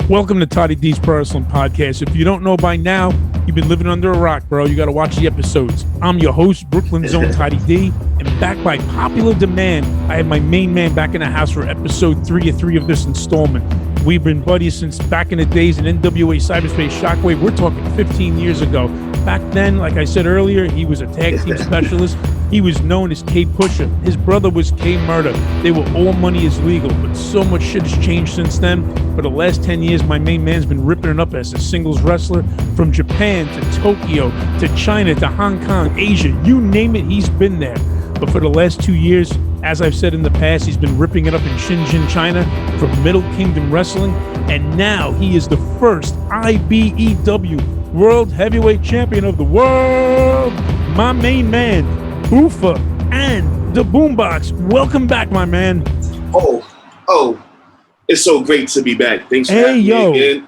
Welcome to Toddy D's Pro Wrestling Podcast. If you don't know by now, you've been living under a rock, bro. You got to watch the episodes. I'm your host, Brooklyn's own Toddy D, and back by popular demand, I have my main man back in the house for episode 3 of this installment. We've been buddies since back in the days in NWA Cyberspace Shockwave. We're talking 15 years ago. Back then, like I said earlier, he was a tag team specialist. He was known as K-Pusha. His brother was K-Murda. They were all money is legal, but so much shit has changed since then. For the last 10 years, my main man's been ripping it up as a singles wrestler from Japan to Tokyo to China to Hong Kong, Asia, you name it, he's been there. But for the last 2 years, as I've said in the past, he's been ripping it up in Shenzhen, China for Middle Kingdom Wrestling. And now he is the first IBEW World Heavyweight Champion of the world. My main man, Buffa Da Boombox. Welcome back, my man. Oh, it's so great to be back. Thanks for having me again.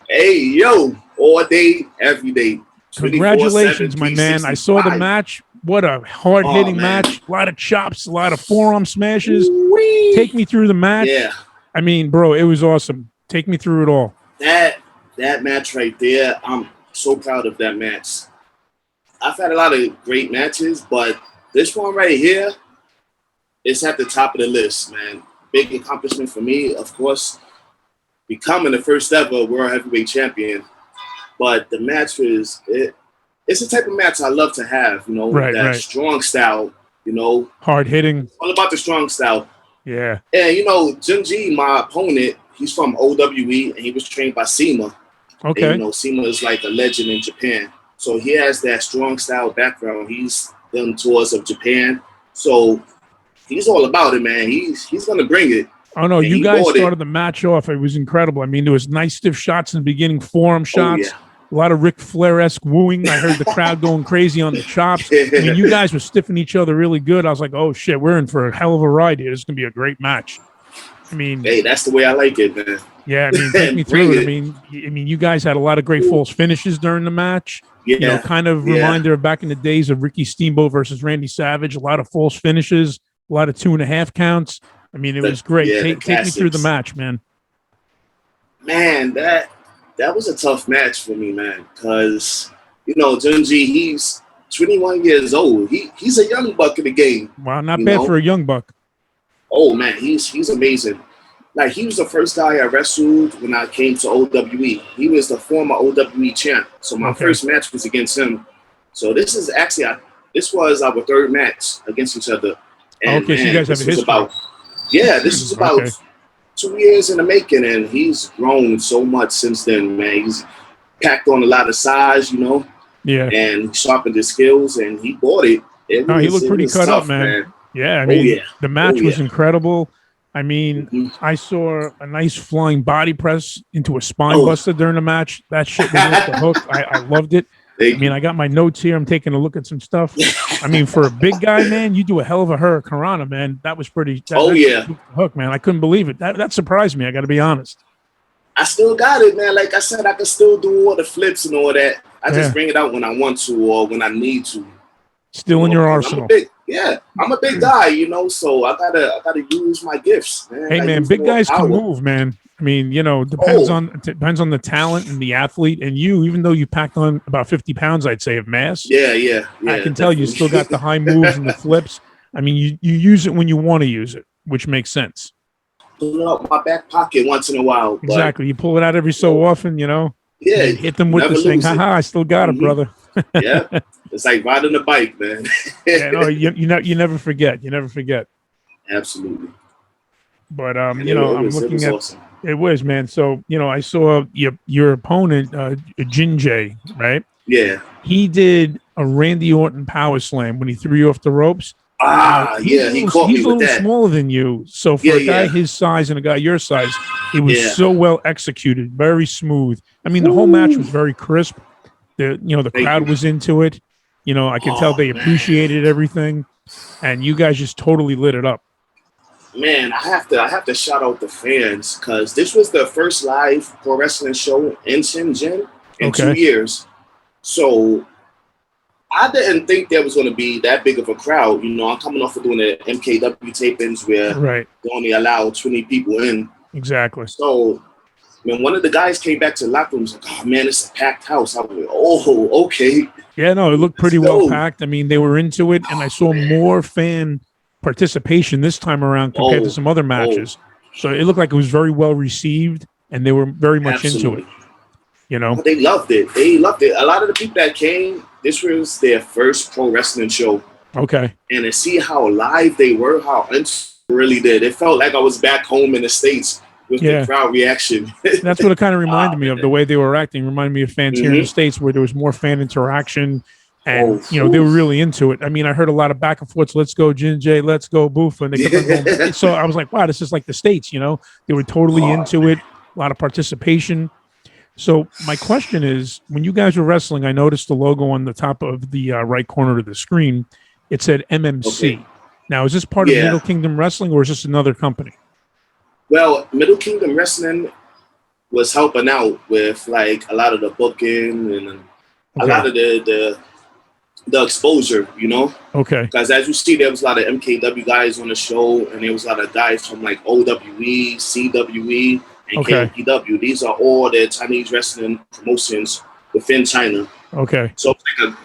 Hey, yo, all day, every day. Congratulations, my man. I saw the match. What a hard-hitting match. A lot of chops, a lot of forearm smashes. Whee! Take me through the match. Yeah. I mean, bro, it was awesome. Take me through it all. That match right there, I'm so proud of that match. I've had a lot of great matches, but this one right here is at the top of the list, man. Big accomplishment for me, of course, becoming the first ever World Heavyweight Champion. But the match was it's the type of match I love to have, you know, that strong style, you know. Hard hitting. All about the strong style. Yeah. And, you know, Junji, my opponent, he's from OWE, and he was trained by Cena. Okay. And, you know, Cena is like a legend in Japan. So he has that strong style background. He's done tours of Japan. So he's all about it, man. He's going to bring it. Oh, no, you guys started the match off. It was incredible. I mean, there was nice stiff shots in the beginning, forearm shots. Oh, yeah. A lot of Ric Flair-esque wooing. I heard the crowd going crazy on the chops. I mean, you guys were stiffing each other really good. I was like, oh, shit, we're in for a hell of a ride here. This is going to be a great match. I mean, hey, that's the way I like it, man. Yeah, I mean, take me through it. I mean, you guys had a lot of great false finishes during the match. Yeah, you know, kind of reminder of back in the days of Ricky Steamboat versus Randy Savage. A lot of false finishes, a lot of 2.5 counts. I mean, it was great. Take me through the match, man. Man, that was a tough match for me, man, because, you know, Junji, he's 21 years old. He's a young buck in the game. Wow, not bad for a young buck. Oh, man, he's amazing. Like, he was the first guy I wrestled when I came to OWE. He was the former OWE champ. So my first match was against him. So this is actually, this was our third match against each other. And, okay, so you guys have a history. This is about 2 years in the making, and he's grown so much since then, man. He's packed on a lot of size, you know. Yeah. And sharpened his skills, and he bought it. He looked pretty cut up, man. Yeah, I mean, the match was incredible. I mean, I saw a nice flying body press into a spine buster during the match. That shit was off the hook. I loved it. I mean, I got my notes here. I'm taking a look at some stuff. I mean, for a big guy, man, you do a hell of a hurricanrana, man. That was pretty. Hook, man. I couldn't believe it. That surprised me. I got to be honest. I still got it, man. Like I said, I can still do all the flips and all that. I just bring it out when I want to or when I need to. Still in your arsenal. I'm a big guy, you know, so I gotta use my gifts, man. Hey, man, big guys can move, man. I mean, you know, depends on the talent and the athlete. And you, even though you packed on about 50 pounds, I'd say, of mass. Yeah. I can tell you still got the high moves and the flips. I mean, you use it when you want to use it, which makes sense. Pull it out my back pocket once in a while. Exactly. You pull it out every so often, you know. Yeah. Hit them with this thing. Haha, I still got it, brother. Yeah. It's like riding a bike, man. You never forget. You never forget. Absolutely. But you know, I'm looking at awesome. It was, man. So, you know, I saw your opponent, Jinjay, right? Yeah. He did a Randy Orton power slam when he threw you off the ropes. He caught me with that. He's a little smaller than you. So for a guy his size and a guy your size, it was so well executed, very smooth. I mean, the whole match was very crisp. The crowd was into it. You know, I can tell they appreciated everything, and you guys just totally lit it up. Man, I have to shout out the fans because this was the first live pro wrestling show in Shenzhen in 2 years. So I didn't think there was going to be that big of a crowd. You know, I'm coming off of doing the MKW tapings where they only allow 20 people in. Exactly. So when one of the guys came back to the locker room, was like, "Oh man, it's a packed house." I was like, "Oh, okay." Yeah, no, it looked pretty well packed. I mean, they were into it, and I saw more fan participation this time around compared to some other matches. So it looked like it was very well received, and they were very much into it. You know, they loved it. They loved it. A lot of the people that came, this was their first pro wrestling show. Okay. And to see how live they were, how really did. It felt like I was back home in the States with the crowd reaction. That's what it kind of reminded me of. The way they were acting reminded me of fans here in the States, where there was more fan interaction, and they were really into it. I mean, I heard a lot of back and forths. Let's go, Jinjay. Let's go, Buffa. And they kept on going. So I was like, wow, this is like the States. You know, they were totally into it. A lot of participation. So my question is, when you guys were wrestling, I noticed the logo on the top of the right corner of the screen. It said MMC. Okay. Now, is this part of Middle Kingdom Wrestling, or is this another company? Well, Middle Kingdom Wrestling was helping out with like a lot of the booking and a lot of the exposure, you know? Okay. Because as you see, there was a lot of MKW guys on the show, and there was a lot of guys from like OWE, CWE, and KPW. These are all the Chinese wrestling promotions within China. Okay. So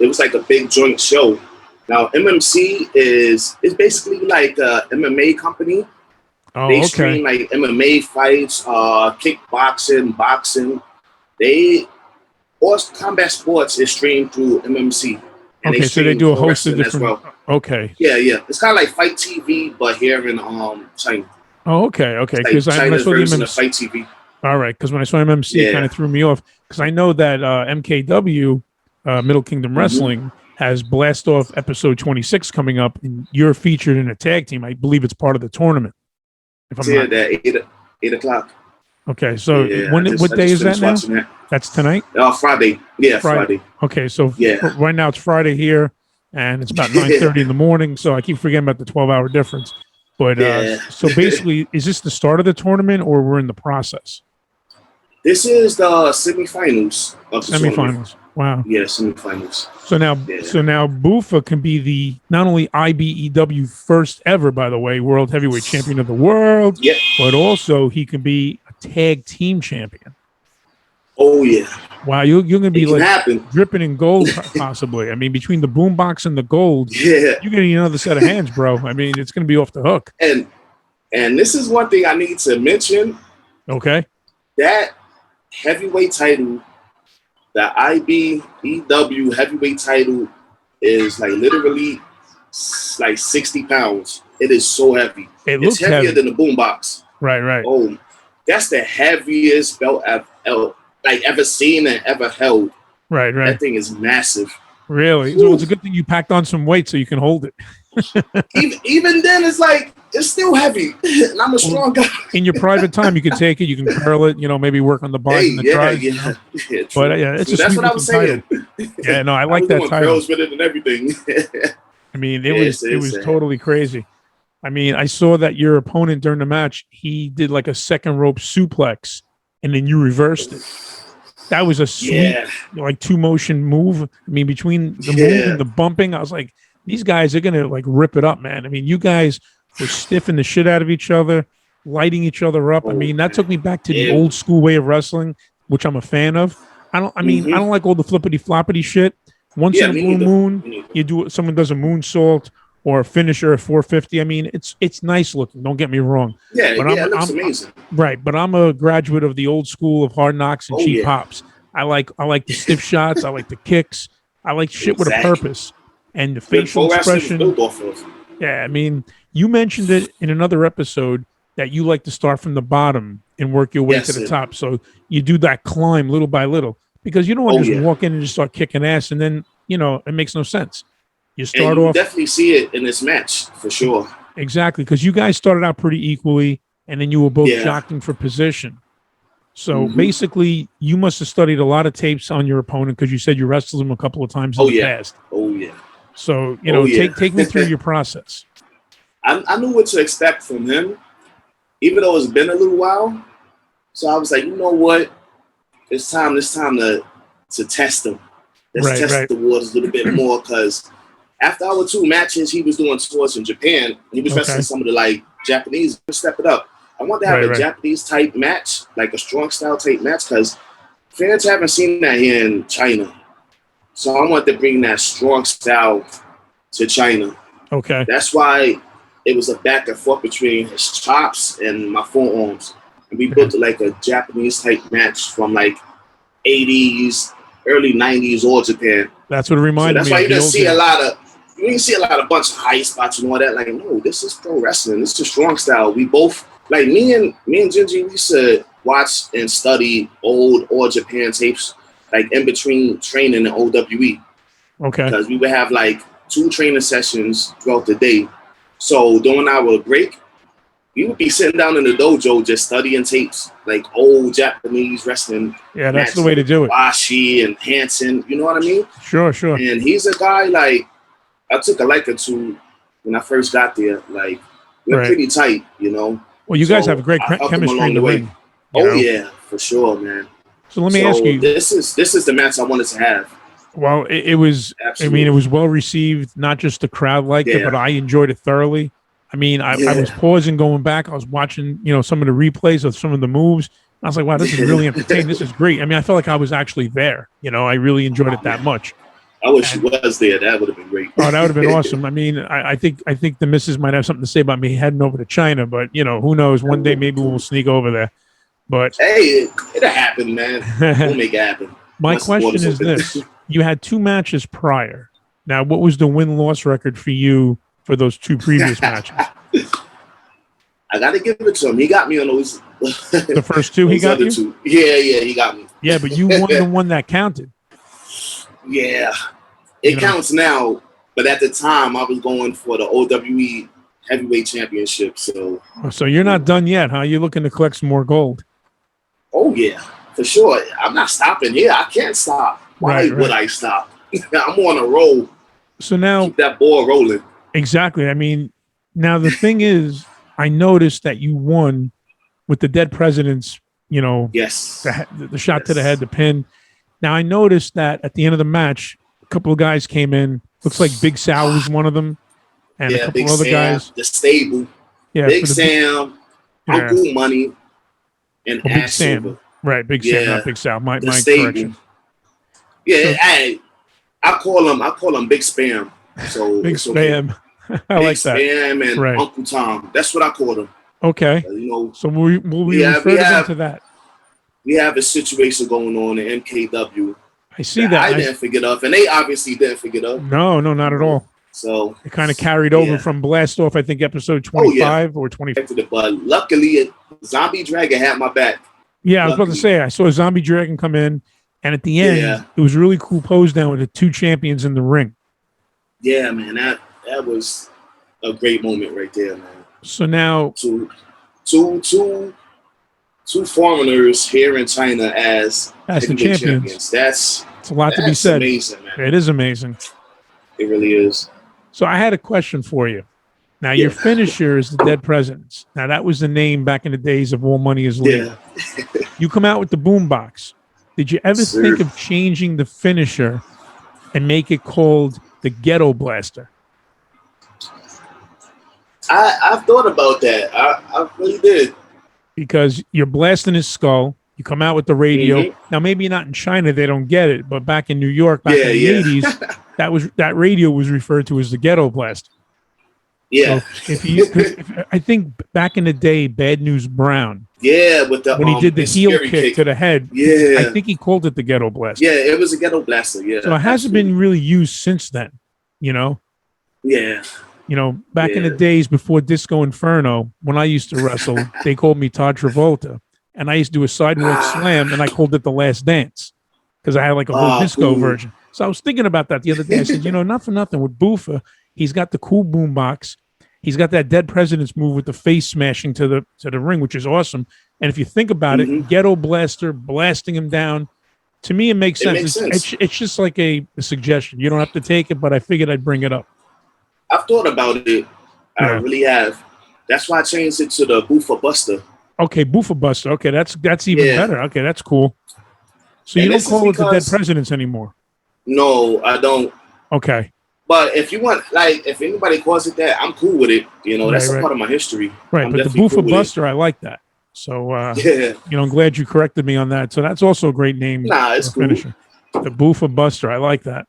it was like a big joint show. Now, MMC is basically like a MMA company. They stream like MMA fights, kickboxing, boxing. All combat sports is streamed through MMC. And so they do a host of different. Well. Okay. Yeah. It's kind of like Fight TV, but here in China. Oh, okay. Because like I saw the MMC. Fight TV. All right, because when I saw MMC, it kind of threw me off, because I know that MKW, Middle Kingdom Wrestling, has Blast Off episode 26 coming up, and you're featured in a tag team. I believe it's part of the tournament. If I'm not... that 8 o'clock. Okay, so what day is that now? That. That's tonight? Friday. Yeah, Friday. Okay, so right now it's Friday here, and it's about 9:30 in the morning, so I keep forgetting about the 12-hour difference. But so basically, is this the start of the tournament, or we're in the process? This is the semifinals of the tournament. Wow. Yeah, semifinals. So now Buffa can be the not only IBEW first ever, by the way, World Heavyweight Champion of the world, but also he can be a tag team champion. Oh yeah. Wow, you're gonna be dripping in gold possibly. I mean, between the boombox and the gold, you're gonna need another set of hands, bro. I mean, it's gonna be off the hook. And this is one thing I need to mention. Okay. That heavyweight title, the IBEW heavyweight title, is like literally like 60 pounds. It is so heavy. It's heavier than the boombox. Right. Oh, that's the heaviest belt I've ever seen and ever held. Right. That thing is massive. Really? So it's a good thing you packed on some weight so you can hold it. even then, it's still heavy, and I'm a strong guy. In your private time, you can take it, you can curl it, maybe work on the bars and the tries. But it's that's what I was saying. Yeah, no, I like that title. Curls with it and everything. I mean, it was totally crazy. I mean, I saw that your opponent during the match, he did like a second rope suplex, and then you reversed it. That was a sweet, like 2-motion move. I mean, between the move and the bumping, I was like, these guys are gonna like rip it up, man. I mean, you guys were stiffing the shit out of each other, lighting each other up. I mean, that took me back to the old school way of wrestling, which I'm a fan of. I don't like all the flippity floppity shit. Once in a blue moon, someone does a moonsault or a finisher at 450. I mean, it's nice looking. Don't get me wrong. It looks amazing. Right, but I'm a graduate of the old school of hard knocks and cheap pops. I like the stiff shots. I like the kicks. I like shit with a purpose. And the facial expression. Yeah, I mean, you mentioned it in another episode that you like to start from the bottom and work your way to the top. So you do that climb little by little, because you don't want to just walk in and just start kicking ass, and then it makes no sense. You start off. Definitely see it in this match for sure. Exactly, because you guys started out pretty equally, and then you were both jockeying for position. So basically, you must have studied a lot of tapes on your opponent, because you said you wrestled him a couple of times in the past. Oh yeah. So take me through your process. I knew what to expect from him, even though it's been a little while. So I was like, you know what? It's time to test him. Let's test the waters a little bit more, because after our 2 matches, he was doing tours in Japan. He was wrestling some of the like Japanese. Step it up. I want to have a Japanese type match, like a strong style type match, because fans haven't seen that here in China. So I want to bring that strong style to China. Okay. That's why it was a back and forth between his chops and my forearms. And we built like a Japanese type match from like 80s, early 90s All Japan. That's what it reminded me. That's why you didn't see a lot of bunch of high spots and all that. Like, no, this is pro wrestling. This is strong style. We both, like me and Gingy, we used to watch and study old All Japan tapes, like in between training and OWE. Okay. Because we would have like 2 training sessions throughout the day. So during our break, we would be sitting down in the dojo just studying tapes, like old Japanese wrestling. Yeah, that's the way to do it. Washi and Hansen, you know what I mean? Sure, sure. And he's a guy like I took a liking to when I first got there. Like we're pretty tight, you know. Well, you guys have a great chemistry in the ring. Oh yeah, for sure, man. So let me ask you. This is the match I wanted to have. Well, it was. Absolutely. I mean, it was well received. Not just the crowd liked it, but I enjoyed it thoroughly. I mean, I was pausing, going back. I was watching, some of the replays of some of the moves. I was like, wow, this is really entertaining. This is great. I mean, I felt like I was actually there. I really enjoyed it that much. I wish you was there. That would have been great. Oh, that would have been awesome. I mean, I think the missus might have something to say about me heading over to China, but who knows? One day maybe we'll sneak over there. But hey, it'll happen, man. We'll make it happen. My question is this: you had 2 matches prior. Now, what was the win-loss record for you for those 2 previous matches? I got to give it to him. He got me on those. The first 2 he got you? 2. Yeah, he got me. Yeah, but you won the one that counted. Yeah, it counts now. But at the time, I was going for the OWE Heavyweight Championship. So you're not done yet, huh? You're looking to collect some more gold. Oh, yeah, for sure. I'm not stopping here. I can't stop. Why would I stop? I'm on a roll. So now keep that ball rolling. Exactly. I mean, now the thing is, I noticed that you won with the dead president's, yes, the shot to the head, the pin. Now I noticed that at the end of the match, a couple of guys came in. Looks like Big Sal was one of them, and a couple Big other Sam, guys. The stable. Yeah, Big Sam, Uncle Money, and Big Sam. Right, Big Sam, not Big Sal. My correction. Yeah, I call him Big Spam. So Big Spam. I like that. Big Spam and Uncle Tom. That's what I call them. Okay. So we'll refer them to that. We have a situation going on in MKW. I see that. I didn't forget of, and they obviously didn't forget of. No, not at all. So it kind of carried over from Blast Off, I think, episode 25 or 25. But luckily, Zombie Dragon had my back. Yeah, I was about to say, I saw Zombie Dragon come in, and at the end, it was really cool pose down with the 2 champions in the ring. Yeah, man, that was a great moment right there, man. So now, two foreigners here in China as the champions. That's a lot to be said. Amazing, man. It is amazing. It really is. So I had a question for you. Now, your finisher is the Dead Presidents. Now, that was the name back in the days of All Money Is Legal. Yeah. You come out with the boombox. Did you ever think of changing the finisher and make it called the Ghetto Blaster? I've thought about that. I really did. Because you're blasting his skull. You come out with the radio. Mm-hmm. Now, maybe not in China, they don't get it. But back in New York, back in the 80s, that radio was referred to as the Ghetto Blaster. Yeah. So if I think back in the day, Bad News Brown. Yeah, with the when he did the heel kick to the head. Yeah. I think he called it the Ghetto Blaster. Yeah, it was a Ghetto Blaster. Yeah. So it hasn't been really used since then, Yeah. Back in the days before Disco Inferno, when I used to wrestle, they called me Todd Travolta. And I used to do a sidewalk slam, and I called it the Last Dance because I had like a whole disco version. So I was thinking about that the other day. I said, not for nothing, with Buffa, he's got the cool boombox. He's got that Dead President's move with the face smashing to the ring, which is awesome. And if you think about it, Ghetto Blaster, blasting him down, to me, it makes sense. It's just like a suggestion. You don't have to take it, but I figured I'd bring it up. I've thought about it. I really have. That's why I changed it to the Buffa Buster. Okay, Buffa Buster. Okay, that's even better. Okay, that's cool. So you don't call it the Dead Presidents anymore? No, I don't. Okay. But if you want, like, if anybody calls it that, I'm cool with it. You know, that's a part of my history. Right, I'm but the definitely Buffa cool with it. Buster, I like that. So, Yeah. you know, I'm glad you corrected me on that. So that's also a great name Nah, it's for a finisher. The Buffa Buster, I like that.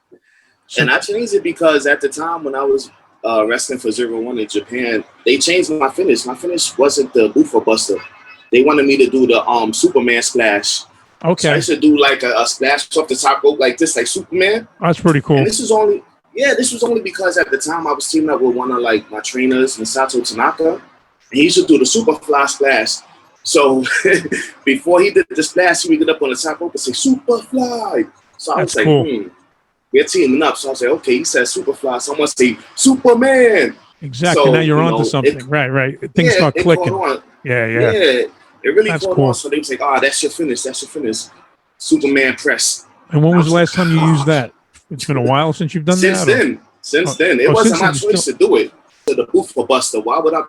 So, And I changed it because at the time when I was wrestling for 0-1 in Japan, they changed my finish. My finish wasn't the Buffa Buster. They wanted me to do the Superman splash. okay. So I used to do like a splash off the top rope like this, like Superman. That's pretty cool. And this was only because at the time I was teaming up with one of like my trainers, Masato Tanaka, and he used to do the super fly splash. So before he did the splash, he would get up on the top rope and say super fly. So I was like, cool. We're teaming up. So I was like, okay, he said super fly. So I'm gonna say Superman. Exactly. So, now you're onto something. Right. Things start clicking. Yeah. It really caught on. So they was like, that's your finish. That's your finish. Superman press. And when was the last time you used that? It's been a while since you've done that? Since then. It wasn't my choice to do it. To the Buffa Buster. Why would I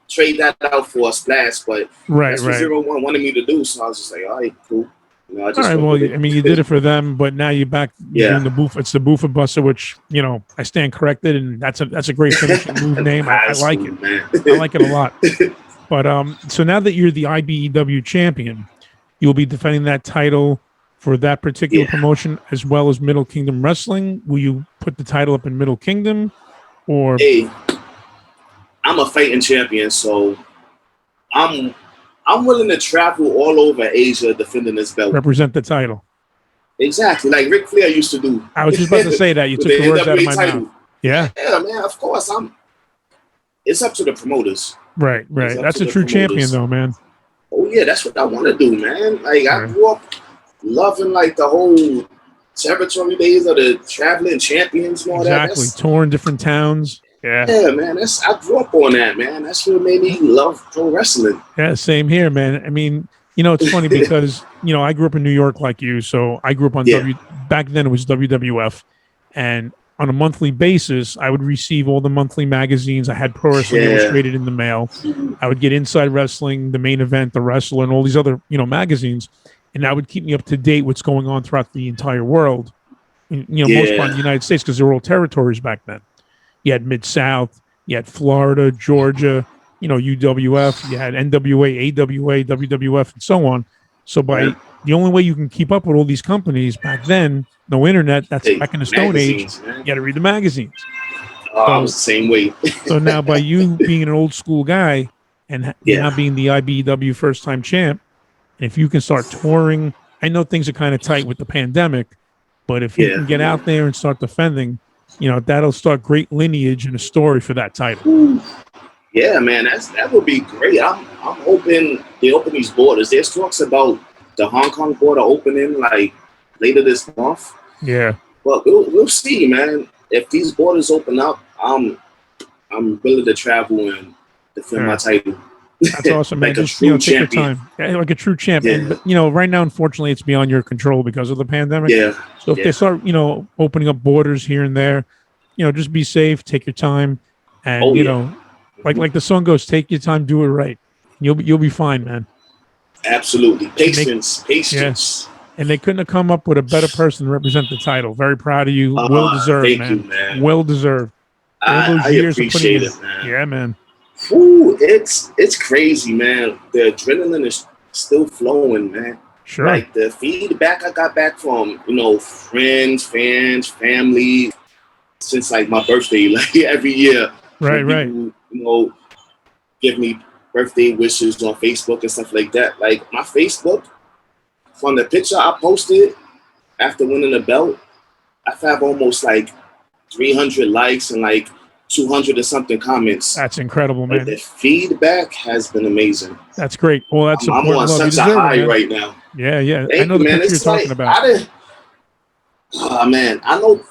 trade that out for a splash? But that's what 0-1 wanted me to do. So I was just like, all right, cool. You know, all right, well, I mean, you did it for them, but now you're back doing the Buffa. It's the Buffa Buster, which, you know, I stand corrected, and that's a great finishing move name. I like it. Man. I like it a lot. But so now that you're the IBEW champion, you'll be defending that title for that particular promotion as well as Middle Kingdom Wrestling. Will you put the title up in Middle Kingdom, or? Hey, I'm a fighting champion, so I'm willing to travel all over Asia defending this belt. Represent the title. Exactly, like Ric Flair used to do. I was just about to say that. You took the words out of my mouth. Yeah. Yeah, man, of course. It's up to the promoters. Right. That's a true champion, though, man. Oh, yeah, that's what I want to do, man. Like, I grew up loving, like, the whole territory days of the traveling champions and all that. Exactly. Touring different towns. Yeah, man. I grew up on that, man. That's what made me love pro wrestling. Yeah, same here, man. I mean, you know, it's funny because, you know, I grew up in New York like you, so I grew up on back then it was WWF, and on a monthly basis, I would receive all the monthly magazines. I had Pro Wrestling Illustrated in the mail. I would get Inside Wrestling, The Main Event, The Wrestler, and all these other, you know, magazines, and that would keep me up to date what's going on throughout the entire world. You know, most part in the United States, because they were all territories back then. You had Mid-South, you had Florida, Georgia, you know, UWF, you had NWA, AWA, WWF, and so on. So the only way you can keep up with all these companies back then, no internet, that's back in the Stone Age, man. You got to read the magazines. I was the same way. So now by you being an old school guy and now being the IBEW first-time champ, and if you can start touring, I know things are kind of tight with the pandemic, but if you can get out there and start defending, you know, that'll start great lineage and a story for that title. Yeah, man, that would be great. I'm hoping they open these borders. There's talks about the Hong Kong border opening like later this month. Yeah, but we'll see, man. If these borders open up, I'm willing to travel and defend my title. That's awesome, man. Like Just, you know, take your time. Yeah, like a true champion. But, you know, right now, unfortunately, it's beyond your control because of the pandemic. Yeah. So if they start, you know, opening up borders here and there, you know, just be safe, take your time, and you know, like the song goes, take your time, do it right. You'll be fine, man. Absolutely, patience. Yes. And they couldn't have come up with a better person to represent the title. Very proud of you. Well deserved, man. You, man. Well deserved. I appreciate it, man. Yeah, man. Ooh, it's crazy, man. The adrenaline is still flowing, man. Sure. Like the feedback I got back from, you know, friends, fans, family, since like my birthday, like every year. Right. People, you know, give me birthday wishes on Facebook and stuff like that. Like my Facebook, from the picture I posted after winning the belt, I have almost like 300 likes and like 200 or something comments. That's incredible, man. Like the feedback has been amazing. That's great. Well, that's I'm on such a high right now. Yeah. Thank I know the man. picture It's you're talking about. Man, I know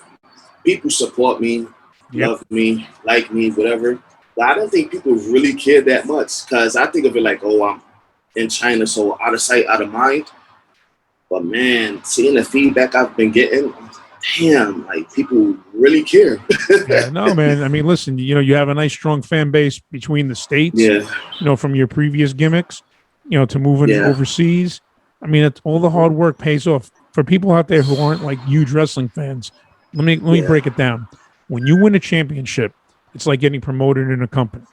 people support me, love me, like me, whatever. But I don't think people really care that much because I think of it like, oh, I'm in China, so out of sight, out of mind. But man, seeing the feedback I've been getting, damn, like people really care. No, man. I mean, listen, you know, you have a nice, strong fan base between the states, you know, from your previous gimmicks, you know, to moving overseas. I mean, it's all the hard work pays off. For people out there who aren't like huge wrestling fans, let me break it down. When you win a championship, it's like getting promoted in a company.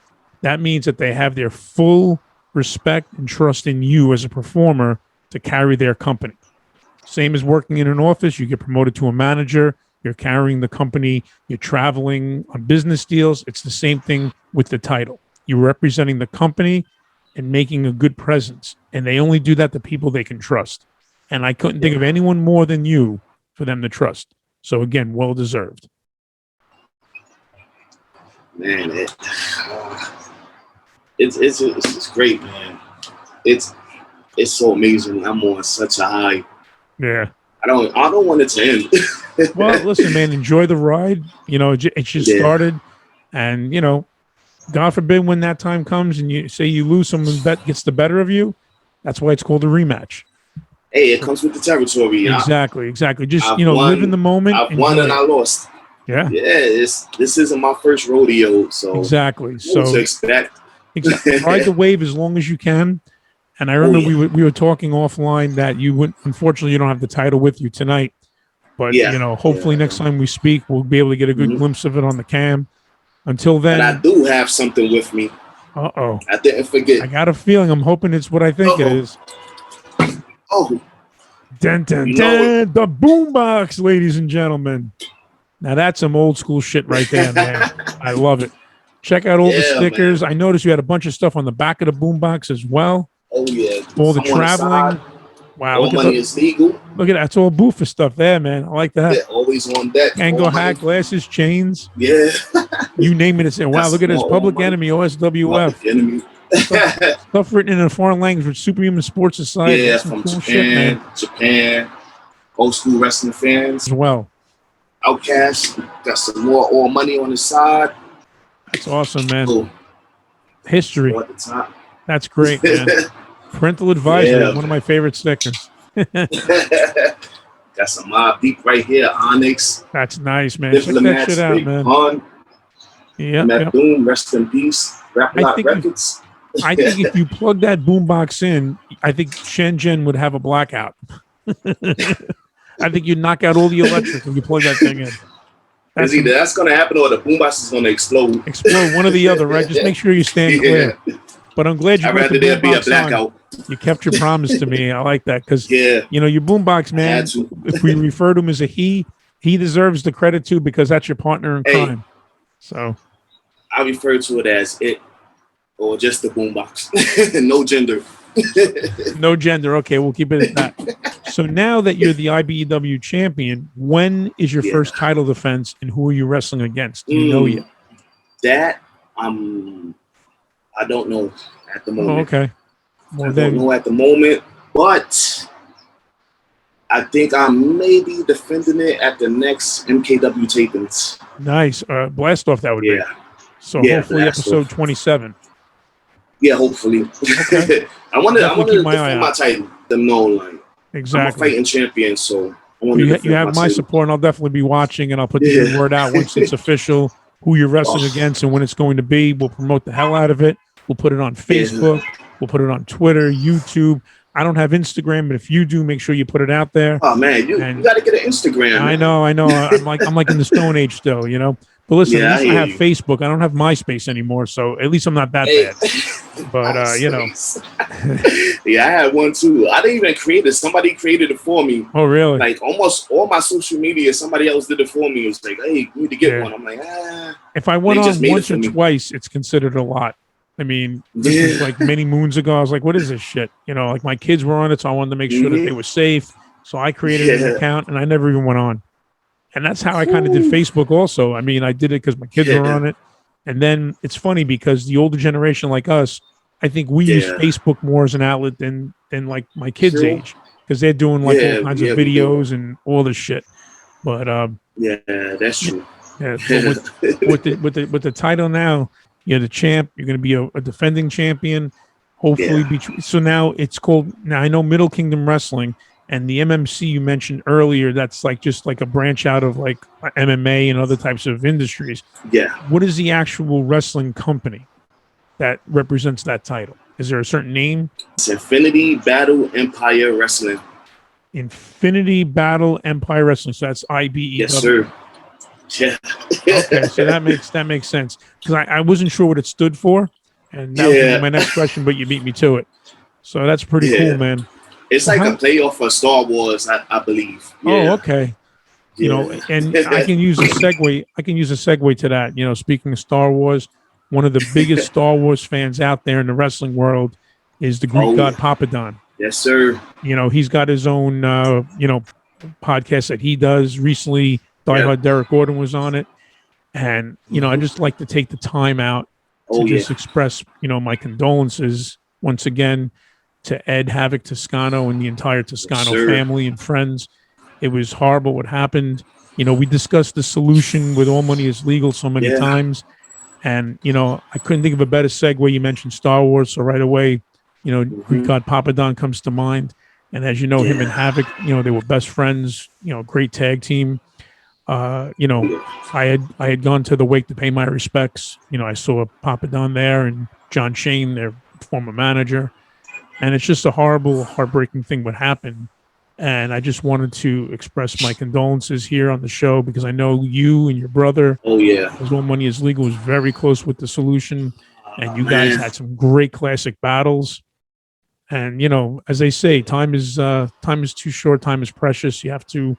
That means that they have their full respect and trust in you as a performer to carry their company. Same as working in an office, you get promoted to a manager, you're carrying the company, you're traveling on business deals. It's the same thing with the title. You're representing the company and making a good presence. And they only do that to people they can trust. And I couldn't think of anyone more than you for them to trust. So again, well deserved. Man, it's great, man. It's so amazing. I'm on such a high. Yeah. I don't want it to end. Well, listen, man, enjoy the ride. You know, it just started, and you know, God forbid when that time comes and you say you lose, someone that gets the better of you. That's why it's called a rematch. Hey, it comes with the territory. Exactly. Just I've live in the moment. I've won and I lost. Yeah. This isn't my first rodeo, so exactly. So to expect. Ride the wave as long as you can. And I remember we were talking offline that unfortunately you don't have the title with you tonight, but you know, hopefully next time we speak, we'll be able to get a good glimpse of it on the cam. Until then, and I do have something with me. I didn't forget. I got a feeling. I'm hoping it's what I think it is. Oh, dun, dun, dun, the boombox, ladies and gentlemen. Now that's some old school shit right there, man. I love it. Check out all the stickers. Man. I noticed you had a bunch of stuff on the back of the boombox as well. Oh yeah, all the traveling. Wow, all money is legal. Look at that. That's all Buffa stuff there, man. I like that. Yeah, always on deck. Kango hat, glasses, chains. Yeah. You name it. It's wow, look at this. Public Enemy, OSWF. Public Enemy. stuff written in a foreign language with Superhuman Sports Society. Yeah, from cool Japan. Old school wrestling fans. As well. Outcast. Got some more all money on the side. That's awesome, man. Cool. History. At the top. That's great, man. Parental advisory, one of my favorite stickers. Got some Mob Deep right here, Onyx. That's nice, man. Check that shit out, man. Yeah. Doom, rest in peace. Records. I think if you plug that boombox in, I think Shenzhen would have a blackout. I think you'd knock out all the electric when you plug that thing in. That's going to happen or the boombox is going to explode. Explode, one or the other, right? Just make sure you stand clear. But I'm glad you got the boombox on. You kept your promise to me. I like that because, you know, your boombox, man, if we refer to him as a he deserves the credit too because that's your partner in crime. So I refer to it as it or just the boombox. No gender. No gender. Okay, we'll keep it at that. So now that you're the IBEW champion, when is your first title defense and who are you wrestling against? Do you know yet? That I don't know at the moment. Oh, okay. Well, I don't know at the moment, but I think I may be defending it at the next MKW tapings. Nice. Blast off that would be. So hopefully episode 27. Yeah, hopefully. Okay. I want to defend my title. Them know, like, exactly. I'm a fighting champion, so I want you have my support, and I'll definitely be watching, and I'll put the word out once it's official, who you're wrestling against and when it's going to be. We'll promote the hell out of it. We'll put it on Facebook. We'll put it on Twitter, YouTube. I don't have Instagram, but if you do, make sure you put it out there. Oh man, you got to get an Instagram. I know. I'm like in the Stone Age still, you know. But listen, at least I have Facebook. I don't have MySpace anymore, so at least I'm not that bad. But you know, I had one too. I didn't even create it. Somebody created it for me. Oh, really? Like almost all my social media, somebody else did it for me. It was like, hey, you need to get one. I'm like, If I went on once or twice, it's considered a lot. I mean, this was like many moons ago. I was like, what is this shit? You know, like my kids were on it, so I wanted to make sure that they were safe. So I created an account, and I never even went on. And that's how I kind of did Facebook also. I mean, I did it because my kids were on it. And then it's funny because the older generation like us, I think we use Facebook more as an outlet than like my kids' age because they're doing like all kinds of videos and all this shit. But that's true. Yeah, with the title now, you're the champ. You're going to be a defending champion. Hopefully, so now it's called. Now I know Middle Kingdom Wrestling. And the MMC you mentioned earlier, that's like just like a branch out of like MMA and other types of industries. Yeah. What is the actual wrestling company that represents that title? Is there a certain name? It's Infinity Battle Empire Wrestling. Infinity Battle Empire Wrestling. So that's IBEW. Yes, sir. Yeah. Okay, so that makes sense because I wasn't sure what it stood for, and that was gonna be my next question, but you beat me to it. So that's pretty cool, man. It's So like a playoff for Star Wars, I believe. Oh, Yeah. okay. You know, Yeah. and I can use a segue. I can use a segue to that. You know, speaking of Star Wars, one of the biggest Star Wars fans out there in the wrestling world is the Greek god Papa Don. Yes, sir. You know, he's got his own podcast that he does. Recently, Diehard Derek Gordon was on it, and I just like to take the time out to just express my condolences once again to Ed Havoc Toscano and the entire Toscano family and friends. It was horrible what happened. We discussed the solution with All Money is Legal so many times. And, I couldn't think of a better segue. You mentioned Star Wars. So right away, Greek God Papa Don comes to mind. And as you know, him and Havoc, they were best friends, great tag team. I had gone to the wake to pay my respects. I saw Papa Don there and John Shane, their former manager. And it's just a horrible, heartbreaking thing what happened. And I just wanted to express my condolences here on the show because I know you and your brother, as All Money is Legal, was very close with the solution. And you guys had some great classic battles. And, as they say, time is too short, time is precious. You have to,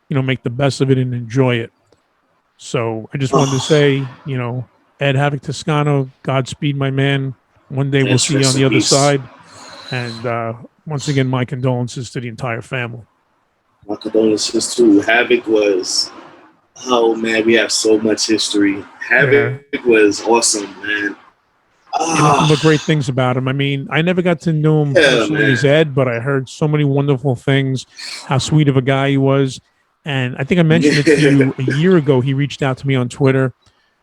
make the best of it and enjoy it. So I just wanted to say, Ed Havoc Toscano, Godspeed, my man. One day we'll see you on the other side. And once again, my condolences to the entire family. My condolences too. Havoc was, oh man, we have so much history. Havoc was awesome, man. Nothing but great things about him. I mean, I never got to know him personally as Ed, but I heard so many wonderful things, how sweet of a guy he was. And I think I mentioned it to you a year ago. He reached out to me on Twitter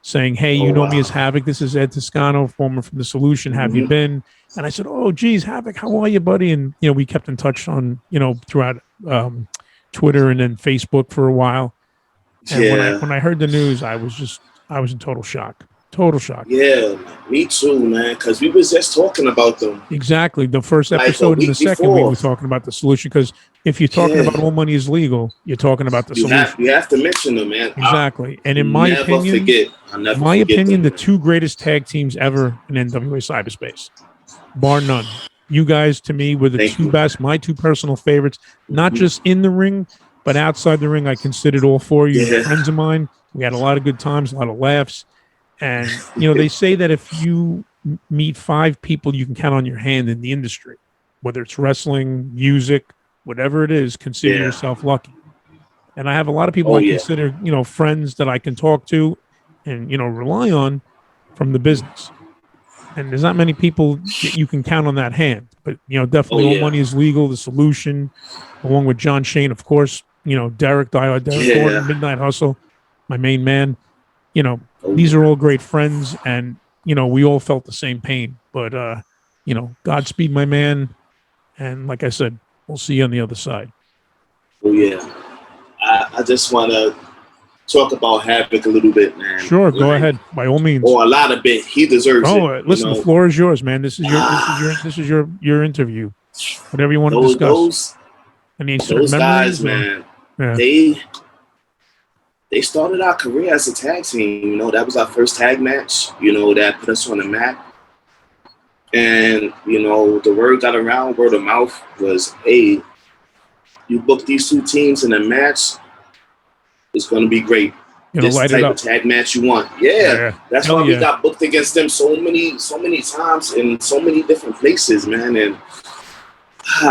saying, hey, you know me as Havoc. This is Ed Toscano, former from The Solution. Have you been? And I said, oh, geez, Havoc, how are you, buddy? And, we kept in touch on, throughout Twitter and then Facebook for a while. And when I heard the news, I was in total shock. Total shock. Yeah, me too, man, because we was just talking about them. Exactly. The first episode and the second, we were talking about The Solution because if you're talking about All Money is Legal, you're talking about The Solution. You have to mention them, man. Exactly. And in my opinion, the two greatest tag teams ever in NWA cyberspace, bar none. You guys, to me, were the two best, my two personal favorites, not just in the ring, but outside the ring. I considered all four of you friends of mine. We had a lot of good times, a lot of laughs. And, they say that if you meet 5 people you can count on your hand in the industry, whether it's wrestling, music, whatever it is, consider yourself lucky. And I have a lot of people I consider, friends that I can talk to and, rely on from the business. And there's not many people that you can count on that hand. But, definitely All Money is Legal, The Solution, along with John Shane, of course, Derek Gordon, Midnight Hustle, my main man. These are all great friends, and we all felt the same pain. But Godspeed, my man, and like I said, we'll see you on the other side. Oh yeah, I just want to talk about Havoc a little bit, man. Sure, go ahead, by all means. Or a lot of it, he deserves it. Listen, the floor is yours, man. This is your interview. Whatever you want to discuss. Those guys, man, they started our career as a tag team. That was our first tag match, that put us on the map. And, the word got around, word of mouth was, hey, you book these two teams in a match, it's going to be great. This type of tag match you want. Yeah. That's why we got booked against them so many times in so many different places, man. And,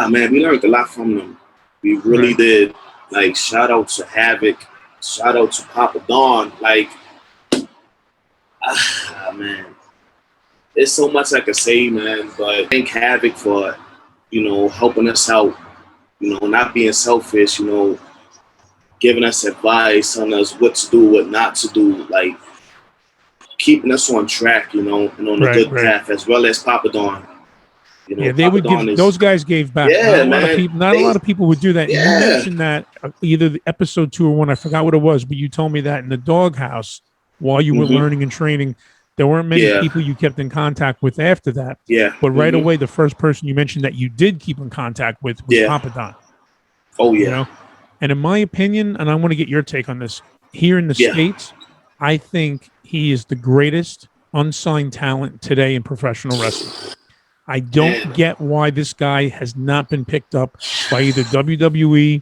man, we learned a lot from them. We really did. Like, shout out to Havoc. Shout out to Papa Don. Like, man, there's so much I could say, man. But thank Havoc for, helping us out. Not being selfish. Giving us advice, telling us what to do, what not to do. Like, keeping us on track, and on a good path, as well as Papa Don. They Papa would give. Those guys gave back. Yeah, not a lot of people would do that. Yeah. You mentioned that either the episode 2 or 1. I forgot what it was, but you told me that in the doghouse while you were learning and training, there weren't many people you kept in contact with after that. Yeah. But right away, the first person you mentioned that you did keep in contact with was Papa Don. Oh yeah. And in my opinion, and I want to get your take on this, here in the Yeah. States, I think he is the greatest unsigned talent today in professional wrestling. I don't get why this guy has not been picked up by either WWE,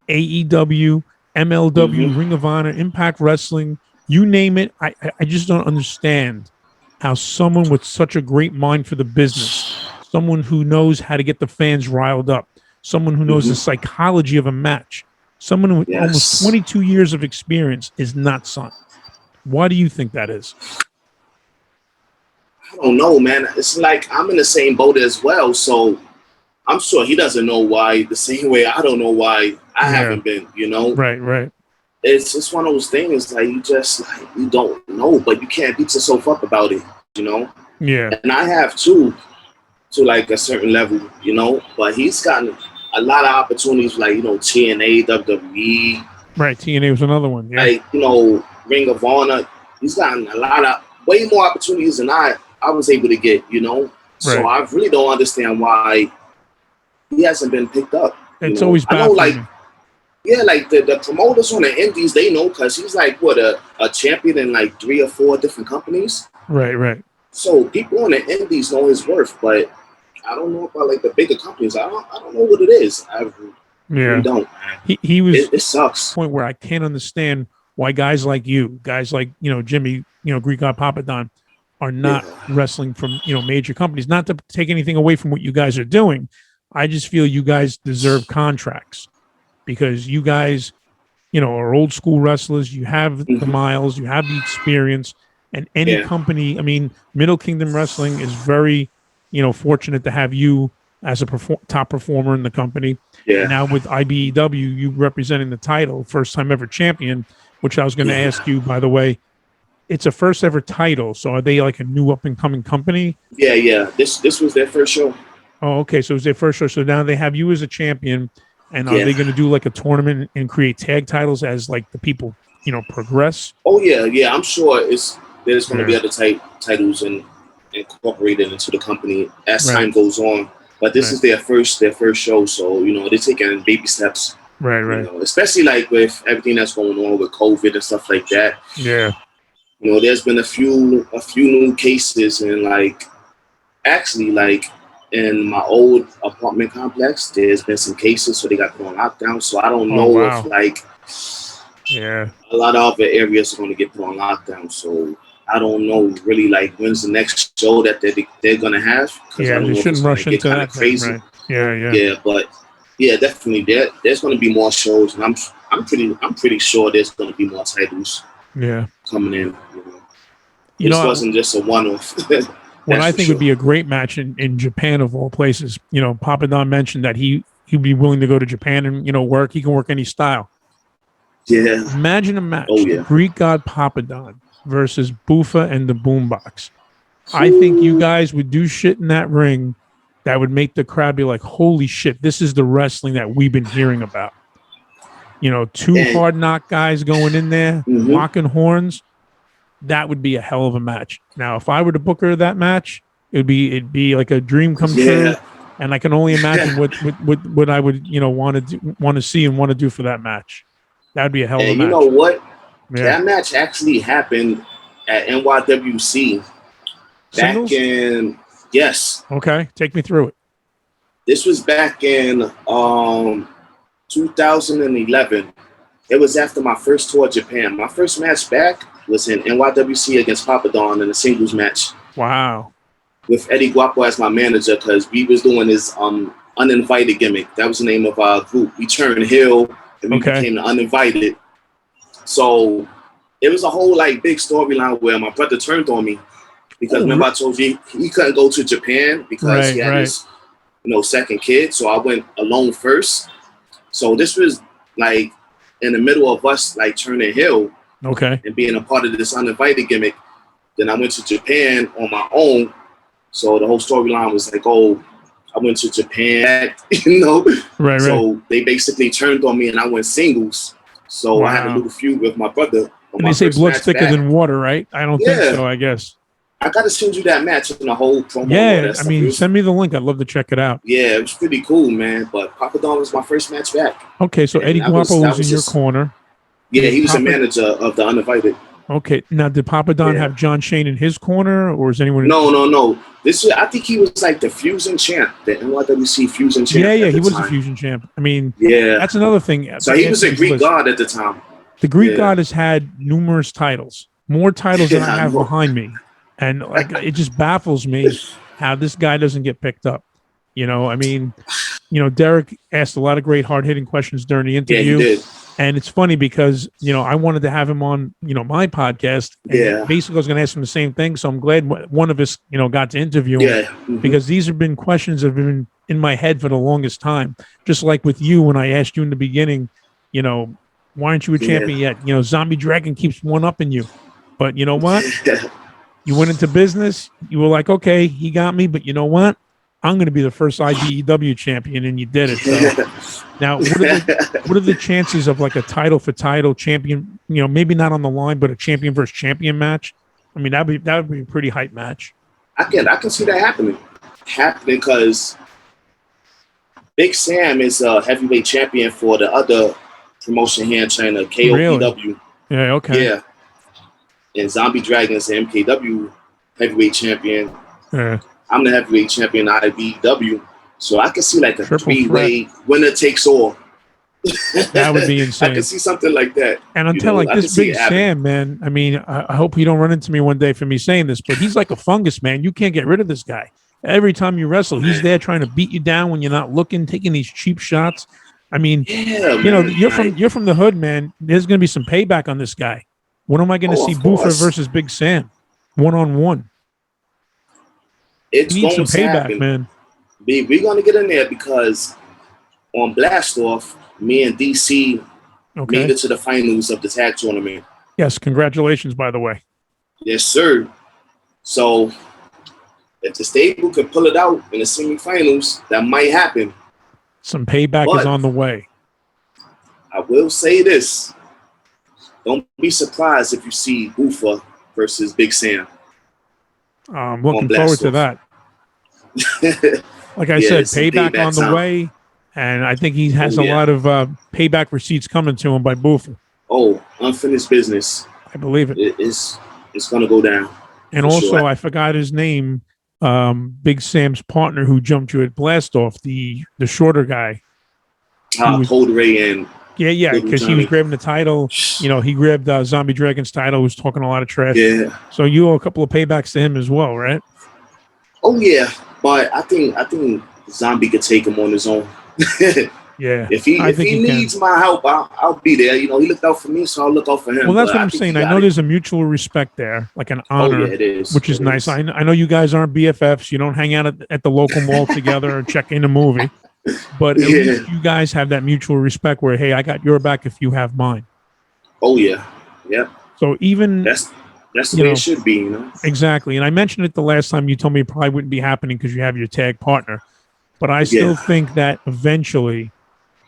AEW, MLW, Ring of Honor, Impact Wrestling, you name it. I just don't understand how someone with such a great mind for the business, someone who knows how to get the fans riled up, someone who knows the psychology of a match, someone with almost 22 years of experience is not signed. Why do you think that is? I don't know, man. It's like I'm in the same boat as well. So I'm sure he doesn't know why, the same way I don't know why I haven't been, you know? Right. It's just one of those things, like, you don't know, but you can't beat yourself up about it, you know? Yeah. And I have too, to like a certain level, you know? But he's gotten a lot of opportunities, like, you know, TNA, WWE. Right, TNA was another one, yeah. Like, you know, Ring of Honor. He's gotten way more opportunities than I was able to get, you know? So I really don't understand why he hasn't been picked up. It's always bad. I know, like, yeah, like the promoters on the indies, they know, because he's like, what, a champion in like 3 or 4 different companies. Right. So people on the indies know his worth, but I don't know about like the bigger companies. I don't know what it is. I really don't. He was. It sucks. Point where I can't understand why guys like you, guys like, you know, Jimmy, you know, Greek God Papadon, are not wrestling from, you know, major companies. Not to take anything away from what you guys are doing. I just feel you guys deserve contracts because you guys, you know, are old school wrestlers. You have the miles, you have the experience, and any company. I mean, Middle Kingdom Wrestling is very, you know, fortunate to have you as a top performer in the company. Yeah. And now with IBEW, you representing the title, first time ever champion, which I was going to ask you, by the way. It's a first ever title, so are they like a new up and coming company? Yeah. This was their first show. Oh, okay. So it was their first show. So now they have you as a champion, and are they going to do like a tournament and create tag titles as like the people, you know, progress? Oh yeah. I'm sure there's going to be other titles and incorporated into the company as time goes on. But this is their first show, so you know they're taking baby steps. Right. You know, especially like with everything that's going on with COVID and stuff like that. Yeah. You know, there's been a few new cases, and like actually like in my old apartment complex, there's been some cases, so they got put on lockdown. So I don't know if like a lot of other areas are going to get put on lockdown. So I don't know really like when's the next show that they're going to have. Yeah, they shouldn't rush into that. Crazy. Right. Yeah, but yeah, definitely there's going to be more shows, and I'm pretty sure there's going to be more titles. Yeah, coming in. You know, this wasn't just a one-off. What I think would be a great match in Japan of all places. You know, Papa Don mentioned that he'd be willing to go to Japan and, you know, work. He can work any style. Yeah. Imagine a match. Oh, yeah. Greek God Papa Don versus Buffa and the Boombox. I think you guys would do shit in that ring that would make the crowd be like, holy shit, this is the wrestling that we've been hearing about. You know, two hard knock guys going in there, locking horns. That would be a hell of a match. Now, if I were to book her that match, it'd be like a dream come true, and I can only imagine what I would, you know, want to see and want to do for that match. That would be a hell of a match. You know what? Yeah. That match actually happened at NYWC back in Okay, take me through it. This was back in 2011. It was after my first tour of Japan. My first match back was in NYWC against Papa Don in a singles match. Wow. With Eddie Guapo as my manager, because we was doing this uninvited gimmick. That was the name of our group. We turned heel and we became the uninvited. So it was a whole like big storyline where my brother turned on me because remember I told you he couldn't go to Japan because he had his second kid. So I went alone first. So this was like in the middle of us like turning heel. Okay. And being a part of this uninvited gimmick. Then I went to Japan on my own. So the whole storyline was like, oh, I went to Japan, Right. So they basically turned on me and I went singles. So I had a little feud with my brother. And they say blood's thicker than water, right? I don't think so, I guess. I got to send you that match and the whole promo. Yeah, I mean, send me the link. I'd love to check it out. Yeah, it was pretty cool, man. But Papa Don was my first match back. Okay, so Eddie Guapo was in your corner. Yeah, he was a manager of the Uninvited. Okay. Now, did Papa Don have John Shane in his corner, or is anyone? No. I think he was like the Fusion champ, the NYWC Fusion champ. Yeah, he was the Fusion champ. I mean, yeah, that's another thing. So he was a Greek god at the time. The Greek god has had numerous titles, more titles than I have behind me, and like it just baffles me how this guy doesn't get picked up. You know, I mean, Derek asked a lot of great hard-hitting questions during the interview. Yeah, he did. And it's funny because, I wanted to have him on, my podcast. And basically, I was going to ask him the same thing. So I'm glad one of us, got to interview him because these have been questions that have been in my head for the longest time. Just like with you, when I asked you in the beginning, why aren't you a champion yet? Zombie Dragon keeps one-upping you. But you know what? You went into business. You were like, okay, he got me. But you know what? I'm going to be the first IBEW champion, and you did it. So now, what are the chances of like a title for title champion? Maybe not on the line, but a champion versus champion match. I mean, that would be a pretty hype match. I can see that happening because Big Sam is a heavyweight champion for the other promotion here in China, KOPW. Really? Yeah. Okay. Yeah. And Zombie Dragon is the MKW heavyweight champion. Yeah. I'm the heavyweight champion of IBEW, so I can see like a Triple three-way winner takes all. That would be insane. I can see something like that. And I'm telling like this Big Sam, man. I mean, I hope you don't run into me one day for me saying this, but he's like a fungus, man. You can't get rid of this guy. Every time you wrestle, he's there trying to beat you down when you're not looking, taking these cheap shots. I mean, you're from the hood, man. There's going to be some payback on this guy. When am I going to see Buffa versus Big Sam, 1-on-1? It's need some going to payback, happen. Man. We're going to get in there because on Blast Off, me and DC made it to the finals of the tag tournament. Yes, congratulations, by the way. Yes, sir. So if the stable could pull it out in the semifinals, that might happen. Some payback is on the way. I will say this. Don't be surprised if you see Buffa versus Big Sam. I'm looking forward to that. Like I said, payback on the way, and I think he has a lot of payback receipts coming to him by Buffa. Oh, unfinished business. I believe it. It's going to go down. And also, I forgot his name. Big Sam's partner who jumped you at Blast Off, the shorter guy. Toddy and yeah, because he was grabbing the title. He grabbed Zombie Dragon's title. Was talking a lot of trash. Yeah. So you owe a couple of paybacks to him as well, right? Oh yeah, but I think Zombie could take him on his own. Yeah. If he needs my help, I'll be there. He looked out for me, so I'll look out for him. Well, that's what I'm saying. I know there's a mutual respect there, like an honor, it is. Which is nice. I know you guys aren't BFFs. You don't hang out at the local mall together or check in a movie. But at least you guys have that mutual respect where, hey, I got your back if you have mine. Oh, yeah. Yep. So even... That's the way it should be, Exactly. And I mentioned it the last time you told me it probably wouldn't be happening because you have your tag partner. But I still think that eventually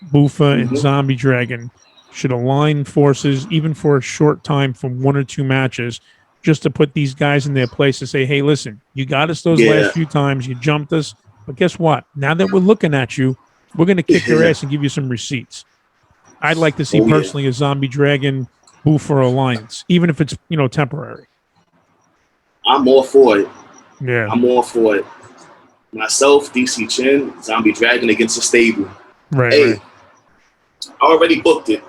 Buffa and Zombie Dragon should align forces, even for a short time, for 1 or 2 matches, just to put these guys in their place to say, hey, listen, you got us those last few times, you jumped us, but guess what? Now that we're looking at you, we're going to kick your ass and give you some receipts. I'd like to see personally a Zombie Dragon Buffa alliance, even if it's, temporary. I'm all for it. Yeah. I'm all for it. Myself, DC Chin, Zombie Dragon against the stable. Right. Hey, right. I already booked it.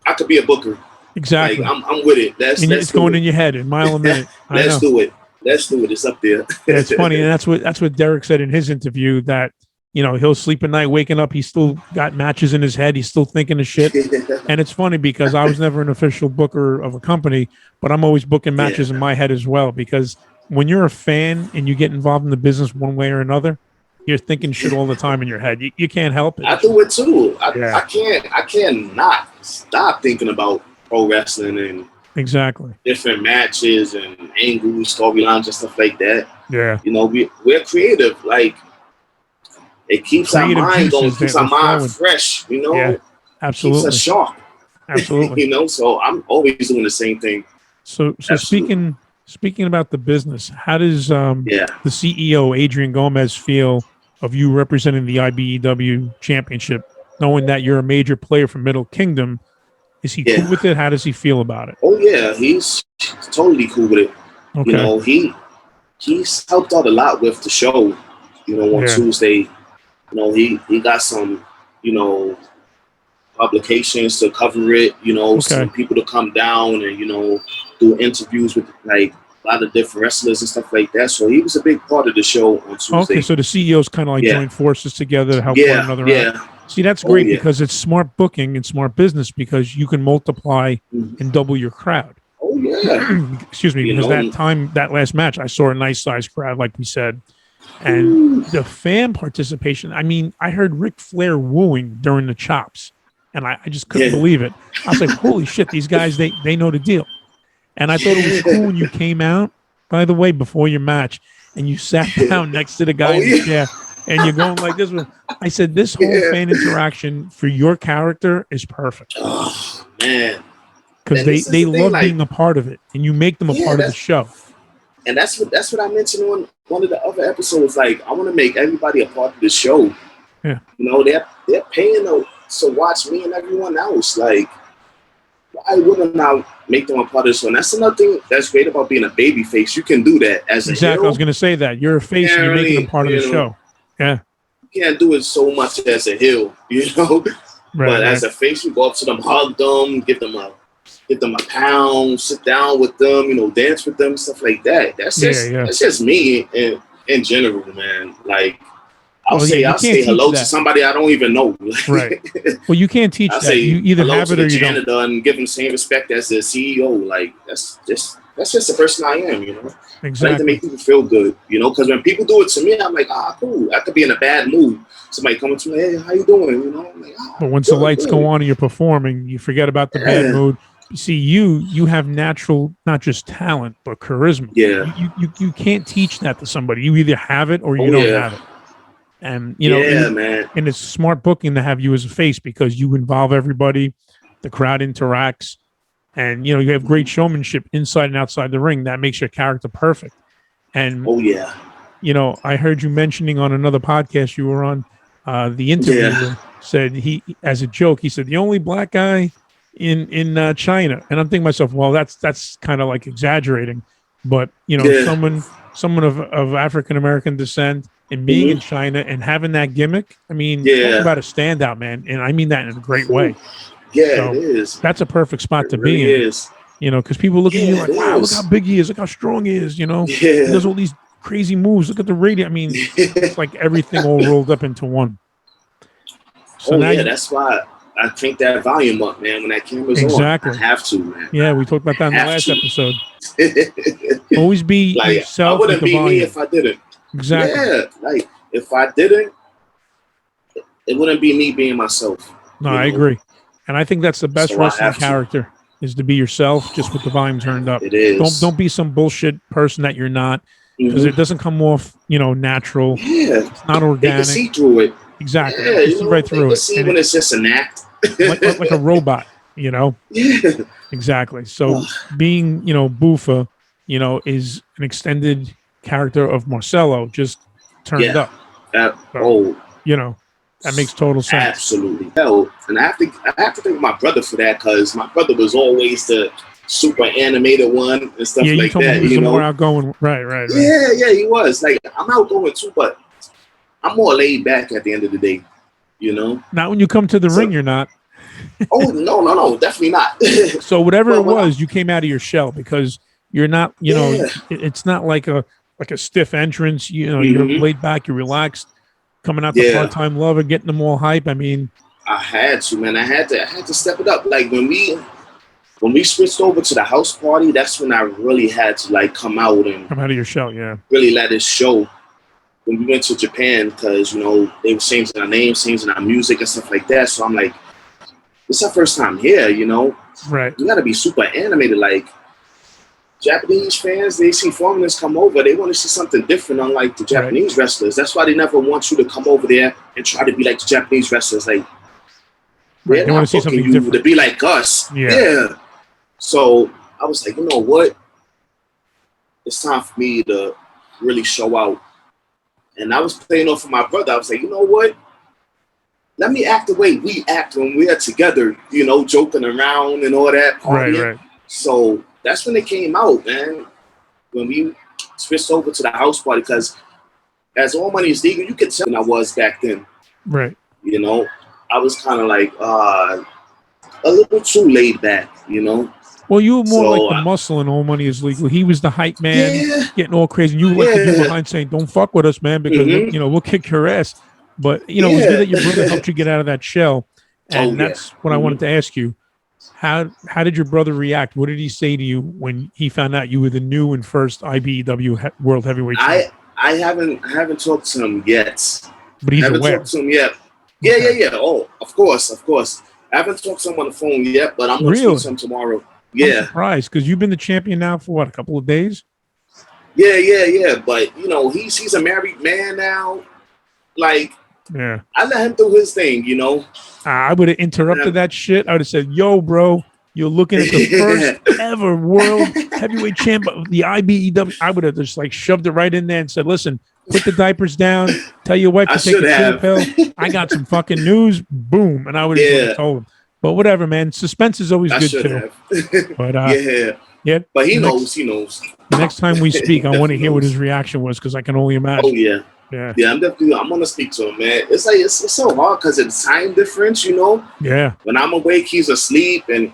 I could be a booker. Exactly. Like, I'm with it. It's going in your head, a mile a minute. Let's do it. It's up there. Yeah, it's funny, and that's what Derek said in his interview, that he'll sleep at night, waking up, he's still got matches in his head, he's still thinking of shit. And it's funny because I was never an official booker of a company, but I'm always booking matches in my head as well, because when you're a fan and you get involved in the business one way or another, you're thinking shit all the time in your head. You can't help it. I do it too. I cannot stop thinking about pro wrestling and different matches and angles, storylines, and stuff like that. Yeah. We're creative. Like, it keeps our mind going, keeps our mind fresh, Yeah, absolutely. Keeps us sharp. Absolutely. So I'm always doing the same thing. So speaking about the business, how does the CEO, Adrian Gomez, feel of you representing the IBEW championship, knowing that you're a major player from Middle Kingdom Is he cool with it? How does he feel about it? Oh yeah, he's totally cool with it. Okay. You know, he's helped out a lot with the show. You know, on Tuesday, you know, he got some, you know, publications to cover it. You know, some people to come down and, you know, do interviews with like a lot of different wrestlers and stuff like that. So he was a big part of the show on Tuesday. Okay, so the CEOs kind of like join forces together to help one another out. See, that's great because it's smart booking and smart business because you can multiply and double your crowd. Oh yeah. Excuse me, because that last match, I saw a nice sized crowd, like we said. And the fan participation, I mean, I heard Ric Flair wooing during the chops. And I just couldn't believe it. I was like, holy shit, these guys, they know the deal. And I thought it was cool when you came out, by the way, before your match, and you sat down next to the guy in the chair, and you're going like this. I said, this whole fan interaction for your character is perfect. Oh, man. Because they love being a part of it, and you make them a part of the show. And that's what I mentioned on one of the other episodes. Like, I want to make everybody a part of the show. Yeah. You know, they're paying to watch me and everyone else. Like, why wouldn't I make them a part of the show? And that's another thing that's great about being a baby face. You can do that as a heel. I was going to say that. You're a face and you're making them part of the show. Yeah. You can't do it so much as a heel, you know? But as a face, you go up to them, hug them, give them a pound, sit down with them, you know, dance with them, stuff like that. That's just me in general, man. Like, I'll say hello to somebody I don't even know. Right. Well, you can't teach that. You either have it or you don't. And give them the same respect as the CEO. Like, that's just the person I am, you know. Exactly. I like to make people feel good, you know, because when people do it to me, I'm like, cool. I could be in a bad mood. Somebody coming to me, hey, how you doing? You know, I'm like, but once the lights go on and you're performing, you forget about the bad mood. You see, you have natural, not just talent, but charisma. Yeah. You can't teach that to somebody. You either have it or you don't have it. And, you know, man. And it's smart booking to have you as a face because you involve everybody. The crowd interacts. And, you know, you have great showmanship inside and outside the ring. That makes your character perfect. And, you know, I heard you mentioning on another podcast you were on, the interviewer said as a joke, he said, the only black guy in China. And I'm thinking to myself, well, that's kind of like exaggerating. But, you know, someone of African-American descent and being in China and having that gimmick, I mean, talk about a standout, man. And I mean that in a great way. Yeah, so it is. That's a perfect spot to be in. You know, because people look at you like, wow, look how big he is. Look how strong he is, you know. He does all these crazy moves. Look at the radio. I mean, it's like everything all rolled up into one. So that's why I crank that volume up, man, when that camera's on. I have to, man. Yeah, we talked about that in the last episode. Always be like, yourself. I wouldn't be me if I didn't. Exactly. Yeah, like, if I didn't, it wouldn't be me being myself. No, I agree. And I think that's the best wrestling character is to be yourself, just with the volume turned up. It is. Don't be some bullshit person that you're not, because it doesn't come off, you know, natural. Yeah, it's not organic. They can see through it. Exactly. Yeah, you see right through it. See when it's just an act, like a robot, you know. Yeah, exactly. So being, you know, Buffa, you know, is an extended character of Marcelo, just turned up. You know. That makes total sense. Absolutely. And I have to thank my brother for that, because my brother was always the super animated one and stuff like that. You know, more outgoing. Right. Yeah, he was. Like, I'm outgoing too, but I'm more laid back at the end of the day. You know. Not when you come to the ring, you're not. Oh no, definitely not. So whatever it was, you came out of your shell because you're not. You know, it's not like a stiff entrance. You know, you're laid back, you're relaxed. Coming out the part-time lover, getting them all hype. I mean, I had to, man. I had to step it up. Like when we switched over to the house party, that's when I really had to like come out of your shell. Yeah, really let it show. When we went to Japan, because you know they were changing our names, changing our music and stuff like that. So I'm like, this is our first time here, you know. Right. You got to be super animated, like. Japanese fans, they see foreigners come over, they want to see something different, unlike the Japanese wrestlers. That's why they never want you to come over there and try to be like the Japanese wrestlers. Like, they want to see something different. To be like us. Yeah. So I was like, you know what? It's time for me to really show out. And I was playing off of my brother. I was like, you know what? let me act the way we act when we're together, you know, joking around and all that, partying. Right. So that's when it came out, man. When we switched over to the house party, because as All Money Is Legal, you could tell I was back then. Right. You know, I was kind of like a little too laid back, you know. Well, you were more like the muscle in All Money Is Legal. He was the hype man, getting all crazy. And you were like the dude behind saying, "Don't fuck with us, man, because you know we'll kick your ass." But you know, it was good that your brother helped you get out of that shell, and that's what I wanted to ask you. How did your brother react? What did he say to you when he found out you were the new and first IBEW World Heavyweight Champion? I haven't talked to him yet. But he's aware. I haven't talked to him yet. Yeah. Oh, of course. I haven't talked to him on the phone yet, but I'm going to speak to him tomorrow. Yeah. I'm surprised, because you've been the champion now for what, a couple of days? Yeah. But you know, he's a married man now. Like, I let him do his thing, you know. I would have interrupted that shit. I would have said, "Yo, bro, you're looking at the first ever world heavyweight champion of the IBEW." I would have just like shoved it right in there and said, "Listen, put the diapers down. Tell your wife to take a chill pill. I got some fucking news." Boom, and I would have told him. But whatever, man. Suspense is always good too. But yeah. But he knows. He knows. The next time we speak, I want to hear what his reaction was, because I can only imagine. Oh yeah. I'm gonna speak to him, man. It's like it's so hard because of the time difference, you know. Yeah. When I'm awake, he's asleep, and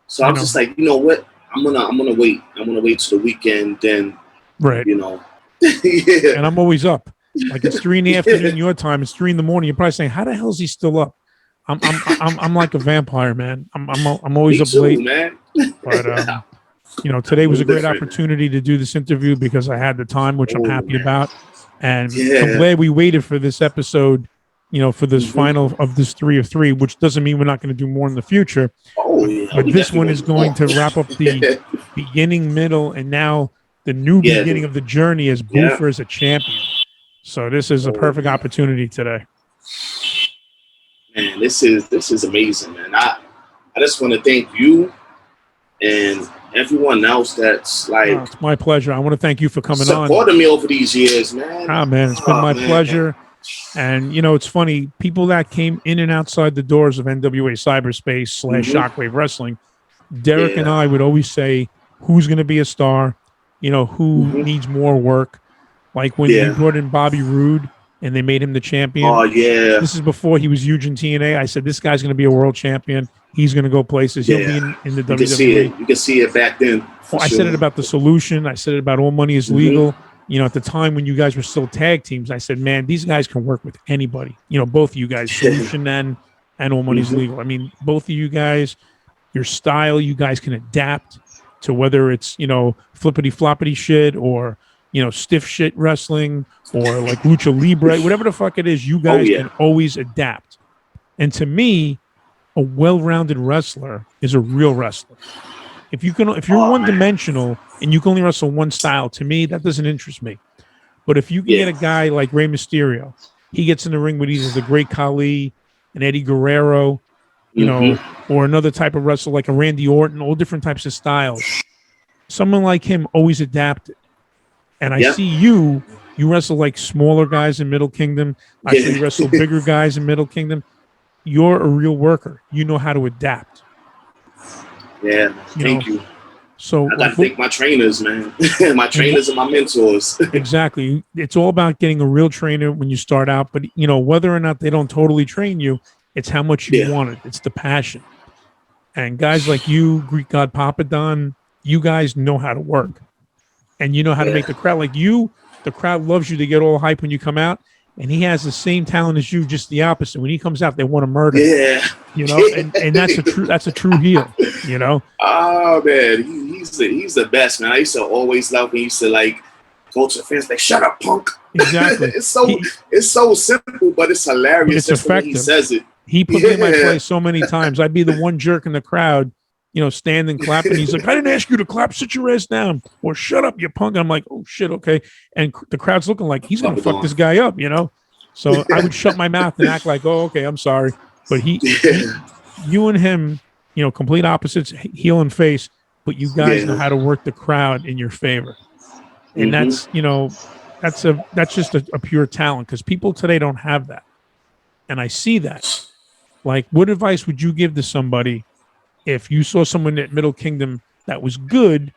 so I'm just like, you know what? I'm gonna wait. I'm gonna wait till the weekend, then. Right. You know. And I'm always up. Like it's 3 in the afternoon your time. It's 3 in the morning. You're probably saying, "How the hell is he still up?" I'm like a vampire, man. I'm always up late, man. But you know, today was a great opportunity to do this interview because I had the time, which I'm happy about. And I'm glad we waited for this episode, you know, for this final of this 3 of 3, which doesn't mean we're not going to do more in the future. But this one is going to wrap up the beginning, middle, and now the new beginning of the journey as Buffa as a champion. So this is a perfect opportunity today. Man, this is amazing, man. I just want to thank you and everyone else that's like, it's my pleasure. I want to thank you for coming on, supporting me over these years, man. Man, it's been my pleasure. And you know, it's funny, people that came in and outside the doors of NWA cyberspace / Shockwave Wrestling, Derek and I would always say, who's going to be a star, you know, who needs more work. Like when you brought in Bobby Roode and they made him the champion. Oh yeah, this is before he was huge in TNA. I said, this guy's going to be a world champion. He's going to go places. He'll be in the WWE. You can see it back then. I said it about the Solution. I said it about All Money Is Legal. You know, at the time when you guys were still tag teams, I said, man, these guys can work with anybody. You know, both of you guys, Solution and All Money Is Legal. I mean, both of you guys, your style, you guys can adapt to whether it's, you know, flippity floppity shit or, you know, stiff shit wrestling or like lucha libre, whatever the fuck it is, you guys can always adapt. And to me, a well-rounded wrestler is a real wrestler. If you're one-dimensional and you can only wrestle one style, to me, that doesn't interest me. But if you can get a guy like Rey Mysterio, he gets in the ring with either the Great Khali, an Eddie Guerrero, you know, or another type of wrestler like a Randy Orton, all different types of styles. Someone like him always adapted. And I see you wrestle like smaller guys in Middle Kingdom. I see you wrestle bigger guys in Middle Kingdom. You're a real worker. You know how to adapt. Yeah, thank you. So I gotta thank my trainers, man. My trainers and my mentors. Exactly. It's all about getting a real trainer when you start out. But you know, whether or not they don't totally train you, it's how much you want it. It's the passion. And guys like you, Greek God Papadon, you guys know how to work. And you know how to make the crowd like you. The crowd loves you. They get all hype when you come out. And he has the same talent as you, just the opposite. When he comes out, they want to murder him. You know, and that's a true heel, you know. Oh man, he's the best, man. I used to always love when he used to like go to the fans like, "Shut up, punk." Exactly. It's so simple, but it's hilarious. It's effective. He says it. He put me in my place so many times. I'd be the one jerk in the crowd, you know, standing clapping. He's like, "I didn't ask you to clap. Sit your ass down, or shut up, you punk." I'm like, "Oh shit, okay." And the crowd's looking like he's gonna fuck this guy up, you know. So I would shut my mouth and act like, "Oh, okay, I'm sorry." But you and him, you know, complete opposites, heel and face. But you guys know how to work the crowd in your favor, and that's, you know, that's just a pure talent because people today don't have that. and I see that. Like, what advice would you give to somebody if you saw someone at Middle Kingdom that was good,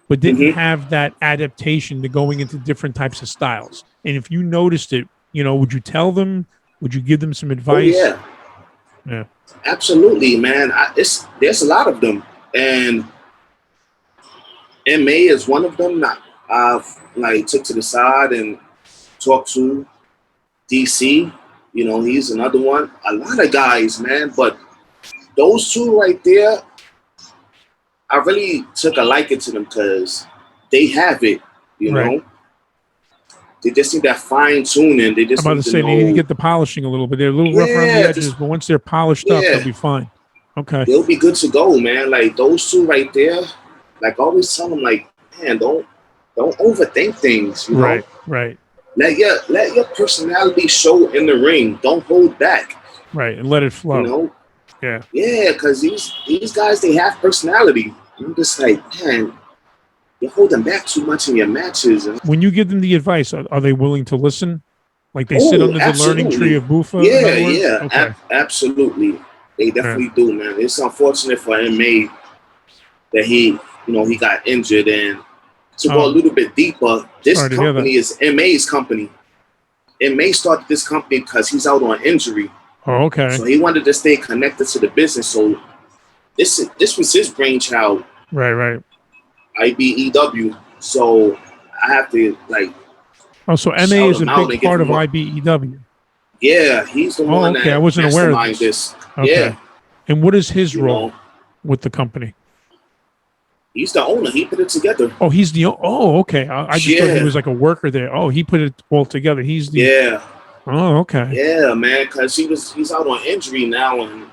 but didn't have that adaptation to going into different types of styles? And if you noticed it, would you tell them? Would you give them some advice? Oh, yeah, absolutely, man. There's a lot of them, and MA is one of them. I've took to the side and talked to. DC, he's another one. A lot of guys, man, but those two right there, I really took a liking to them because they have it, you know. They just need that fine tuning. They just I'm about to say they need to get the polishing a little bit. They're a little rough around the edges, but once they're polished up, they'll be fine. Okay, they'll be good to go, man. Like those two right there. Like always tell them, like, man, don't overthink things. You know? Right. Let your personality show in the ring. Don't hold back. Right, and let it flow. You know? Yeah, because these guys, they have personality. I'm just like, man, you're holding back too much in your matches. When you give them the advice, are they willing to listen? Like they sit under the learning tree of Buffa? Yeah. Okay. Absolutely. They definitely do, man. It's unfortunate for MA that he got injured. And to go a little bit deeper, this company is MA's company. MA started this company because he's out on injury. Oh, okay. So he wanted to stay connected to the business. So this was his brainchild. Right. IBEW. So I have to so MA is a big part of IBEW. Yeah, he's the one that I wasn't aware of this. Okay. Yeah. And what is his role with the company? He's the owner. He put it together. Oh, he's the okay. I just thought he was like a worker there. Oh, he put it all together. He's the Oh, okay. Yeah, man, because he's out on injury now, and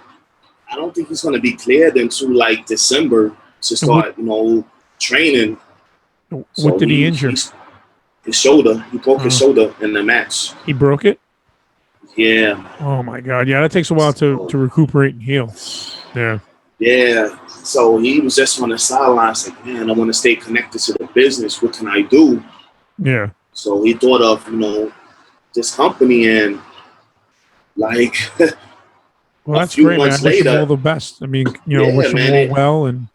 I don't think he's going to be cleared until December to start, training. What did he injure? His shoulder. He broke his shoulder in the match. He broke it? Yeah. Oh my God. Yeah, that takes a while to recuperate and heal. Yeah. Yeah. So he was just on the sidelines like, man, I want to stay connected to the business. What can I do? Yeah. So he thought of, this company, and well, that's great, man. I wish him all the best. I mean, wish him all well, and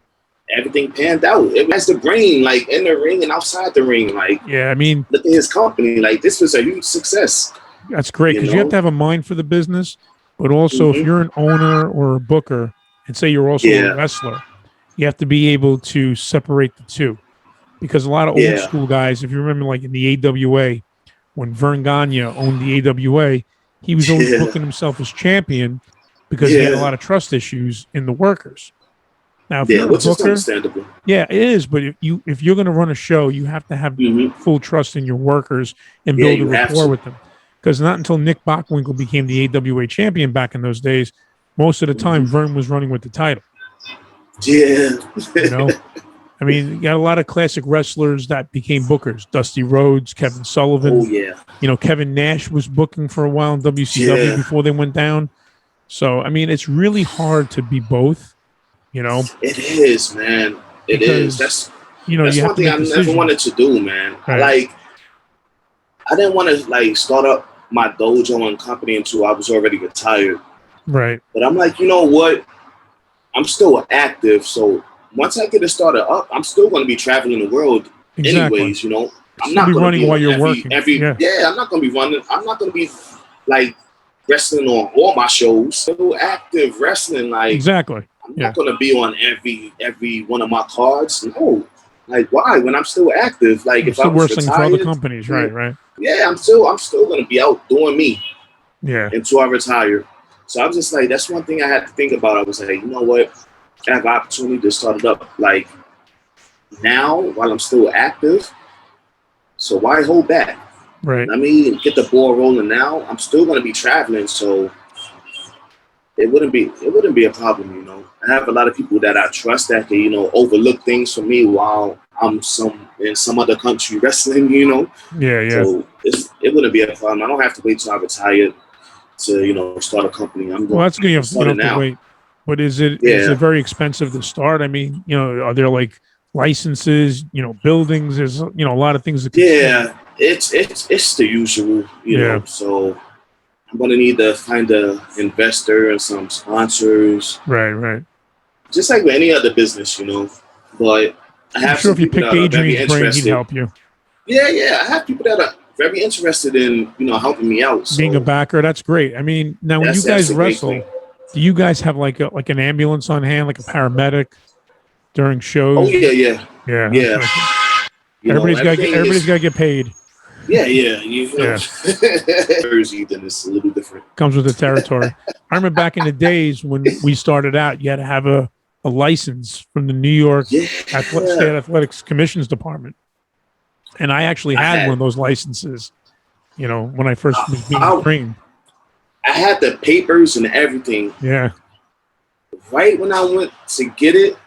everything panned out. It was the brain, in the ring and outside the ring. I mean, look at his company. This was a huge success. That's great because you have to have a mind for the business, but also if you're an owner or a booker, and say you're also a wrestler, you have to be able to separate the two. Because a lot of old school guys, if you remember, in the AWA, when Vern Gagne owned the AWA, he was always booking himself as champion because he had a lot of trust issues in the workers. Now, if you're a booker, understandable. Yeah, it is. But if you're going to run a show, you have to have full trust in your workers and build a rapport with them. Because not until Nick Bockwinkel became the AWA champion back in those days, most of the time Vern was running with the title. Yeah. I mean, you got a lot of classic wrestlers that became bookers. Dusty Rhodes, Kevin Sullivan. Oh, yeah. Kevin Nash was booking for a while in WCW before they went down. So, I mean, it's really hard to be both, It is, man. It is. That's one thing I never wanted to do, man. Right. I didn't want to, start up my dojo and company until I was already retired. Right. But I'm like, you know what? I'm still active, so once I get it started up, I'm still going to be traveling the world anyways, I'm not going to be while you're working. I'm not going to be running. I'm not going to be wrestling on all my shows. Still active wrestling. Exactly. I'm not going to be on every one of my cards. No. Why? When I'm still active, if I was wrestling retired, for other companies, right. Yeah, I'm still going to be out doing me. Yeah. Until I retire. So I was just that's one thing I had to think about. I was like, you know what? I have an opportunity to start it up now while I'm still active. So why hold back? Right. I mean, get the ball rolling now. I'm still going to be traveling, so it wouldn't be a problem. I have a lot of people that I trust that can overlook things for me while I'm in some other country wrestling. Yeah. So it wouldn't be a problem. I don't have to wait till I retire to start a company. That's good. You have to wait. But is it very expensive to start? I mean, are there licenses? Buildings? There's a lot of things. It's the usual. You know. So I'm gonna need to find an investor and some sponsors. Right. Just like with any other business, But I have I'm sure if you picked Adrian's brain, he'd help you. Yeah. I have people that are very interested in, helping me out. So being a backer, that's great. I mean, now when you guys wrestle, do you guys have like an ambulance on hand, like a paramedic during shows? Oh yeah. Everybody's got to get paid. Yeah. Jersey, then it's a little different. Comes with the territory. I remember back in the days when we started out, you had to have a license from the New York State Athletics Commissions Department, and I actually had one of those licenses. When I first was being trained. I had the papers and everything. Yeah. Right when I went to get it,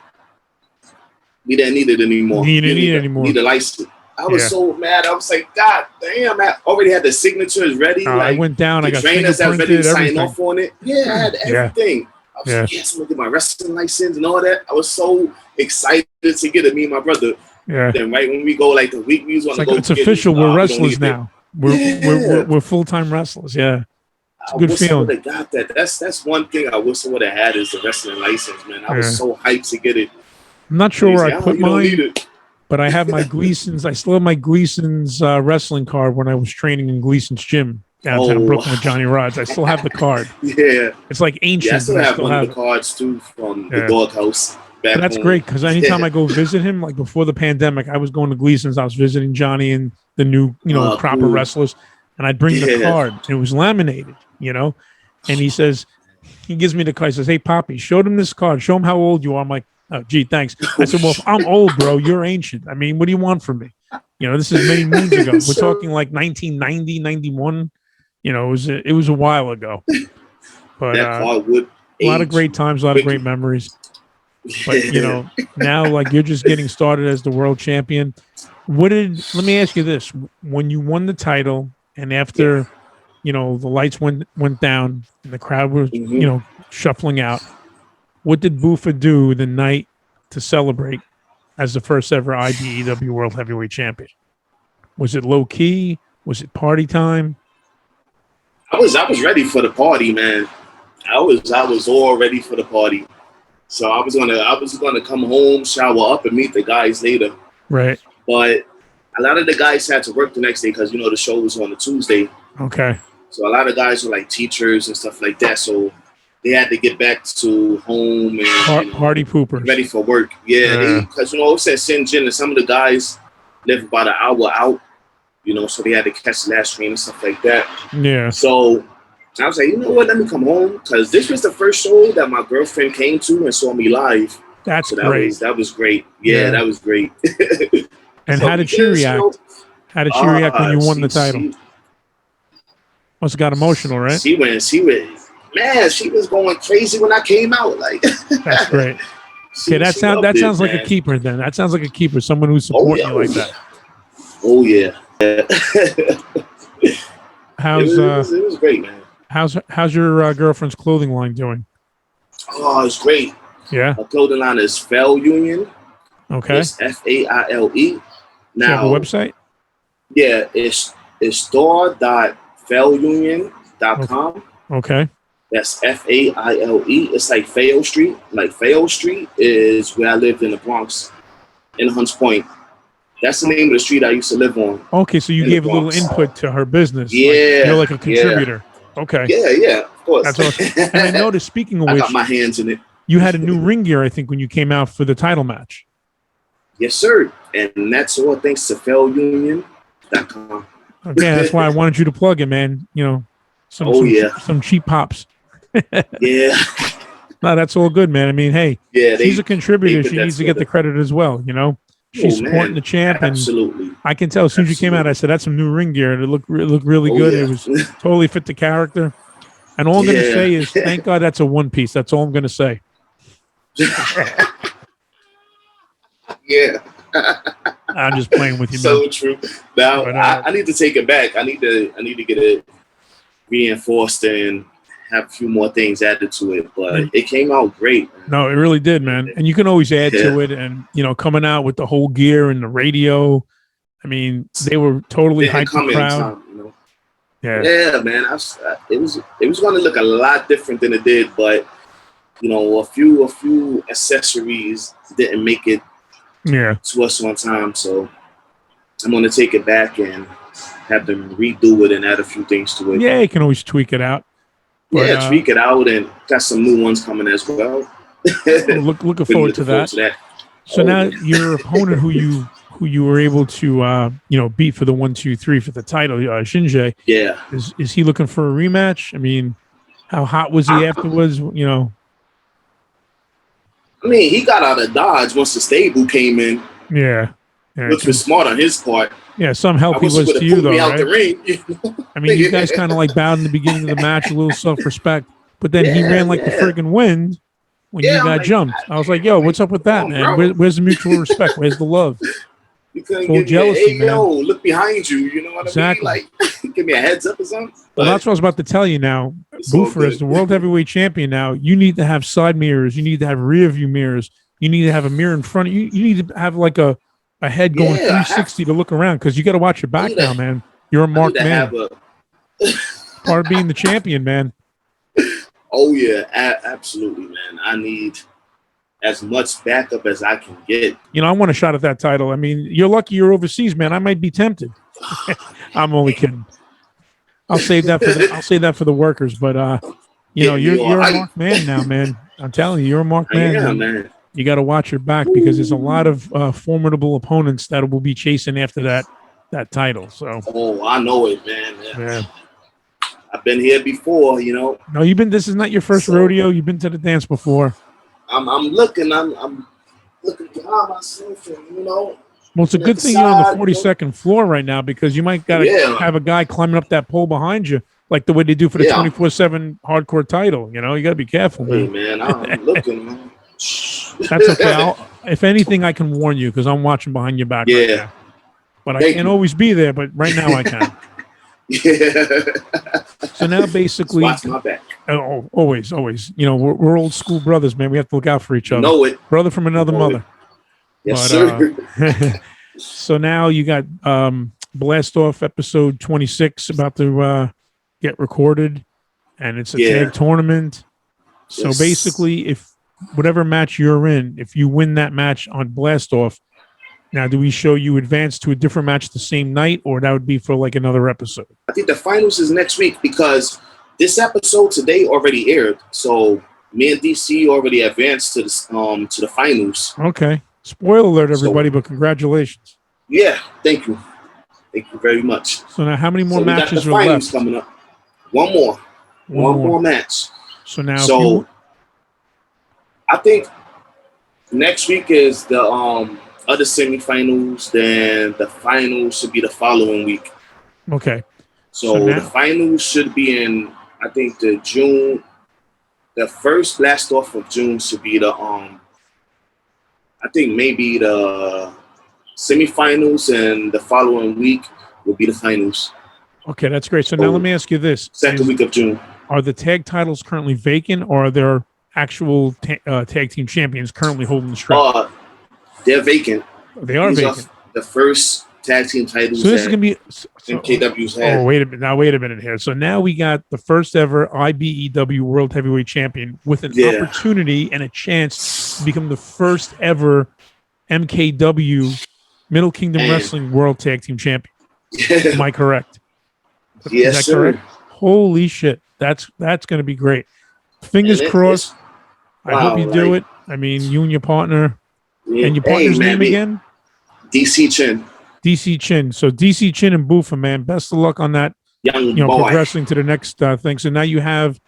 we didn't need it anymore. Need it anymore. Need a license. I was so mad. I was like, God damn, I already had the signatures ready. I went down. I got trainers that was ready to sign everything. off on it. Yeah, I had everything. I was like, yes, I'm going to get my wrestling license and all that. I was so excited to get it, me and my brother. Yeah. Then right when we go, like the week we was on to go it's official. We're wrestlers now. We're full-time wrestlers. Yeah. It's a good feeling. I got that. That's one thing I wish I would have had is the wrestling license, man. I was so hyped to get it. I'm not sure where I put mine, but I have my Gleason's. I still have my Gleason's wrestling card when I was training in Gleason's gym downtown Brooklyn with Johnny Rods. I still have the card. Yeah. It's like ancient. Yeah, I still have one of the cards too from the doghouse. That's great because anytime I go visit him, like before the pandemic, I was going to Gleason's. I was visiting Johnny and the new, crop of wrestlers, and I'd bring the card. And it was laminated, and he gives me the card. He says, "Hey, Poppy, show him this card. Show him how old you are." I'm like, "Oh, gee, thanks." I said, "Well, if I'm old, bro, you're ancient. I mean, what do you want from me? This is many moons ago. We're talking like 1990, 91. It was a while ago. But that card would a lot of great times, a lot of great memories. But now like you're just getting started as the world champion. Let me ask you this: when you won the title, and after the lights went down and the crowd was shuffling out, what did Buffa do the night to celebrate as the first ever IBEW World Heavyweight Champion? Was it low key? Was it party time? I was ready for the party, man. I was all ready for the party. So I was gonna come home, shower up, and meet the guys later. Right. But a lot of the guys had to work the next day because the show was on a Tuesday. Okay. So a lot of guys were like teachers and stuff like that. So they had to get back to home and party poopers, ready for work. Yeah, because it said Sinjin, and some of the guys live about an hour out. So they had to catch the last train and stuff like that. Yeah. So I was like, you know what? Let me come home because this was the first show that my girlfriend came to and saw me live. That was great. Yeah, that was great. And how did she react? How did she react when you won the title? Must have got emotional, right? She was going crazy when I came out. Like that's great. Okay, that sounds like a keeper. Then that sounds like a keeper. Someone who's supporting you like that. Oh yeah. It was great, man. How's your girlfriend's clothing line doing? Oh, it's great. Yeah. Her clothing line is Fail Union. Okay. It's FAILE. Now, you have a website? Yeah, it's store.failunion.com. Okay. That's FAILE. It's like Fail Street. Like Fail Street is where I lived in the Bronx, in Hunts Point. That's the name of the street I used to live on. Okay, so you gave a little input to her business. Yeah. You're like a contributor. Yeah. Okay. Yeah, of course. That's awesome. And I noticed, speaking of which, I got my hands in it. You had a new ring gear, I think, when you came out for the title match. Yes, sir. And that's all thanks to failunion.com. Okay, that's why I wanted you to plug it, man. Some cheap pops. Yeah. No, that's all good, man. I mean, hey, she's a contributor. She needs to get the credit as well, She's supporting the champ. Absolutely. And I can tell as soon as you came out, I said, that's some new ring gear. And it looked really good. Yeah. It was totally fit the character. And all I'm going to say is, thank God that's a one piece. That's all I'm going to say. Yeah. I'm just playing with you, so man. True. Now, I need to take it back. I need to get it reinforced and have a few more things added to it, but it came out great. No, it really did, man. And you can always add to it, and coming out with the whole gear and the radio. I mean, they were totally hyped the crowd. Yeah, man. It was going to look a lot different than it did, but a few accessories didn't make it to us on time, so I'm going to take it back and have them redo it and add a few things to it. Yeah, you can always tweak it out. But, tweak it out, and got some new ones coming as well. Looking forward to that. So now your opponent, who you were able to beat for the 1, 2, 3 for the title, Shinji. Yeah. Is he looking for a rematch? I mean, how hot was he afterwards? I mean, he got out of Dodge once the stable came in. Yeah. Which was smart on his part. Yeah, some help he was to you, though, right? The ring, I mean, you guys kind of like bowed in the beginning of the match, a little self-respect. But then he ran like the friggin' wind when you got jumped. I was like, yo, what's up with that, man? Where's the mutual respect? Where's the love? You couldn't give jealousy, man. Yo, look behind you. You know what I mean? Like, give me a heads up or something. Well, that's what I was about to tell you now. Buffa, as the World Heavyweight Champion now, you need to have side mirrors. You need to have rear view mirrors. You need to have a mirror in front of you. You need to have like a head going 360 to look around, because you got to watch your back now, man. You're a marked man. Part of being the champion, man. Oh, yeah, absolutely, man. I need as much backup as I can get. I want a shot at that title. I mean, you're lucky you're overseas, man. I might be tempted. I'm only kidding. I'll save that for the workers. But you're a marked man now, man. I'm telling you, you're a marked man. Yeah, man. You got to watch your back, because there's a lot of formidable opponents that will be chasing after that title. So. Oh, I know it, man. Yeah. I've been here before, No, this is not your first rodeo. You've been to the dance before. I'm looking behind myself, and Well, it's a good thing you're on the 42nd floor right now, because you might gotta have a guy climbing up that pole behind you, like the way they do for the 24/7 hardcore title. You got to be careful, man. Hey, man, I'm looking, man. That's okay. If anything, I can warn you, because I'm watching behind your back right now. But I can't always be there. But right now, I can. Yeah. So now, basically, watch my back. Oh, always. We're old school brothers, man. We have to look out for each other. Know it. Brother from another mother. Yes, sir. So now you got Blast Off episode 26 about to get recorded, and it's a tag tournament. So basically, if whatever match you're in, if you win that match on Blast Off, now do we show you advance to a different match the same night, or that would be for like another episode? I think the finals is next week, because this episode today already aired. So me and DC already advanced to the finals. Okay. Spoiler alert, everybody, but congratulations. Yeah, thank you. Thank you very much. So now how many more matches are left? Coming up. One more match. So now I think next week is the other semifinals, then the finals should be the following week. Okay. So the finals should be in, I think, the first Blast Off of June should be the I think maybe the semifinals, and the following week will be the finals. Okay, that's great. So now let me ask you this. Second week of June. Are the tag titles currently vacant, or are there actual tag team champions currently holding the strap? They're vacant. They are vacant. The first tag team titles. So this is going to be KW's had. Oh, wait a minute here. So now we got the first ever IBEW World Heavyweight Champion with an opportunity and a chance to become the first ever MKW Middle Kingdom Wrestling World Tag Team Champion. Am I correct? Yes, is that correct? Holy shit. That's going to be great. Fingers crossed. I hope you do it. I mean, you and your partner. And your partner's name again? DC Chin. DC Chin. So DC Chin and Buffa, man. Best of luck on that. Young boy. Progressing to the next thing. So now you have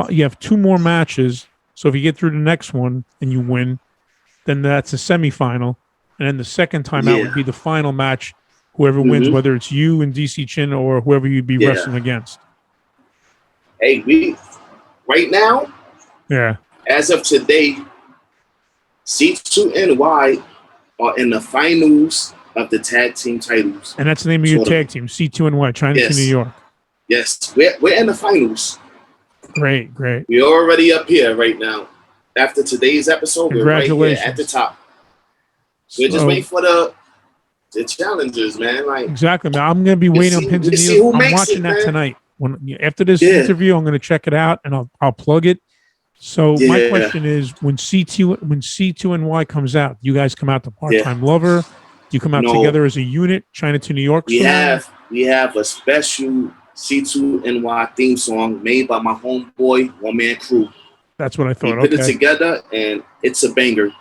you have 2 more matches. So if you get through the next one and you win, then that's a semifinal. And then the second time out would be the final match. Whoever wins, whether it's you and DC Chin or whoever you'd be wrestling against. Hey, right now, as of today, C2NY are in the finals of the tag team titles. And that's the name of your tag team, C2NY, Chinatown, New York. Yes, we're in the finals. Great. We're already up here right now. After today's episode, we're right here at the top. We're just waiting for the challenges, man. Like exactly, man. I'm gonna be waiting on pins and needles. I'm watching that tonight. After this interview, I'm gonna check it out and I'll plug it. So my question is, when C2NY comes out, you guys come out to Part-Time Lover? Do you come out together as a unit? China to New York? We have a special C2NY theme song made by my homeboy, One Man Crew. That's what I thought. We put it together, and it's a banger.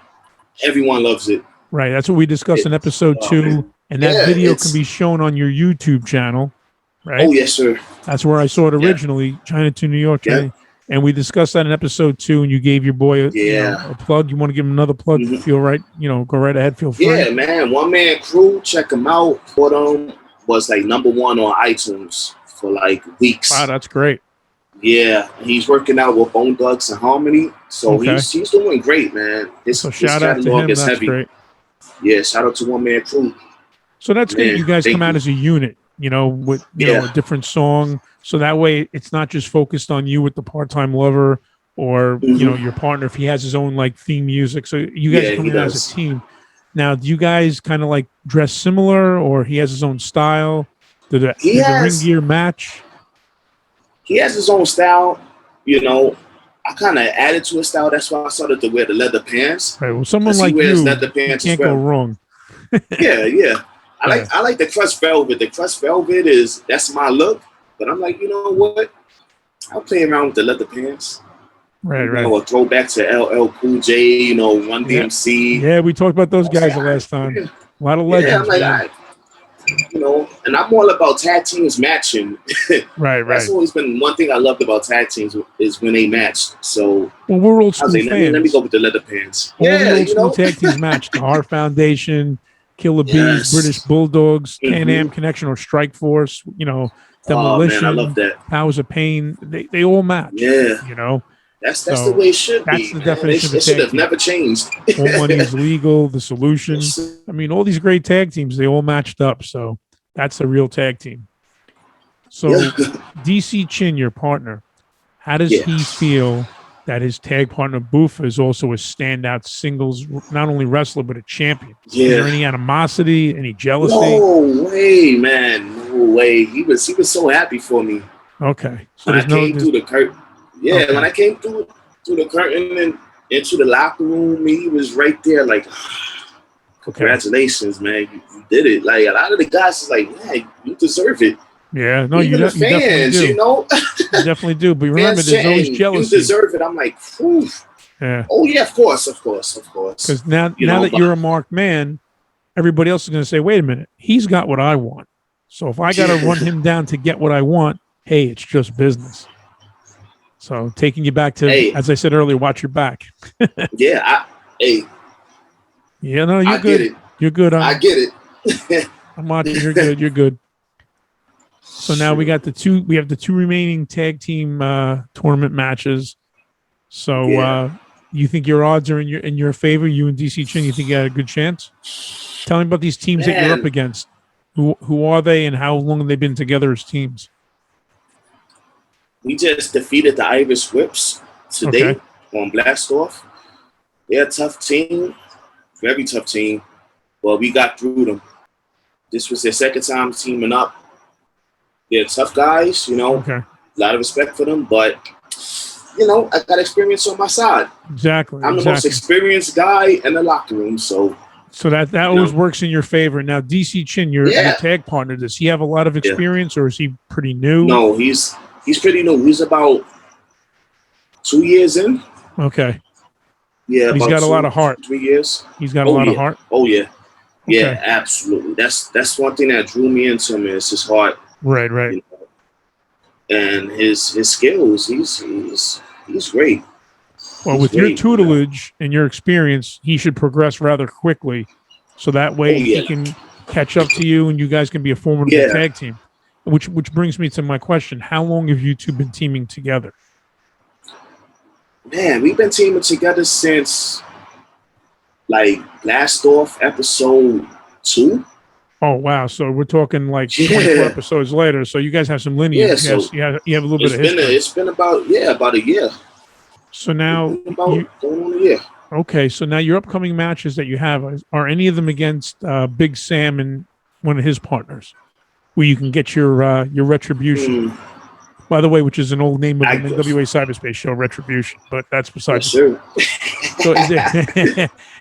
Everyone loves it. Right. That's what we discussed in episode 2, and that video can be shown on your YouTube channel. Right. Oh yes, sir. That's where I saw it originally. China to New York. And we discussed that in episode 2, and you gave your boy a plug. You want to give him another plug? Feel right, go right ahead. Feel free. Yeah, man. One Man Crew. Check him out. Put on was like #1 on iTunes for like weeks. Wow, that's great. Yeah, he's working out with Bone Thugs and Harmony, so he's doing great, man. So shout out to him. That's heavy. Great. Yeah, shout out to One Man Crew. So that's great. You guys come out as a unit, with a different song. So that way, it's not just focused on you with the Part-Time Lover, or your partner if he has his own like theme music. So you guys come in as a team. Now, do you guys kind of like dress similar, or he has his own style? Did the ring gear match? He has his own style. I kind of added to his style. That's why I started to wear the leather pants. Right. Well, someone like you can't go wrong. Yeah. I like the crushed velvet. The crushed velvet that's my look. But I'm like, you know what? I'll play around with the leather pants. Right. A throwback to LL Cool J, Run DMC. Yeah, we talked about those guys the last time. A lot of legends. Yeah, I'm like, and I'm all about tag teams matching. Right. That's always been one thing I loved about tag teams is when they matched. So we're old school fans. Let me go with the leather pants. Old school tag teams matched. The Heart Foundation, Killer Bees, British Bulldogs, Can-Am Connection or Strike Force, Demolition, I love that. Powers of Pain. They all match. Yeah. That's the way it should be. That's the definition. It should have never changed. All Money is Legal, The Solution. I mean, all these great tag teams, they all matched up. So that's a real tag team. So DC Chin, your partner, how does he feel that his tag partner Buffa is also a standout singles, not only wrestler, but a champion? Is there any animosity, any jealousy? No way, man. No way. He was so happy for me. Okay. So when I came through the curtain. Yeah, when I came through the curtain and into the locker room, he was right there like, congratulations, man. You did it. Like, a lot of the guys is like, man, you deserve it. Yeah, no, you definitely do. You definitely do. But remember, there's always jealousy. You deserve it. I'm like, whew. Yeah. Oh, yeah, of course. Because now that you're a marked man, everybody else is going to say, wait a minute, he's got what I want. So if I got to run him down to get what I want, hey, it's just business. So taking you back to, as I said earlier, watch your back. Yeah, Yeah, no, you're good. You're good. I get it. I'm watching. You're good. You're good. So now we have the two remaining tag team tournament matches. So you think your odds are in your favor? You and DC Chin, you think you had a good chance? Tell me about these teams that you're up against. Who are they, and how long have they been together as teams? We just defeated the Irish Whips today on Blast-Off. They're a tough team, very tough team, but we got through them. This was their second time teaming up. They're tough guys, a lot of respect for them, but, I got experience on my side. Exactly. I'm the most experienced guy in the locker room, so that always works in your favor. Now, DC Chin, your tag partner, does he have a lot of experience, or is he pretty new? No, he's pretty new. He's about 2 years in. Okay. Yeah, he's got a lot of heart. 3 years. He's got a lot of heart. Oh yeah, yeah, absolutely. That's one thing that drew me into him is his heart. Right. And his skills. He's great. Well, with your tutelage and your experience, he should progress rather quickly, so that way he can catch up to you, and you guys can be a formidable tag team. Which brings me to my question: how long have you two been teaming together? Man, we've been teaming together since like Blast-Off episode 2. Oh wow! So we're talking like 24 episodes later. So you guys have some lineage. Yeah, so you have a little bit of history. It's been about a year. So now going on a year. Okay, so now your upcoming matches that you have are any of them against Big Sam and one of his partners, where you can get your retribution? By the way, which is an old name of an NWA cyberspace show, Retribution, but that's besides. Sure. So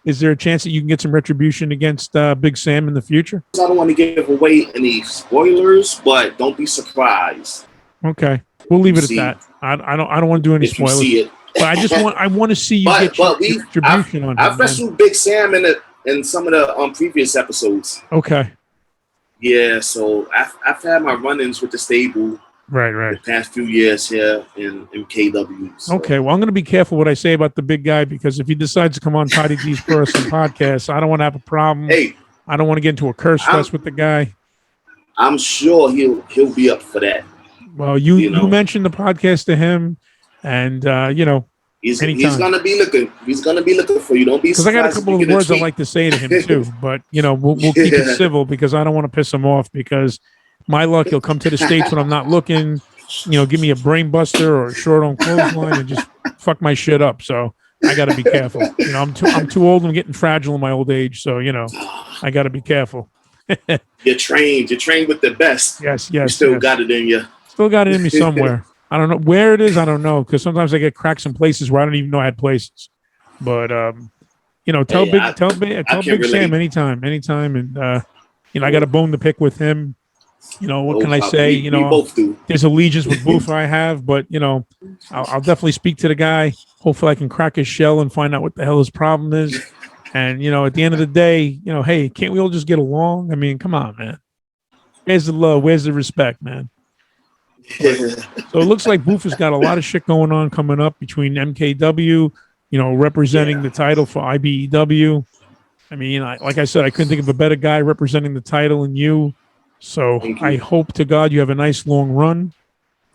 is there a chance that you can get some retribution against Big Sam in the future? I don't want to give away any spoilers, but don't be surprised. Okay, we'll leave it at that. I don't want to do any spoilers. You see it. But I want to see you get your retribution on him. I've wrestled Big Sam in some of the previous episodes. Okay. Yeah, so I've had my run-ins with the stable. Right. The past few years here in KW. So. Okay, well, I'm going to be careful what I say about the big guy, because if he decides to come on Toddy D's Person podcast, I don't want to have a problem. Hey, I don't want to get into a curse fest with the guy. I'm sure he'll be up for that. Well, you mentioned the podcast to him, and he's gonna be looking. He's gonna be looking for you. Don't be, because I got a couple of words I'd like to say to him too, but we'll keep it civil, because I don't want to piss him off, because my luck, he'll come to the States when I'm not looking, give me a brain buster or a short on clothesline and just fuck my shit up. So I got to be careful. I'm too old. I'm getting fragile in my old age. So, I got to be careful. You're trained with the best. Yes. You still got it in you. Still got it in me somewhere. I don't know where it is. I don't know. Because sometimes I get cracks in places where I don't even know I had places. But, tell Big Sam anytime. And, I got a bone to pick with him. What can I say? We both do. There's allegiance with Buffa I have, but I'll definitely speak to the guy. Hopefully I can crack his shell and find out what the hell his problem is. And at the end of the day, hey, can't we all just get along? I mean, come on, man. Where's the love? Where's the respect, man? So it looks like Buffa's got a lot of shit going on coming up between MKW, representing the title for IBEW. I mean, like I said, I couldn't think of a better guy representing the title than you. So I hope to God you have a nice long run.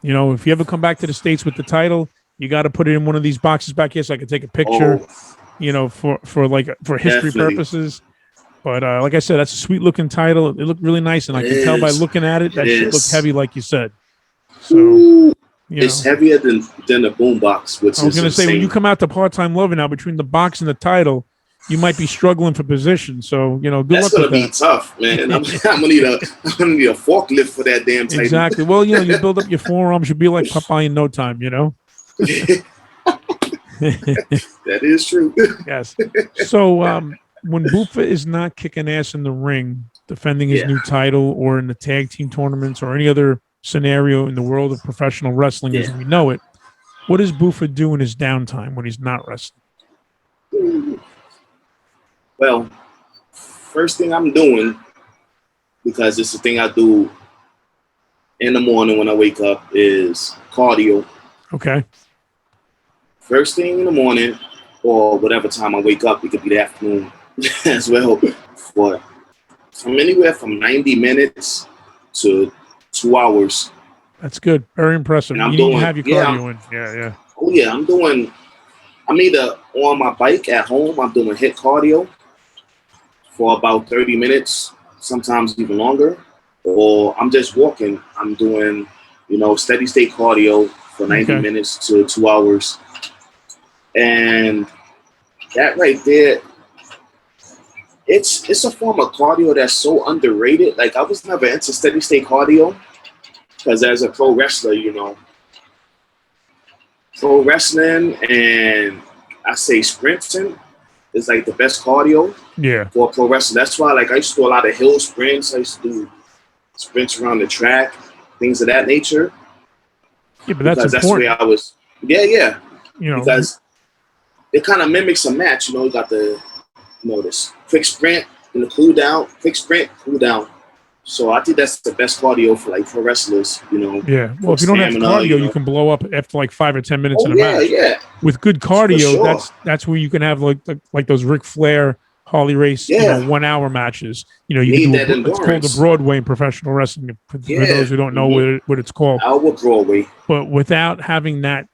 If you ever come back to the States with the title, you got to put it in one of these boxes back here so I can take a picture, for history purposes. But like I said, that's a sweet looking title. It looked really nice, and I can tell by looking at it that shit looked heavy, like you said. So it's heavier than the boombox. Which I was going to say, when you come out to Part-Time Lover now, between the box and the title, you might be struggling for position. So, good luck with that. That's going to be tough, man. I'm gonna need a forklift for that damn title. Exactly. Well, you build up your forearms, you'll be like Popeye in no time, That is true. Yes. So, when Buffa is not kicking ass in the ring, defending his new title, or in the tag team tournaments, or any other scenario in the world of professional wrestling as we know it, what does Buffa do in his downtime when he's not wrestling? Well, first thing I'm doing, because it's the thing I do in the morning when I wake up, is cardio. Okay. First thing in the morning, or whatever time I wake up, it could be the afternoon as well. But from anywhere from 90 minutes to 2 hours. That's good. Very impressive. You need to have your cardio in. Yeah. Oh, yeah. I'm either on my bike at home, I'm doing HIIT cardio for about 30 minutes, sometimes even longer, or I'm just walking. I'm doing, steady state cardio for 90 minutes to 2 hours. And that right there, it's a form of cardio that's so underrated. Like, I was never into steady state cardio because as a pro wrestler, pro wrestling and I say sprinting is like the best cardio for pro wrestling. That's why, like, I used to do a lot of hill sprints. I used to do sprints around the track, things of that nature. Yeah, but that's important. That's the way I was. Yeah. Because it kind of mimics a match. You got the, this quick sprint and the cool down, quick sprint, cool down. So I think that's the best cardio for like pro wrestlers, Yeah. Well, if you don't have cardio, you can blow up after like 5 or 10 minutes in a match. Yeah. With good cardio, that's where you can have like those Ric Flair, Harley Race, 1 hour matches. You can do it's called the Broadway in professional wrestling. For those who don't know what it's called. Our Broadway. But without having that,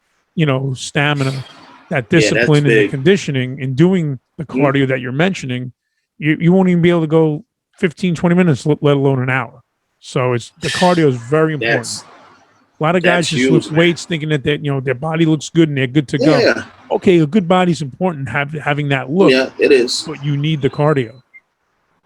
stamina, that discipline and the conditioning and doing the cardio that you're mentioning, you won't even be able to go 15, 20 minutes, let alone an hour. So the cardio is very important. A lot of guys just lift weights thinking that their body looks good and they're good to go. okay, a good body's important, having that look. Yeah, it is. But you need the cardio.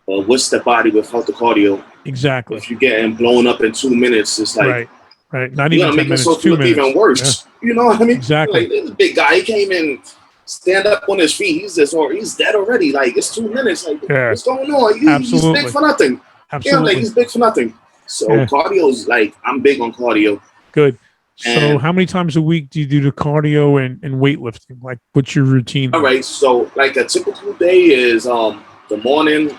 What's the body without the cardio? Exactly. If you're getting blown up in 2 minutes, it's like right. Not you're even gonna 10 make minutes. yourself 2 look minutes. even worse. Yeah. You know what I mean? Exactly. Like this big guy, he came in, stand up on his feet. He's dead already. Like it's 2 minutes. Like what's going on? He's big for nothing. Absolutely. Yeah, like he's big for nothing. So cardio is like I'm big on cardio. Good. So how many times a week do you do the cardio and weightlifting? Like what's your routine? All right. So like a typical day is the morning.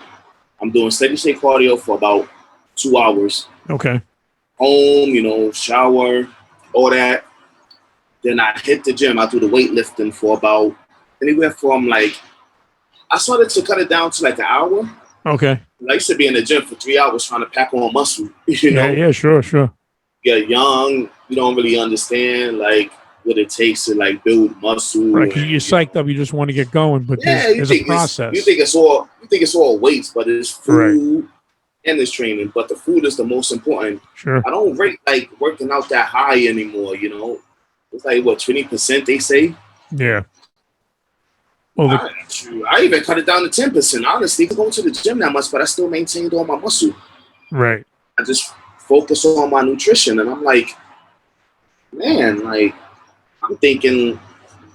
I'm doing steady state cardio for about 2 hours. Okay. Home, shower, all that. Then I hit the gym. I do the weightlifting for about anywhere from I started to cut it down to like an hour. Okay. I used to be in the gym for 3 hours trying to pack on muscle. Yeah, sure. You're young. You don't really understand what it takes to build muscle. Right, because you're psyched up. You just want to get going, but there's a process. You think it's all weights, but it's food and it's training. But the food is the most important. Sure. I don't rate working out that high anymore. It's 20% they say. Yeah. Well, I even cut it down to 10%. Honestly, I don't go to the gym that much, but I still maintained all my muscle. Right. I just focus on my nutrition, and I'm like, man, I'm thinking,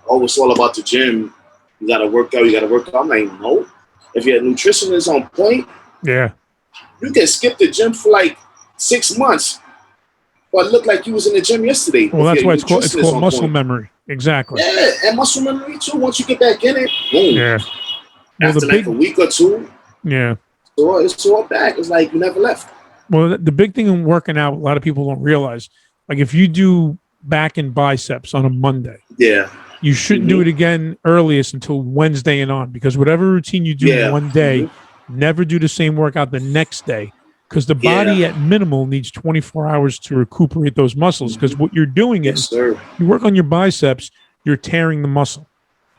it's all about the gym. You gotta work out. I'm like, no. If your nutrition is on point, you can skip the gym for 6 months, but look like you was in the gym yesterday. Well, that's why it's called muscle memory. Exactly. Yeah, and muscle memory too. Once you get back in it, boom. Yeah. Well, after a week or two. Yeah. So it's all back. It's like you never left. Well, the big thing in working out, a lot of people don't realize, if you do back and biceps on a Monday, you shouldn't do it again earliest until Wednesday and on, because whatever routine you do one day, never do the same workout the next day, because the body at minimal needs 24 hours to recuperate those muscles. Because what you're doing is you work on your biceps, you're tearing the muscle.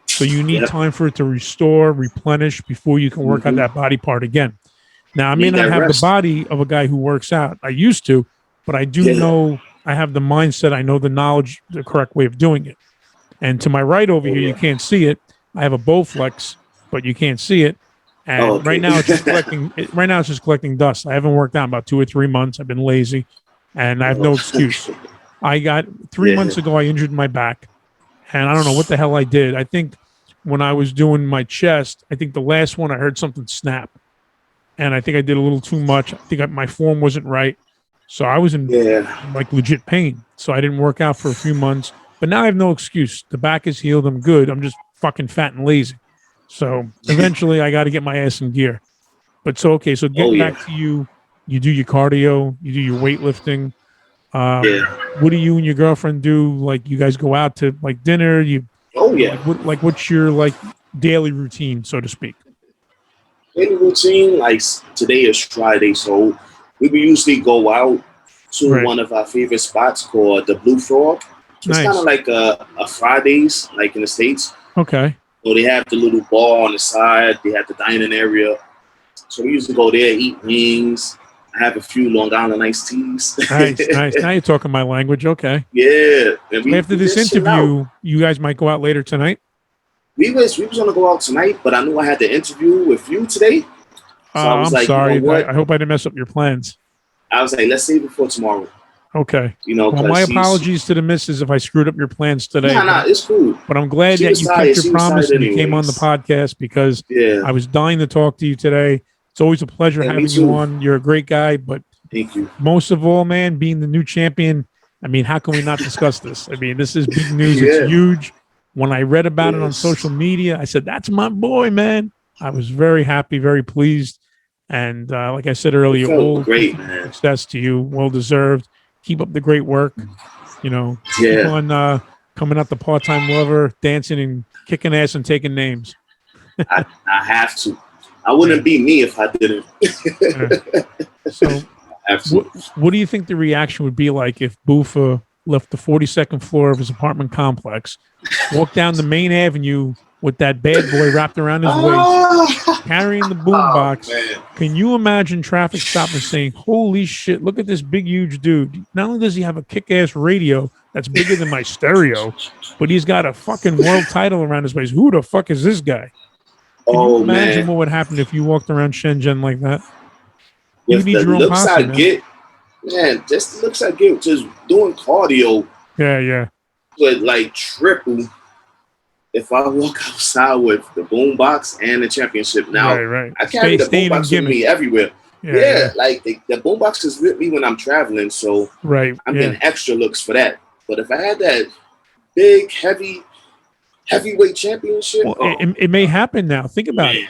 So you need time for it to restore, replenish before you can work on that body part again. Now, I may not have the body of a guy who works out. I used to, but I do know, I have the mindset. I know the knowledge, the correct way of doing it. And to my right over here, you can't see it. I have a Bowflex, but you can't see it. And right now it's just collecting. Right now it's just collecting dust. I haven't worked out in about 2 or 3 months. I've been lazy, and I have no excuse. I got 3 months ago. I injured my back, and I don't know what the hell I did. I think when I was doing my chest, I think the last one I heard something snap, and I think I did a little too much. I think my form wasn't right, so I was in legit pain. So I didn't work out for a few months. But now I have no excuse. The back is healed. I'm good. I'm just fucking fat and lazy. So eventually I got to get my ass in gear. But so getting back to you do your cardio, you do your weightlifting. What do you and your girlfriend do? You guys go out to dinner? What's your daily routine, so to speak? Daily routine, today is Friday, so we usually go out to one of our favorite spots called the Blue Frog. It's kind of like a Fridays, in the States. Okay. So they have the little bar on the side. They have the dining area. So we used to go there, eat wings. I have a few Long Island iced teas. Nice. Now you're talking my language. Okay. Yeah. After this interview, you guys might go out later tonight? We was going to go out tonight, but I knew I had the interview with you today. So I'm sorry. I hope I didn't mess up your plans. I was like, let's save it for tomorrow. Okay. Well, my apologies to the missus if I screwed up your plans today. Nah, it's cool. But I'm glad that you kept your promise and you came on the podcast, because I was dying to talk to you today. It's always a pleasure having you on. You're a great guy, but thank you. Most of all, man, being the new champion, how can we not discuss this? This is big news. It's huge. When I read about it on social media, I said, that's my boy, man. I was very happy, very pleased. And like I said earlier, all great, man. Success to you. Well deserved. Keep up the great work. Keep on coming out the part-time lover, dancing and kicking ass and taking names. I have to. I wouldn't be me if I didn't. So, what do you think the reaction would be like if Buffa left the 42nd floor of his apartment complex, walked down the main avenue with that bad boy wrapped around his waist, carrying the Oh, boombox. man. Can you imagine traffic stopping saying, "Holy shit! Look at this big, huge dude! Not only does he have a kick-ass radio that's bigger than my stereo, but he's got a fucking world title around his waist. Who the fuck is this guy?" Can you imagine what would happen if you walked around Shenzhen like that? You With need the your own looks posse, I man. get, man, just the looks I get just doing cardio Yeah. would like triple if I walk outside with the boombox and the championship. Now, Right. I carry the Staying in boombox with gimmick. me everywhere. Yeah. Like the boombox is with me when I'm traveling, so Right. I'm getting extra looks for that. But if I had that big, heavyweight championship, Well, it may happen now. Think about it.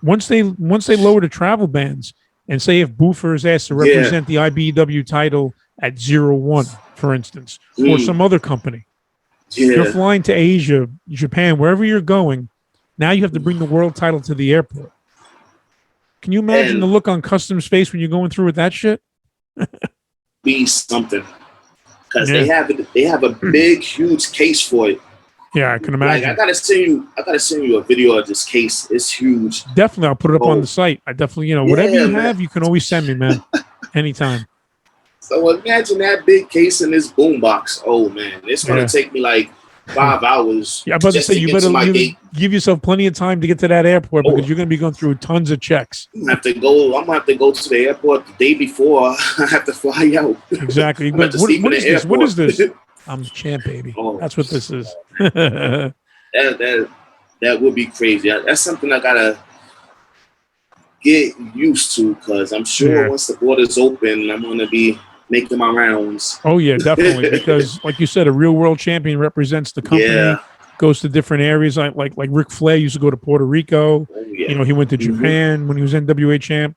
Once they lower the travel bans, and say if Buffa is asked to represent the IBEW title at 0-1, for instance, or some other company. You're flying to Asia, Japan, wherever you're going. Now you have to bring the world title to the airport. Can you imagine the look on customs face when you're going through with that shit? Be something, because they have a big, huge case for it. Yeah, I can imagine. Like, I gotta send you a video of this case. It's huge. Definitely, I'll put it up on the site. I definitely, whatever you have, you can always send me, man, anytime. So imagine that big case in this boombox. Oh man, it's gonna take me like 5 hours. Yeah, I'm about to say you better give yourself plenty of time to get to that airport because you're gonna be going through tons of checks. I'm gonna have to go to the airport the day before I have to fly out. Exactly. But what is this? What is this? I'm the champ, baby. That's what this is. That would be crazy. That's something I gotta get used to, because I'm sure once the borders open, I'm gonna be making my rounds. Oh yeah, definitely. Because like you said, a real world champion represents the company, goes to different areas. Like Ric Flair used to go to Puerto Rico. He went to Japan when he was NWA champ,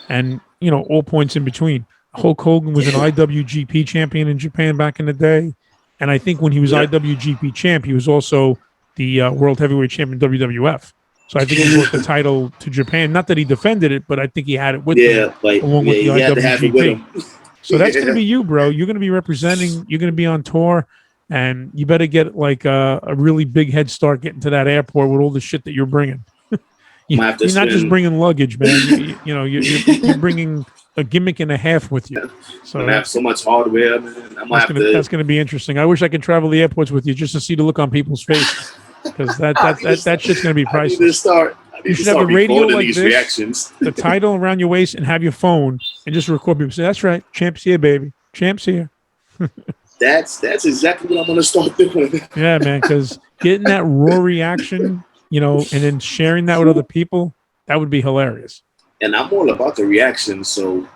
and all points in between. Hulk Hogan was an IWGP champion in Japan back in the day. And I think when he was IWGP champ, he was also the World Heavyweight Champion WWF. So I think he brought the title to Japan. Not that he defended it, but I think he had it with him along with the IWGP. So that's going to be you, bro. You're going to be representing. You're going to be on tour, and you better get like a really big head start getting to that airport with all the shit that you're bringing. You're not just bringing luggage, man. You're bringing a gimmick and a half with you. So I'm gonna have so much hardware, man. That's gonna be interesting. I wish I could travel the airports with you just to see the look on people's faces, because that shit's gonna be priceless. You should have a radio like this, reactions. The title around your waist, and have your phone and just record people. Say, "That's right, champ's here, baby. Champ's here." That's exactly what I'm gonna start doing. Yeah, man. Because getting that raw reaction, and then sharing that with other people, that would be hilarious. And I'm all about the reaction, so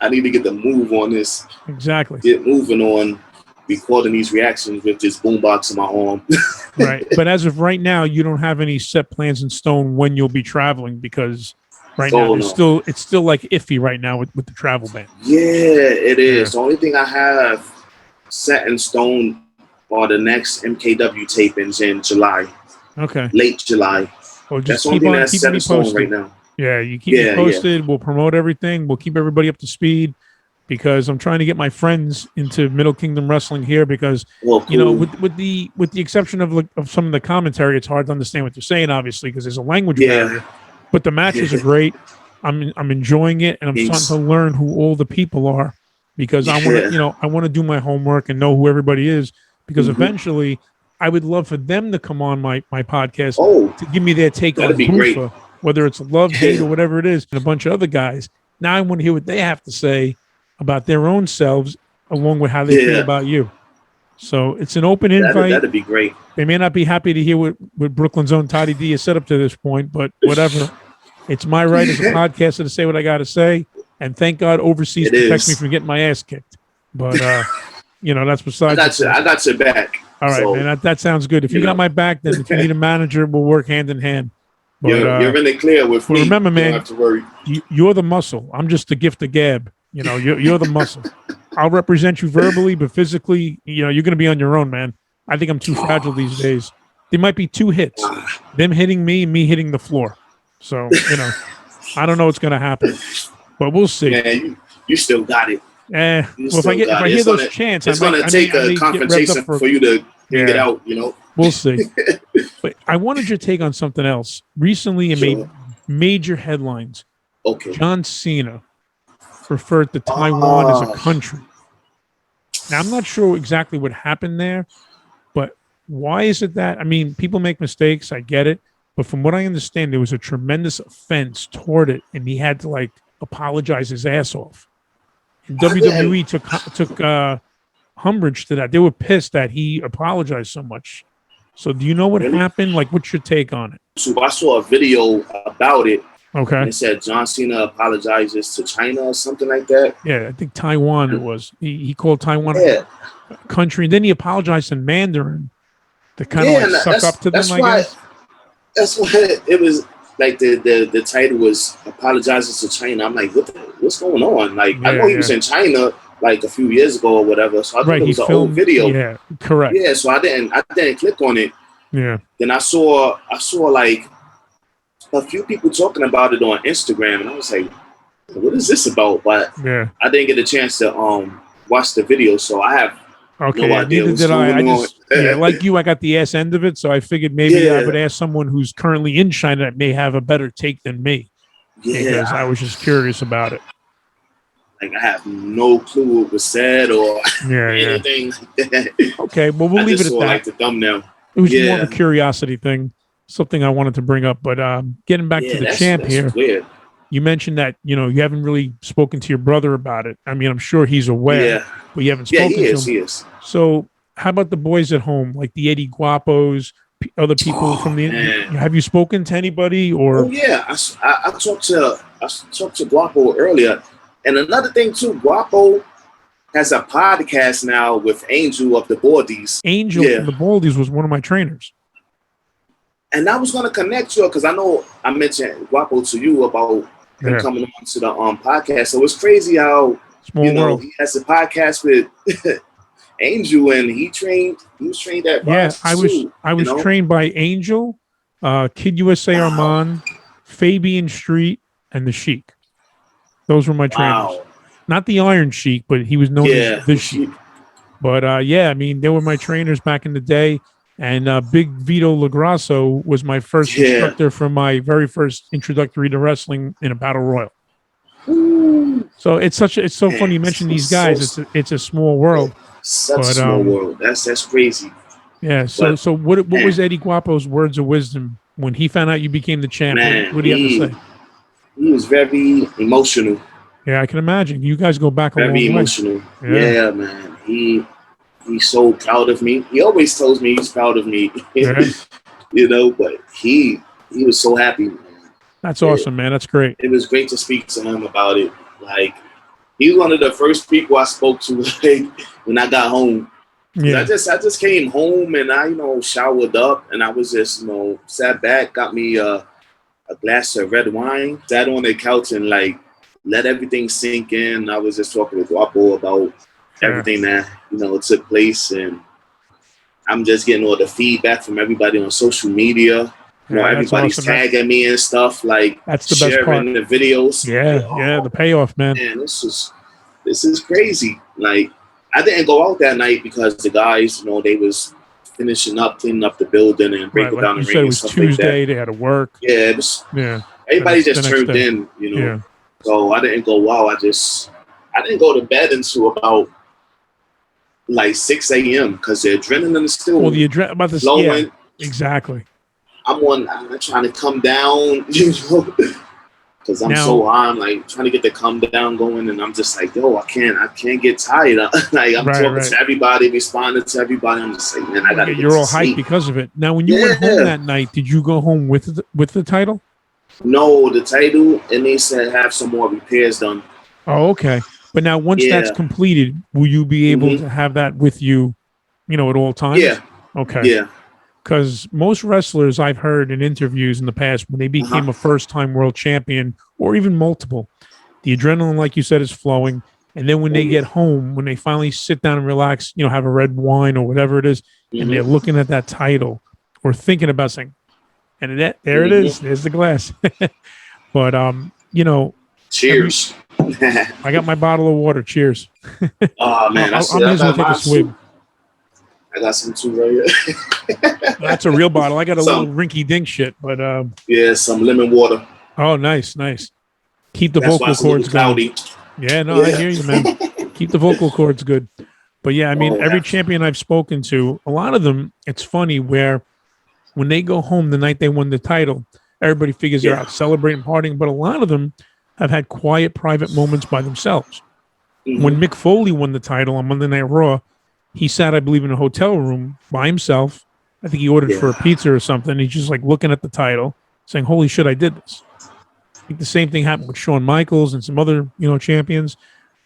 I need to get the move on this. Exactly. Get moving on recording these reactions with this boombox in my arm. Right. But as of right now, you don't have any set plans in stone when you'll be traveling, because now it's still like iffy right now with the travel ban. Yeah, it is. The only thing I have set in stone are the next MKW tapings in July. Okay. Late July. Well, just keep on keeping me posted right now. Yeah, you keep me posted. We'll promote everything. We'll keep everybody up to speed, because I'm trying to get my friends into Middle Kingdom Wrestling here, because with the exception of some of the commentary, it's hard to understand what they're saying, obviously, because there's a language barrier. But the matches are great. I'm enjoying it, and I'm starting to learn who all the people are, because I want to do my homework and know who everybody is, because eventually I would love for them to come on my podcast to give me their take on Buffa, whether it's love, hate, or whatever it is, and a bunch of other guys. Now I want to hear what they have to say about their own selves, along with how they feel about you. So it's an open invite. That'd be great. They may not be happy to hear what Brooklyn's own Toddy D has set up to this point, but whatever. It's my right as a podcaster to say what I got to say. And thank God overseas protects me from getting my ass kicked. But, that's besides. I got your back. All right, man. That sounds good. If you got my back, then if you need a manager, we'll work hand in hand. But, you're really clear with me. Remember, man, you don't have to worry. You're the muscle. I'm just the gift of gab. You're the muscle. I'll represent you verbally, but physically, you're going to be on your own, man. I think I'm too fragile these days. There might be 2 hits, them hitting me and me hitting the floor. So, I don't know what's going to happen, but we'll see. Yeah, you still got it. Well, if I hear those chants, it's going to take a confrontation for you to get it out, We'll see. But I wanted your take on something else. Recently, it made major headlines. Okay. John Cena referred to Taiwan as a country. Now, I'm not sure exactly what happened there, but why is it that? I mean, people make mistakes. I get it. But from what I understand, there was a tremendous offense toward it, and he had to like apologize his ass off. And WWE took umbrage to that. They were pissed that he apologized so much. So do you know what happened? Like, what's your take on it? So I saw a video about it. Okay. And it said John Cena apologizes to China or something like that. Yeah, I think Taiwan it was. He called Taiwan a country, and then he apologized in Mandarin to kind of like suck up to them, I guess. That's why it was like the title was apologizes to China. I'm like, what's going on? Like, I know he was in China like a few years ago or whatever. So I thought it was an old video. Yeah, correct. Yeah, so I didn't click on it. Yeah. Then I saw like a few people talking about it on Instagram, and I was like, what is this about? But I didn't get a chance to watch the video, so I have no idea. Neither did I. Like you, I got the ass end of it, so I figured maybe I would ask someone who's currently in China that may have a better take than me. Yeah, because I was just curious about it. Like, I have no clue what was said or anything. Okay, well, we'll leave it at that. Like the thumbnail. It was more of a curiosity thing, something I wanted to bring up. But getting back to the champ here, weird. You mentioned that you haven't really spoken to your brother about it. I mean, I'm sure he's aware, but you haven't spoken to him. He is. So, how about the boys at home, like the Eddie Guapos, other people from the? Have you spoken to anybody or? Oh yeah, I talked to Guapo earlier. And another thing too, Guapo has a podcast now with Angel of the Baldies. Angel of the Baldies was one of my trainers. And I was going to connect you because I know I mentioned Guapo to you about him coming on to the podcast. So it's crazy how world. He has a podcast with Angel, and he was trained at Box I was trained by Angel, Kid USA Armand, Fabian Street, and the Sheik. Those were my trainers. Not the Iron Sheik, but he was known as the Sheik. But I mean, they were my trainers back in the day. And Big Vito Lagrasso was my first instructor for my very first introductory to wrestling in a battle royal. Ooh. So it's so funny you mentioned these guys. It's a small world. Such a small world. That's crazy. Yeah. So what was Eddie Guapo's words of wisdom when he found out you became the champ? What do you have to say? He was very emotional. Yeah, I can imagine. You guys go back a long way. Very emotional. Yeah, man. He's so proud of me. He always tells me he's proud of me. But he was so happy. Man. That's awesome, man. That's great. It was great to speak to him about it. Like, he was one of the first people I spoke to like when I got home. Yeah. I just came home and I showered up and I was just sat back, got me a glass of red wine, sat on the couch and like let everything sink in. I was just talking with Guapo about everything that took place, and I'm just getting all the feedback from everybody on social media. Everybody's tagging me and stuff, like that's the best part. Sharing the videos. Yeah, the payoff, man. Man, this is crazy. Like, I didn't go out that night because the guys, they was finishing up, cleaning up the building and breaking down the ring. You said it was Tuesday. They had to work. Yeah, everybody just turned in, Yeah. So I didn't go out. I didn't go to bed until about like 6 a.m. because the adrenaline is still flowing. Yeah, exactly. I'm trying to come down, because I'm so high. I'm like trying to get the come down going, and I'm just like, I can't get tired. Like, I'm talking to everybody, responding to everybody. I'm just like, man, I gotta get You're all sleep. hyped because of it. Now, when you went home that night, did you go home with the title? No, the title, and they said have some more repairs done. Oh, okay. But now, once that's completed, will you be able to have that with you, at all times? Yeah. Okay. Yeah. Because most wrestlers I've heard in interviews in the past, when they became a first-time world champion or even multiple, the adrenaline, like you said, is flowing. And then when they get home, when they finally sit down and relax, have a red wine or whatever it is, and they're looking at that title or thinking about saying, and there it is. There's the glass. But, cheers. I got my bottle of water. Cheers. Oh, man. I may as well take a swig. I got some too right here. That's a real bottle. I got a Some, little rinky-dink shit, but yeah, some lemon water. oh, nice. Keep the That's why vocal it's a little cords going. cloudy. Yeah, no, I hear you, man. Keep the vocal cords good. But yeah, I mean, every champion I've spoken to, a lot of them, it's funny where when they go home the night they won the title, everybody figures they're out celebrating, partying, but a lot of them have had quiet, private moments by themselves. When Mick Foley won the title on Monday Night Raw, he sat, I believe, in a hotel room by himself. I think he ordered for a pizza or something. He's just like looking at the title, saying, "Holy shit, I did this." I think the same thing happened with Shawn Michaels and some other, champions.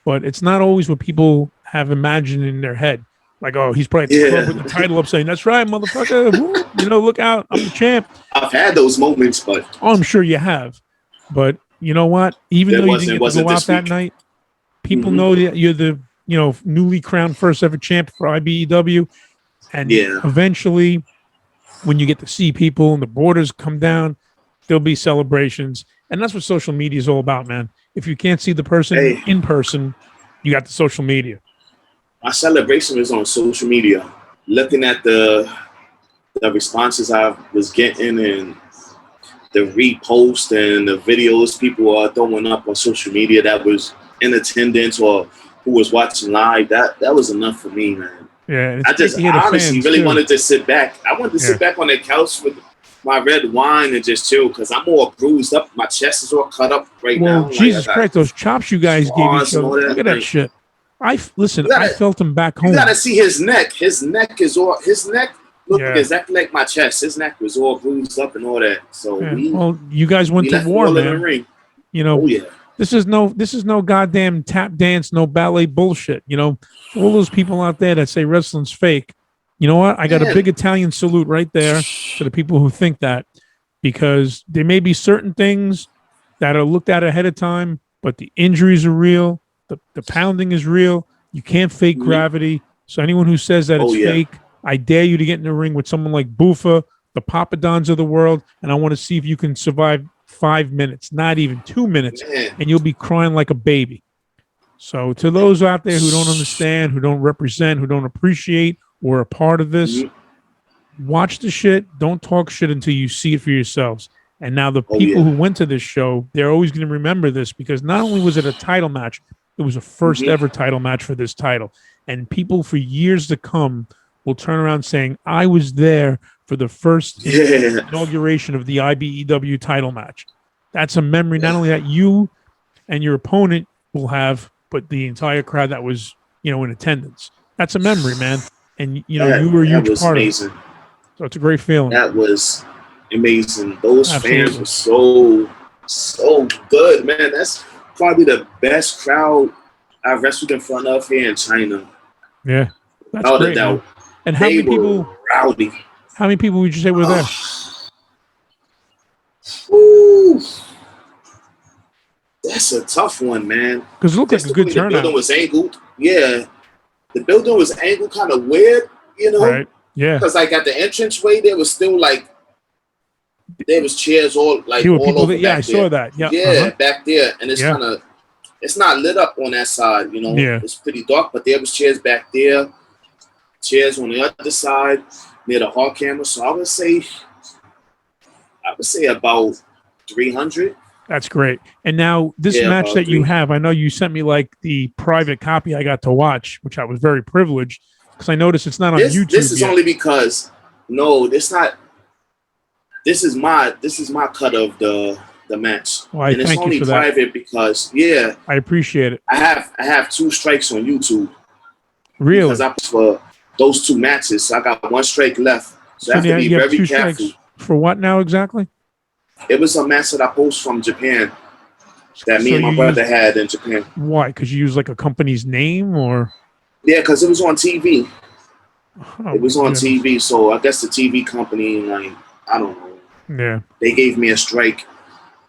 But it's not always what people have imagined in their head. Like, oh, he's probably at the club with the title up saying, "That's right, motherfucker. Woo, look out. I'm the champ." I've had those moments, but... Oh, I'm sure you have. But you know what? Even though you didn't get to go out that night, people know that you're the, newly crowned first ever champ for IBEW. And eventually, when you get to see people and the borders come down, there'll be celebrations. And that's what social media is all about, man. If you can't see the person in person, you got the social media. My celebration is on social media. Looking at the responses I was getting and the repost and the videos people are throwing up on social media that was in attendance or who was watching live, that was enough for me, man. Yeah, I just honestly really wanted to sit back. I wanted to sit back on the couch with my red wine and just chill because I'm all bruised up. My chest is all cut up now. Well, Jesus Christ, those chops you guys gave each other. Look at that shit. I felt him back home. You gotta see his neck. His neck looked exactly like my chest. His neck was all bruised up and all that. So you guys went to war, man. This is no goddamn tap dance, no ballet bullshit. All those people out there that say wrestling's fake. You know what? I got a big Italian salute right there to the people who think that, because there may be certain things that are looked at ahead of time, but the injuries are real. The pounding is real. You can't fake gravity. So anyone who says that it's fake, I dare you to get in the ring with someone like Buffa, the Papadons of the world, and I want to see if you can survive 5 minutes, not even 2 minutes, and you'll be crying like a baby. So to those out there who don't understand, who don't represent, who don't appreciate or are a part of this, watch the shit. Don't talk shit until you see it for yourselves. And now the people who went to this show, they're always going to remember this, because not only was it a title match, it was a first ever title match for this title. And people for years to come will turn around saying, I was there for the first inauguration of the IBEW title match. That's a memory not only that you and your opponent will have, but the entire crowd that was, in attendance. That's a memory, man. And, you were a huge part of it. So it's a great feeling. That was amazing. Those fans were so good, man. That's probably the best crowd I've wrestled in front of here in China. Yeah, that's great. And how many people? Rowdy. How many people would you say were there? Ooh, that's a tough one, man. Because it looked like a good turnout. The building was angled. Yeah, the building was angled, kind of weird, Right. Yeah. Because like at the entranceway, there was still there was chairs all over. I saw that. Yeah. Yeah, back there, and it's kind of, it's not lit up on that side. It's pretty dark, but there was chairs back there, chairs on the other side near the hall camera. So I would say about 300. That's great. And now this match that you have, I know you sent me like the private copy I got to watch, which I was very privileged, because I noticed it's not on YouTube. This is only because this is my cut of the match. Well, and it's only private because I appreciate it. I have 2 strikes on YouTube. Really? Because I for those 2 matches, so I got 1 strike left. So I have to be very careful. For what now exactly? It was a match that I posted from Japan that me and my brother had in Japan. Why? Because you use like a company's name, or? Yeah, because it was on TV. It was on TV, so I guess the TV company, I don't know. Yeah. They gave me a strike.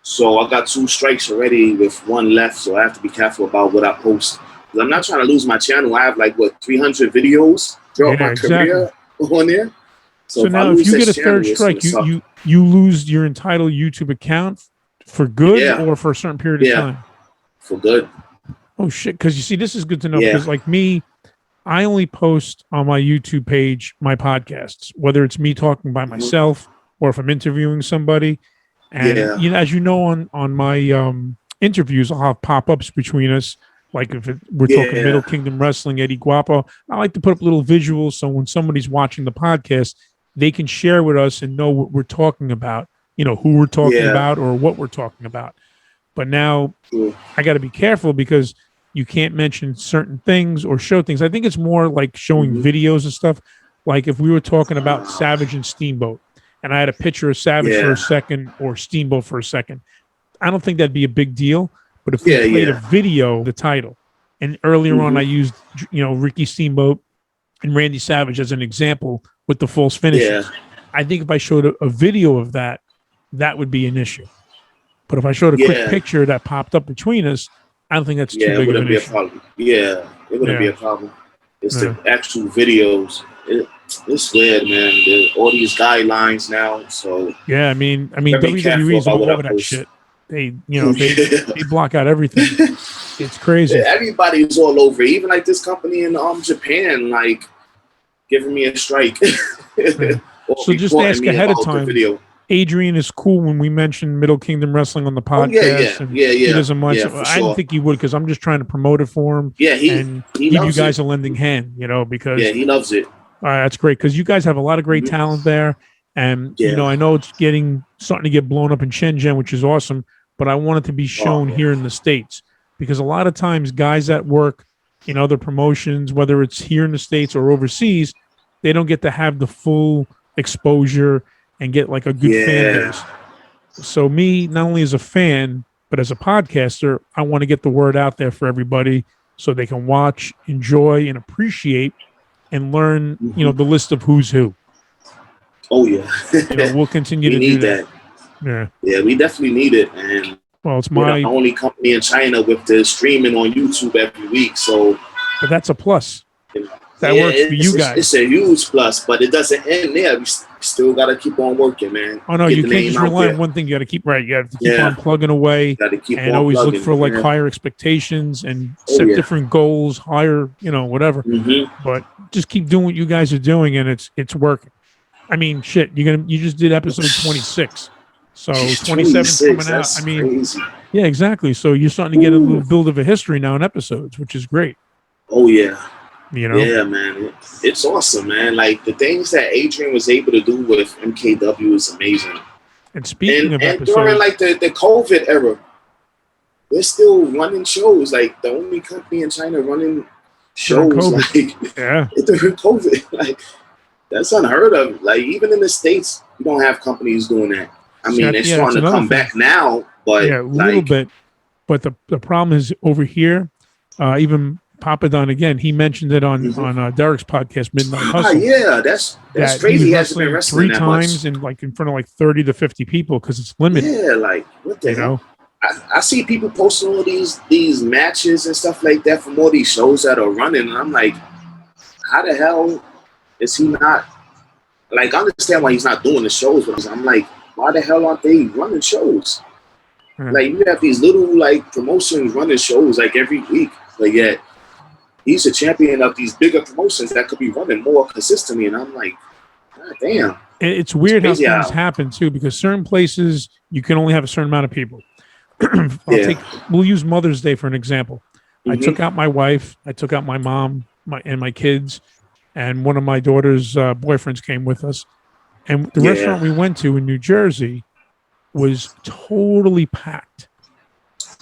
So I got 2 strikes already with 1 left, so I have to be careful about what I post. Because I'm not trying to lose my channel. I have 300 videos throughout my career on there. So now if you get a 3rd strike, you lose your entitled YouTube account for good or for a certain period of time? For good. Oh, shit. Because you see, this is good to know, because like me, I only post on my YouTube page my podcasts, whether it's me talking by myself or if I'm interviewing somebody. And Yeah. you know, as you know, on my interviews, I'll have pop-ups between us. Like if we're talking Yeah. Middle Kingdom Wrestling, Eddie Guapo, I like to put up little visuals so when somebody's watching the podcast, they can share with us and know what we're talking about, you know, who we're talking about or what we're talking about. But now I got to be careful because you can't mention certain things or show things. I think it's more like showing videos and stuff. Like if we were talking about Savage and Steamboat and I had a picture of Savage for a second or Steamboat for a second, I don't think that'd be a big deal. But if we played a video, the title, and earlier on I used, you know, Ricky Steamboat and Randy Savage as an example with the false finishes. I think if I showed a video of that, that would be an issue. But if I showed a quick picture that popped up between us, I don't think that's too big of an issue. Problem. Yeah, it wouldn't be a problem. It's the actual videos. It's weird, man. All these guidelines now. So yeah, I mean, WWE is all over that shit. They, you know, they block out everything. It's crazy. Yeah, everybody's all over. Even like this company in Japan, like giving me a strike. So just ask ahead of time. Adrian is cool when we mention Middle Kingdom Wrestling on the podcast. He doesn't much. I didn't think he would because I'm just trying to promote it for him. Yeah, he give you guys a lending hand, you know, because he loves it. That's great because you guys have a lot of great talent there, and you know I know it's starting to get blown up in Shenzhen, which is awesome. But I want it to be shown here in the States because a lot of times guys that work in other promotions, whether it's here in the States or overseas, they don't get to have the full exposure and get like a good fan base. So me, not only as a fan, but as a podcaster, I want to get the word out there for everybody so they can watch, enjoy, and appreciate and learn, you know, the list of who's who. Oh, yeah. You know, we'll continue to do that. Yeah, we definitely need it. And well, it's we're the only company in China with the streaming on YouTube every week. So, but that's a plus. That works for you guys. It's a huge plus, but it doesn't end there. We still got to keep on working, man. Oh, no, you can't just rely on one thing. You got to keep You have to keep on plugging away and always look for like higher expectations and set different goals, higher, you know, whatever. But just keep doing what you guys are doing, and it's working. I mean, shit, you just did episode 26. So 27's coming out. I mean, crazy. Yeah, exactly. So you're starting to get a little build of a history now in episodes, which is great. Oh, yeah. You know? Yeah, man. It's awesome, man. Like the things that Adrian was able to do with MKW is amazing. And speaking of episodes, during like the COVID era, they're still running shows. Like the only company in China running shows like during COVID. Like that's unheard of. Like even in the States, you don't have companies doing that. I mean, they're starting to come back now, but a little bit. But the problem is over here, even Papa Don again. He mentioned it on Derek's podcast, Midnight Hustle. Yeah, that's crazy. He hasn't been wrestling 3 times in front of like 30 to 50 people because it's limited. Yeah, like what the hell? I see people posting all these matches and stuff like that from all these shows that are running, and I'm like, how the hell is he not? Like, I understand why he's not doing the shows, but I'm like, why the hell aren't they running shows? Like, you have these little like promotions running shows like every week, but yet he's a champion of these bigger promotions that could be running more consistently, and I'm like, God damn. It's weird how things happen too, because certain places you can only have a certain amount of people. We'll use Mother's Day for an example. I took out my wife, I took out my mom, my kids, and one of my daughter's boyfriends came with us. And the restaurant we went to in New Jersey was totally packed.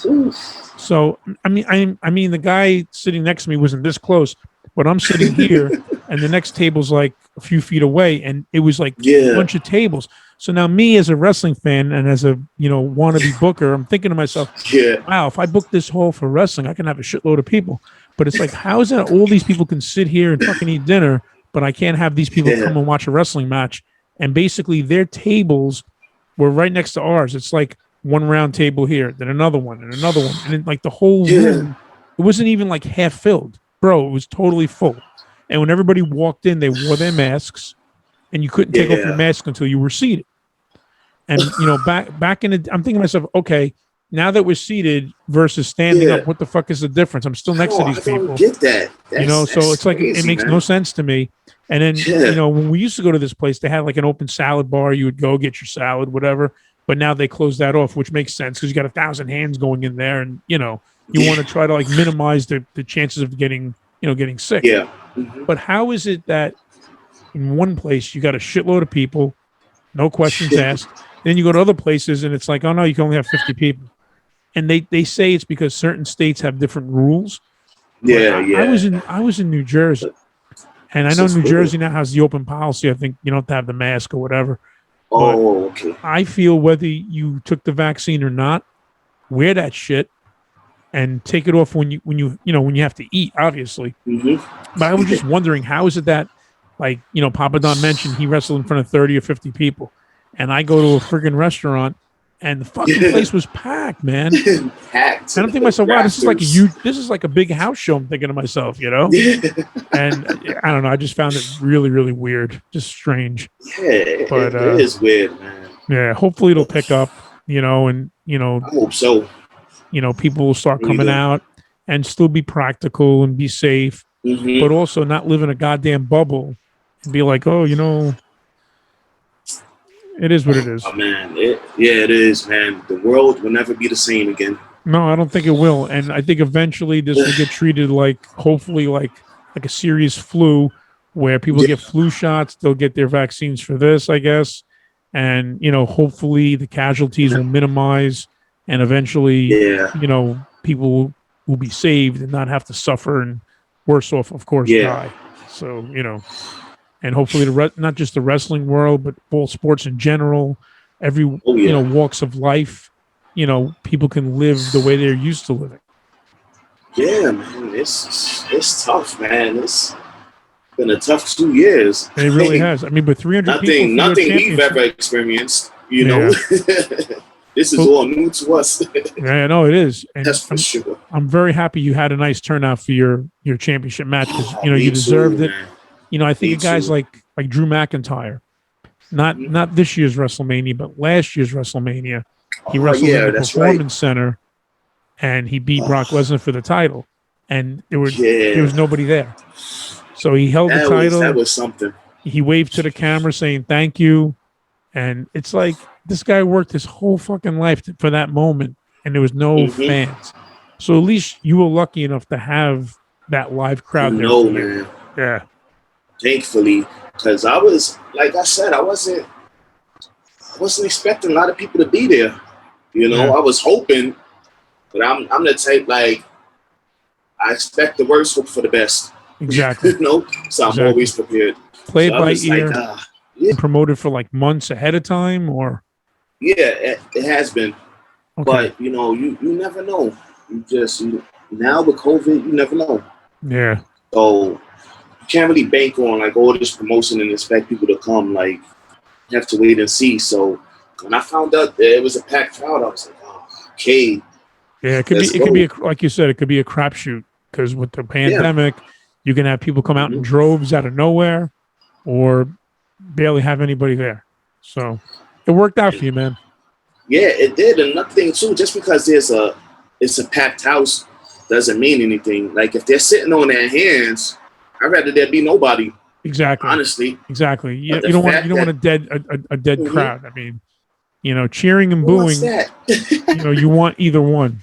Oof. So I mean, the guy sitting next to me wasn't this close, but I'm sitting here, and the next table's like a few feet away, and it was like a bunch of tables. So now, me as a wrestling fan and as a wannabe booker, I'm thinking to myself, wow, if I book this hall for wrestling, I can have a shitload of people. But it's like, how is that all these people can sit here and fucking eat dinner, but I can't have these people come and watch a wrestling match? And basically, their tables were right next to ours. It's like one round table here, then another one, and another one. And then, like, the whole room, it wasn't even like half filled. Bro, it was totally full. And when everybody walked in, they wore their masks, and you couldn't take off your mask until you were seated. And, back in the, I'm thinking to myself, okay, now that we're seated versus standing up, what the fuck is the difference? I'm still next to these people. I don't get that. So it's like it makes no sense to me. And then when we used to go to this place, they had like an open salad bar. You would go get your salad, whatever. But now they closed that off, which makes sense because you got 1,000 hands going in there, and you want to try to like minimize the chances of getting sick. Yeah. But how is it that in one place you got a shitload of people, no questions asked, then you go to other places and it's like, oh no, you can only have 50 people, and they say it's because certain states have different rules. I was in New Jersey, and I know New Jersey now has the open policy. I think you don't have to have the mask or whatever. Oh, okay. I feel whether you took the vaccine or not, wear that shit and take it off when you have to eat, obviously. But I was just wondering, how is it that, like, Papa Don mentioned he wrestled in front of 30 or 50 people, and I go to a friggin' restaurant and the fucking place was packed, man. Packed. And I'm thinking to myself, wow, this is like a big house show. I'm thinking to myself, and I don't know. I just found it really, really weird, just strange. Yeah, but it is weird, man. Yeah, hopefully it'll pick up, and I hope so. People will start coming out and still be practical and be safe, but also not live in a goddamn bubble and be like, oh, it is what it is. Oh, man. It is, man. The world will never be the same again. No, I don't think it will. And I think eventually this will get treated like, hopefully, like a serious flu where people get flu shots. They'll get their vaccines for this, I guess. And, hopefully the casualties will minimize and eventually, people will be saved and not have to suffer and worse off, of course, die. So, and hopefully not just the wrestling world, but all sports in general, every walks of life, people can live the way they're used to living. Yeah, man, it's tough, man. It's been a tough 2 years. It really has. I mean, but 300 people, nothing we've ever experienced. This is all new to us. Yeah, no, it is. And that's for sure. I'm very happy you had a nice turnout for your championship match because you deserved it. Man. I think guys like Drew McIntyre, not this year's WrestleMania, but last year's WrestleMania, he wrestled in the Performance Center, and he beat Brock Lesnar for the title, and there was nobody there, so he held the title. That was something. He waved to the camera saying thank you, and it's like this guy worked his whole fucking life for that moment, and there was no fans. So at least you were lucky enough to have that live crowd there. No, man. Yeah. Thankfully, because I was, like I said, I wasn't expecting a lot of people to be there. I was hoping, but I'm the type, like, I expect the worst, hope for the best. Exactly. So I'm always prepared. Play it by ear. Promoted for like months ahead of time, or? Yeah, it has been. Okay. But you never know. Now with COVID, you never know. Yeah. So you can't really bank on like all this promotion and expect people to come. Like, you have to wait and see. So when I found out that it was a packed crowd, I was like, oh, okay. Yeah, it could be like you said, it could be a crapshoot because with the pandemic, you can have people come out in droves out of nowhere, or barely have anybody there. So it worked out for you, man. Yeah, it did. And another thing too, just because it's a packed house doesn't mean anything. Like if they're sitting on their hands, I'd rather there be nobody. Exactly. Honestly. Exactly. You don't want a dead crowd. I mean, cheering and booing. You want either one.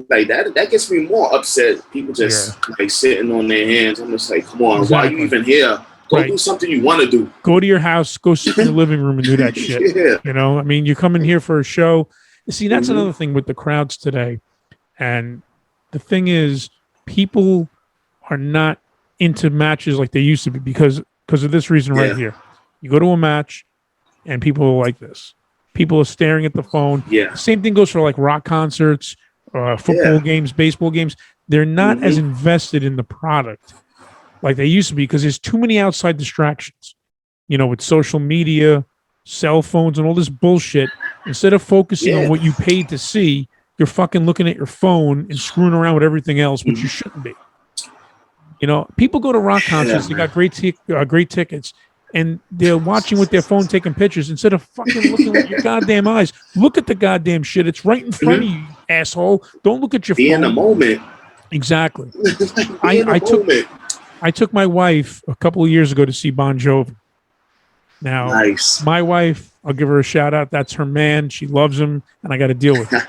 Like that gets me more upset. People just like sitting on their hands. I'm just like, come on, why are you even here? Go do something you want to do. Go to your house, go sit in your living room and do that shit. I mean, you come in here for a show. See, that's another thing with the crowds today. And the thing is, people are not into matches like they used to be because of this reason right here. You go to a match and people are like this. People are staring at the phone. Yeah. Same thing goes for like rock concerts, football games, baseball games. They're not as invested in the product like they used to be because there's too many outside distractions, with social media, cell phones, and all this bullshit. Instead of focusing on what you paid to see, you're fucking looking at your phone and screwing around with everything else, which you shouldn't be. People go to rock concerts. They got great tickets. and they're watching with their phone, taking pictures instead of fucking looking with your goddamn eyes. Look at the goddamn shit. It's right in front of you, asshole. Don't look at your Be phone. in the moment. Exactly. Be in the moment. I took my wife a couple of years ago to see Bon Jovi. Now, Nice. my wife, I'll give her a shout out. That's her man. She loves him, and I got to deal with it.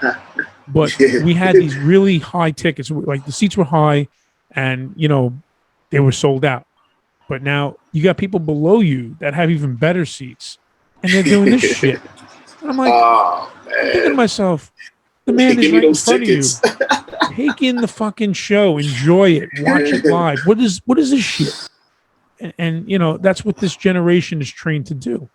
But we had these really high tickets. Like the seats were high, and you know they were sold out. But now you got people below you that have even better seats, and they're doing this shit. And I'm like, I'm thinking to myself, the man is right in front of you. Take in the fucking show, enjoy it, watch it live. What is this shit? And you know, that's what this generation is trained to do.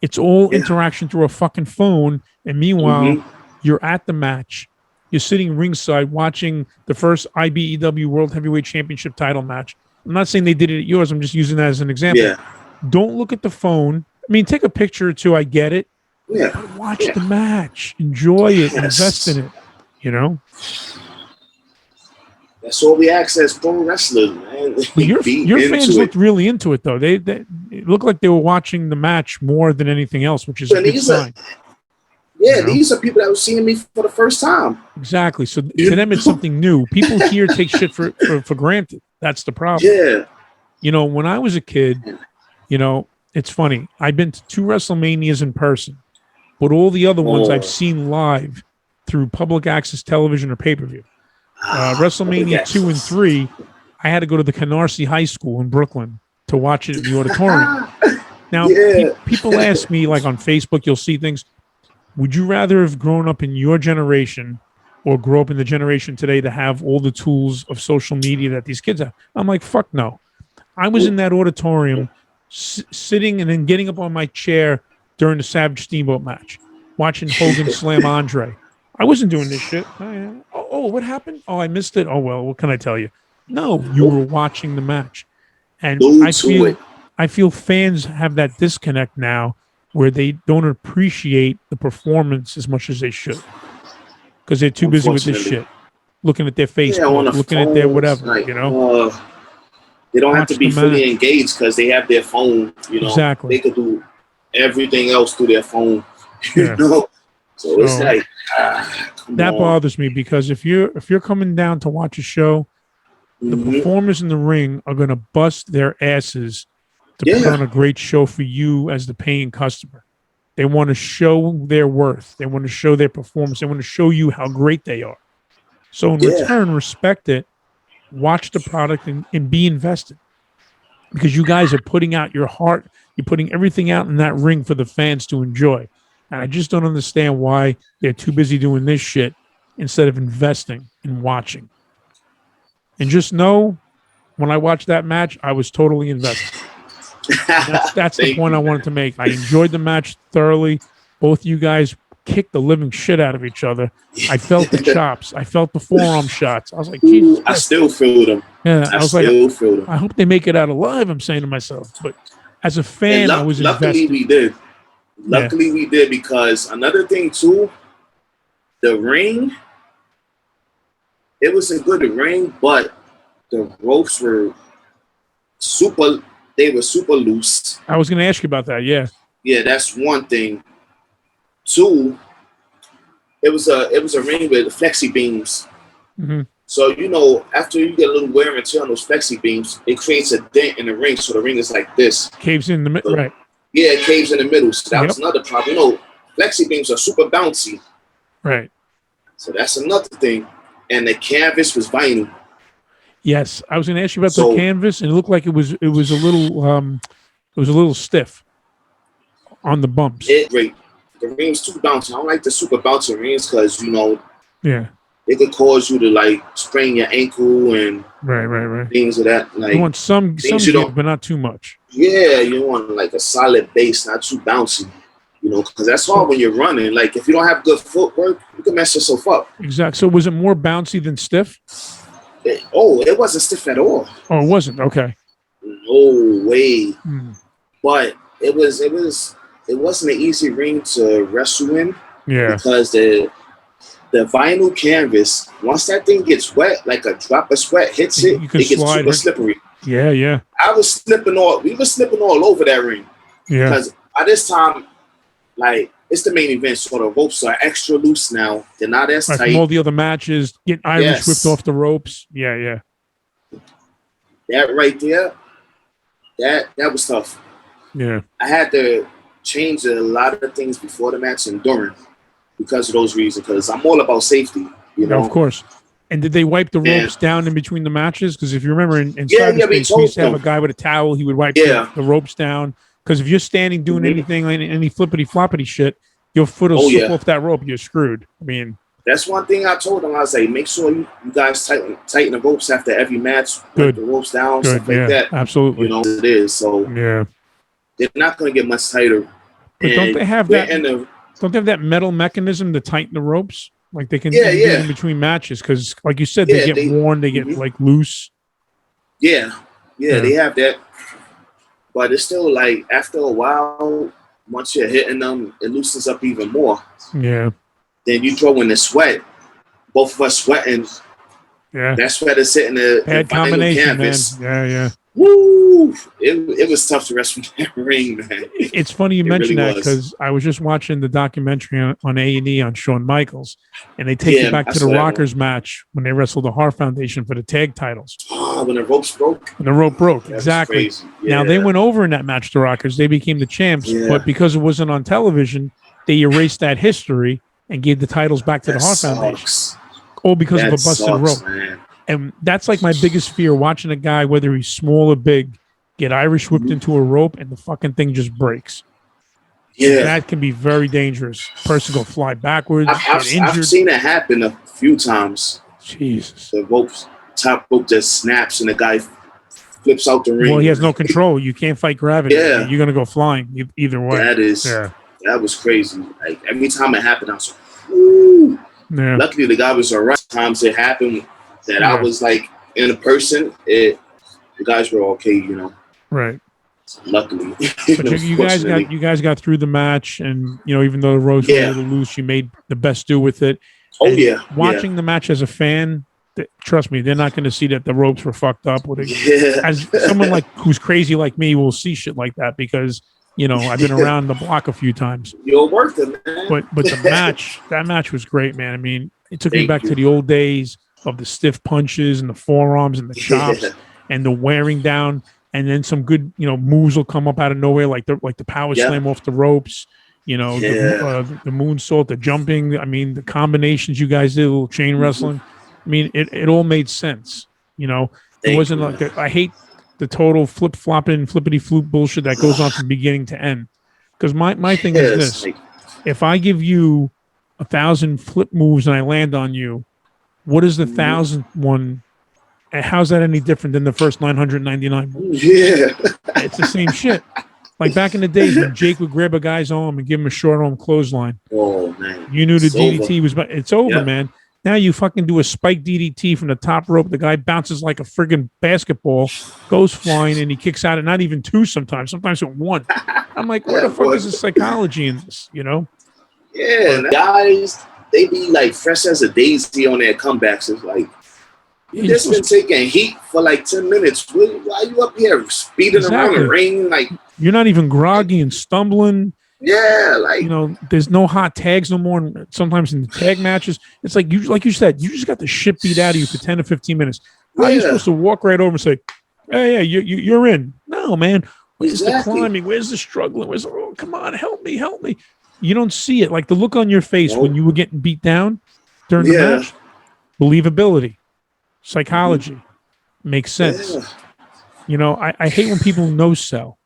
It's all interaction through a fucking phone. And meanwhile, you're at the match. You're sitting ringside watching the first IBEW World Heavyweight Championship title match. I'm not saying they did it at yours. I'm just using that as an example. Yeah. Don't look at the phone. I mean, take a picture or two. I get it. Yeah. But watch the match. Enjoy it. Invest in it. You know? That's all we access pro wrestling, man. Your fans looked really into it, though. They it looked like they were watching the match more than anything else, which is a good sign. These are people that were seeing me for the first time. Exactly. So to them, it's something new. People here take shit for granted. That's the problem. Yeah. You know, when I was a kid, you know, it's funny. I've been to 2 WrestleManias in person, but all the other ones I've seen live through public access television or pay-per-view. WrestleMania 2 and 3, I had to go to the Canarsie High School in Brooklyn to watch it in the auditorium. Now, people ask me, like on Facebook, you'll see things. Would you rather have grown up in your generation or grow up in the generation today to have all the tools of social media that these kids have? I'm like, fuck no. I was in that auditorium sitting and then getting up on my chair during the Savage Steamboat match, watching Hogan slam Andre. I wasn't doing this shit. Oh, what happened? Oh, I missed it. Oh, well, what can I tell you? No, you were watching the match. And I feel fans have that disconnect now where they don't appreciate the performance as much as they should because they're too busy with this shit, looking at their Facebook, looking at their whatever, like, you know? They don't have to be fully engaged because they have their phone, you know? Exactly. They could do everything else through their phone, you know? So it's like that bothers me because if you're coming down to watch a show, the performers in the ring are going to bust their asses to put on a great show for you as the paying customer. They want to show their worth. They want to show their performance. They want to show you how great they are. So in return, respect it, watch the product, and be invested because you guys are putting out your heart. You're putting everything out in that ring for the fans to enjoy. And I just don't understand why they're too busy doing this shit instead of investing and watching. And just know, when I watched that match, I was totally invested. That's the point I wanted to make. I enjoyed the match thoroughly. Both you guys kicked the living shit out of each other. I felt the chops. I felt the forearm shots. I was like, Jesus Christ. I still feel them. Yeah, I was like, I hope they make it out alive, I'm saying to myself. But as a fan, I was invested. Luckily, we did. Luckily, we did because another thing, too, the ring, it was a good ring, but the ropes were super loose. I was going to ask you about that, yeah. Yeah, that's one thing. 2, it was a ring with flexi beams. Mm-hmm. So, you know, after you get a little wear and tear on those flexi beams, it creates a dent in the ring, so the ring is like this. Caves in the middle, right. Yeah, it caves in the middle. So that was another problem. You know, flexi beams are super bouncy. Right. So that's another thing. And the canvas was vinyl. Yes, I was going to ask you about the canvas, and it looked like it was a little stiff on the bumps. The ring's too bouncy. I don't like the super bouncy rings because, you know, it could cause you to like sprain your ankle and things of that. Like, you want some give, but not too much. Yeah, you want like a solid base, not too bouncy. You know, because that's hard when you're running. Like, if you don't have good footwork, you can mess yourself up. Exactly. So was it more bouncy than stiff? It wasn't stiff at all. Oh, it wasn't? Okay. No way. But it wasn't an easy ring to wrestle in. Yeah. Because the vinyl canvas, once that thing gets wet, like a drop of sweat hits it, it gets super slippery. Yeah. We were slipping all over that ring. Yeah. Because by this time, like, it's the main event, so the ropes are extra loose now. They're not as Right, tight. from all the other matches, get Irish whipped off the ropes. Yeah, yeah. That right there, that was tough. Yeah. I had to change a lot of things before the match and during because of those reasons. Because I'm all about safety, you know. Of course. And did they wipe the ropes down in between the matches? Because if you remember in cyberspace, we used to have a guy with a towel. He would wipe the ropes down. Because if you're standing doing anything, like any flippity floppity shit, your foot will slip off that rope. You're screwed. I mean, that's one thing I told them. I was like, make sure you guys tighten the ropes after every match. Good. The ropes down, stuff like that. Absolutely. You know it is. So they're not going to get much tighter. But don't they have that? Don't they have that metal mechanism to tighten the ropes? Like they can do it in between matches because, like you said, they get worn, they get like loose. Yeah, they have that. But it's still like after a while, once you're hitting them, it loosens up even more. Yeah. Then you throw in the sweat. Both of us sweating. Yeah. That sweat is hitting the bad combination, canvas. Man. Yeah. Woo! It was tough to wrestle in that ring, man. It's funny you mentioned that because I was just watching the documentary on A&E on Shawn Michaels, and they take you back to the Rockers match when they wrestled the Hart Foundation for the tag titles. Oh, when the ropes broke? When the rope broke, exactly. Now, they went over in that match, the Rockers. They became the champs, but because it wasn't on television, they erased that history and gave the titles back to the Hart Foundation. All because of a busted rope. Man. And that's like my biggest fear, watching a guy, whether he's small or big, get Irish whipped into a rope and the fucking thing just breaks. Yeah. That can be very dangerous. Person go fly backwards, get injured. I've seen it happen a few times. Jesus. The top rope just snaps and the guy flips out the ring. Well, he has no control. You can't fight gravity. Yeah. You're going to go flying either way. That was crazy. Like, every time it happened, I was like, ooh. Yeah. Luckily, the guy was all right. Times it happened that I was like in a person, the guys were okay, you know. Right. Luckily, but you guys got through the match, and you know, even though the ropes were a little loose, you made the best do with it. And watching the match as a fan, trust me, they're not going to see that the ropes were fucked up. As someone like who's crazy like me will see shit like that because you know I've been around the block a few times. You're worth it, man. But that match was great, man. I mean, it took me back to the old days of the stiff punches and the forearms and the chops and the wearing down, and then some good, you know, moves will come up out of nowhere, like the power slam off the ropes, you know, the moonsault, the jumping. I mean, the combinations you guys did, a little chain wrestling. I mean, it all made sense. You know, it wasn't like I hate the total flip flopping, flippity floop bullshit that goes on from beginning to end. Because my thing is this: if I give you 1,000 flip moves and I land on you, what is the 1,000th one? And how's that any different than the first 999 moves? Yeah. It's the same shit. Like back in the days when Jake would grab a guy's arm and give him a short arm clothesline. Oh, man. You knew the DDT was, it's over, man. Now you fucking do a spike DDT from the top rope. The guy bounces like a friggin' basketball, goes flying, and he kicks out at not even two sometimes at one. I'm like, where the fuck is the psychology in this, you know? Yeah, guys, they be like fresh as a daisy on their comebacks. It's like, you just been taking heat for like 10 minutes. Why are you up here speeding around the ring? Like, you're not even groggy and stumbling. Yeah, like, you know, there's no hot tags no more. And sometimes in the tag matches, it's like you said, you just got the shit beat out of you for 10 to 15 minutes. How are you supposed to walk right over and say, "Hey, you're in"? No, man. Where's the climbing? Where's the struggling? Come on, help me. You don't see it. Like the look on your face when you were getting beat down during the match. Believability, psychology, makes sense. Yeah. You know, I hate when people no sell.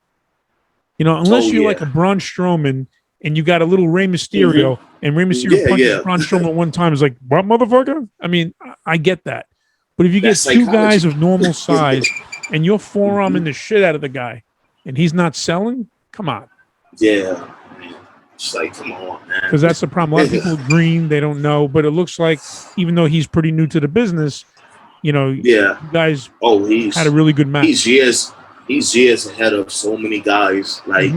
You know, unless you're like a Braun Strowman and you got a little Rey Mysterio and Rey Mysterio punches Braun Strowman one time, is like, what, motherfucker? I mean, I get that. But if you get two guys of normal size and you're forearming the shit out of the guy and he's not selling, come on. Yeah. It's like, come on, man. Because that's the problem. A lot of people are green, they don't know, but it looks like even though he's pretty new to the business, you know, you guys had a really good match. He's years ahead of so many guys. Like,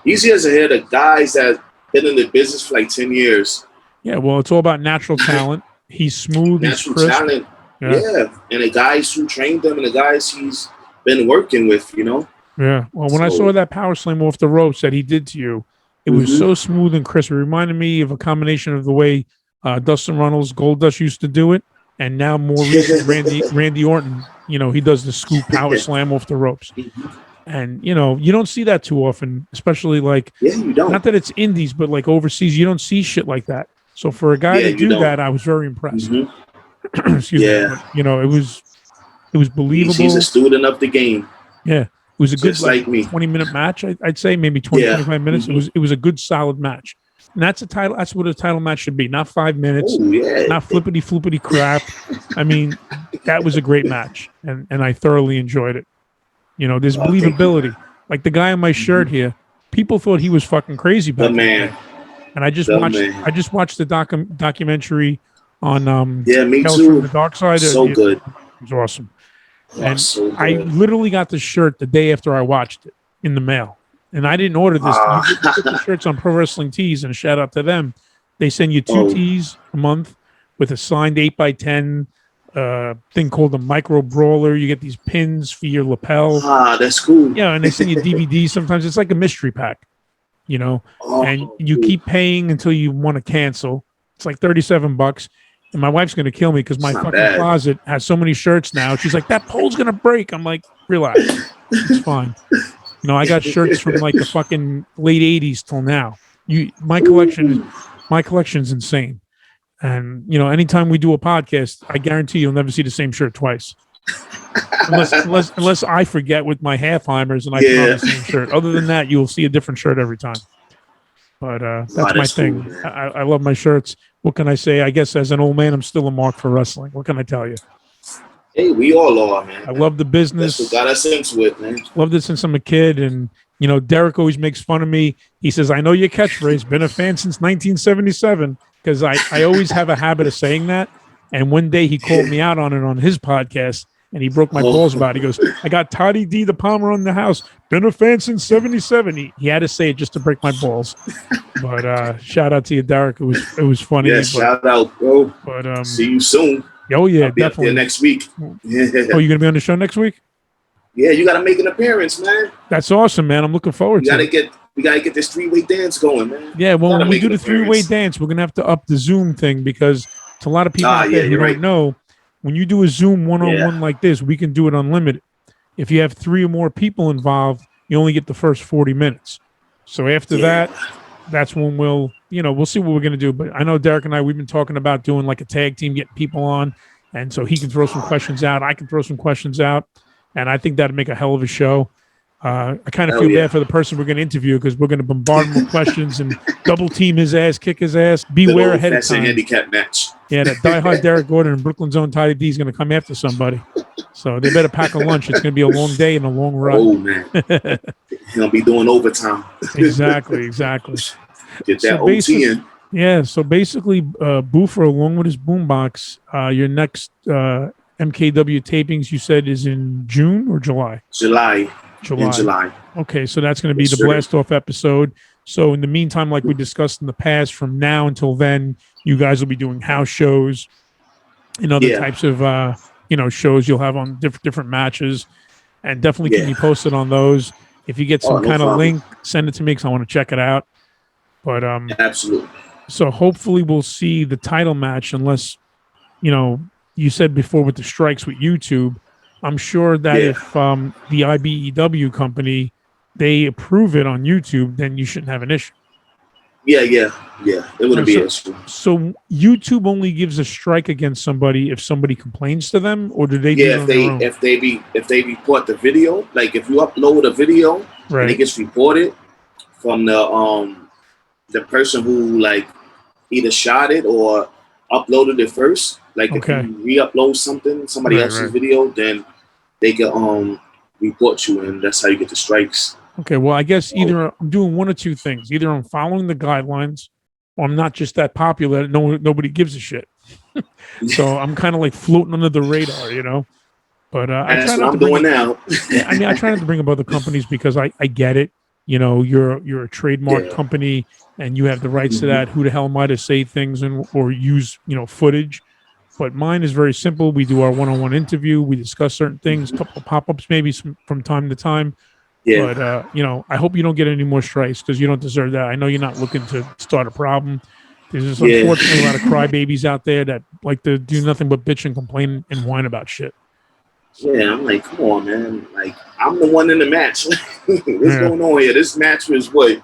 he's years ahead of guys that been in the business for like 10 years. Yeah, well, it's all about natural talent. He's smooth. Natural he's crisp. Talent. Yeah. And the guys who trained him and the guys he's been working with, you know. Yeah. Well, when I So saw that power slam off the ropes that he did to you, it was so smooth and crisp. It reminded me of a combination of the way Dustin Runnels, Goldust used to do it, and now more recent Randy Orton. You know, he does the scoop power slam off the ropes, and you know you don't see that too often, especially like you don't. not that it's indies, but like overseas, you don't see shit like that. So for a guy to do that, I was very impressed. Excuse me. But, you know, it was believable. He's a student of the game. Yeah. It was a good Just like me. 20-minute match. I'd say maybe 25 minutes. It was a good solid match. And that's a title. That's what a title match should be. Not 5 minutes. Not flippity floopity crap. I mean, that was a great match, and I thoroughly enjoyed it. You know, there's believability. Like the guy on my shirt here, people thought he was fucking crazy back then. And I just watched the documentary on me Tales too. from the Dark Side. So good. It was awesome. And I literally got the shirt the day after I watched it in the mail. And I didn't order this. You get the shirts on Pro Wrestling Tees, and shout out to them. They send you 2 tees a month with a signed 8x10 thing called a micro brawler. You get these pins for your lapel. That's cool. Yeah, and they send you DVDs sometimes. It's like a mystery pack, you know. And you keep paying until you want to cancel. It's like $37. And my wife's going to kill me because my fucking closet has so many shirts now. She's like, that pole's going to break. I'm like, relax. It's fine. You know, I got shirts from like the fucking late 80s till now. My collection's insane. And, you know, anytime we do a podcast, I guarantee you'll never see the same shirt twice. Unless I forget with my Halfheimers and I put on the same shirt. Other than that, you'll see a different shirt every time. But that's my thing. Cool, I love my shirts. What can I say? I guess as an old man, I'm still a mark for wrestling. What can I tell you? Hey, we all are, man. I love the business. That's what got us into it, man. Loved it since I'm a kid. And, you know, Derek always makes fun of me. He says, I know your catchphrase, been a fan since 1977. Because I always have a habit of saying that. And one day he called me out on it on his podcast. And he broke my balls about it. He goes, I got Toddy D the Palmer on the house. Been a fan since 77. He had to say it just to break my balls. But shout out to you, Derek. It was funny. Yeah, shout out, bro. But see you soon. Oh yeah, I'll be definitely. Up there next week. Oh, you gonna be on the show next week? Yeah, you gotta make an appearance, man. That's awesome, man. I'm looking forward to it. We gotta get this 3-way dance going, man. Yeah, well, when we do the 3-way dance, we're gonna have to up the Zoom thing because to a lot of people out there who don't know, when you do a Zoom one-on-one like this, we can do it unlimited. If you have 3 or more people involved, you only get the first 40 minutes. So after that, that's when we'll see what we're going to do. But I know Derek and we've been talking about doing like a tag team, getting people on. And so he can throw some questions out. I can throw some questions out. And I think that'd make a hell of a show. I kind of feel bad for the person we're going to interview because we're going to bombard him with questions and double team his ass, kick his ass. Beware ahead of time. Handicap match. Yeah, that diehard Derek Gordon and Brooklyn's own Toddy D is going to come after somebody. So they better pack a lunch. It's going to be a long day and a long run. Oh, man. He'll be doing overtime. Exactly. Get that OT in. Yeah, so basically, Buffa, along with his boombox, your next MKW tapings, you said, is in June or July? July. In July. Okay, so that's going to be the blast-off episode. So in the meantime, like we discussed in the past, from now until then, you guys will be doing house shows and other types of shows you'll have on different matches, and definitely keep me posted on those. If you get some kind of link, send it to me because I want to check it out. But absolutely. So hopefully we'll see the title match, unless you said before with the strikes with YouTube. I'm sure that if the IBEW company they approve it on YouTube, then you shouldn't have an issue. Yeah. It wouldn't be an issue. So YouTube only gives a strike against somebody if somebody complains to them, or do they? If they report the video, like if you upload a video and it gets reported from the person who like either shot it or uploaded it first. Like if you re-upload somebody else's video, then they can report you, and that's how you get the strikes. Okay, well, I guess either I'm doing one or two things. Either I'm following the guidelines, or I'm not just that popular. Nobody gives a shit. So I'm kind of like floating under the radar, But I try not to bring now. I try not to bring up other companies because I get it. You're a trademark company, and you have the rights to that. Who the hell am I to say things or use footage? But mine is very simple. We do our one-on-one interview. We discuss certain things, a couple of pop-ups maybe from time to time. Yeah. But you know, I hope you don't get any more strikes because you don't deserve that. I know you're not looking to start a problem. There's just unfortunately a lot of crybabies out there that like to do nothing but bitch and complain and whine about shit. Yeah, I'm like, come on, man. Like, I'm the one in the match. What's going on here? This match was what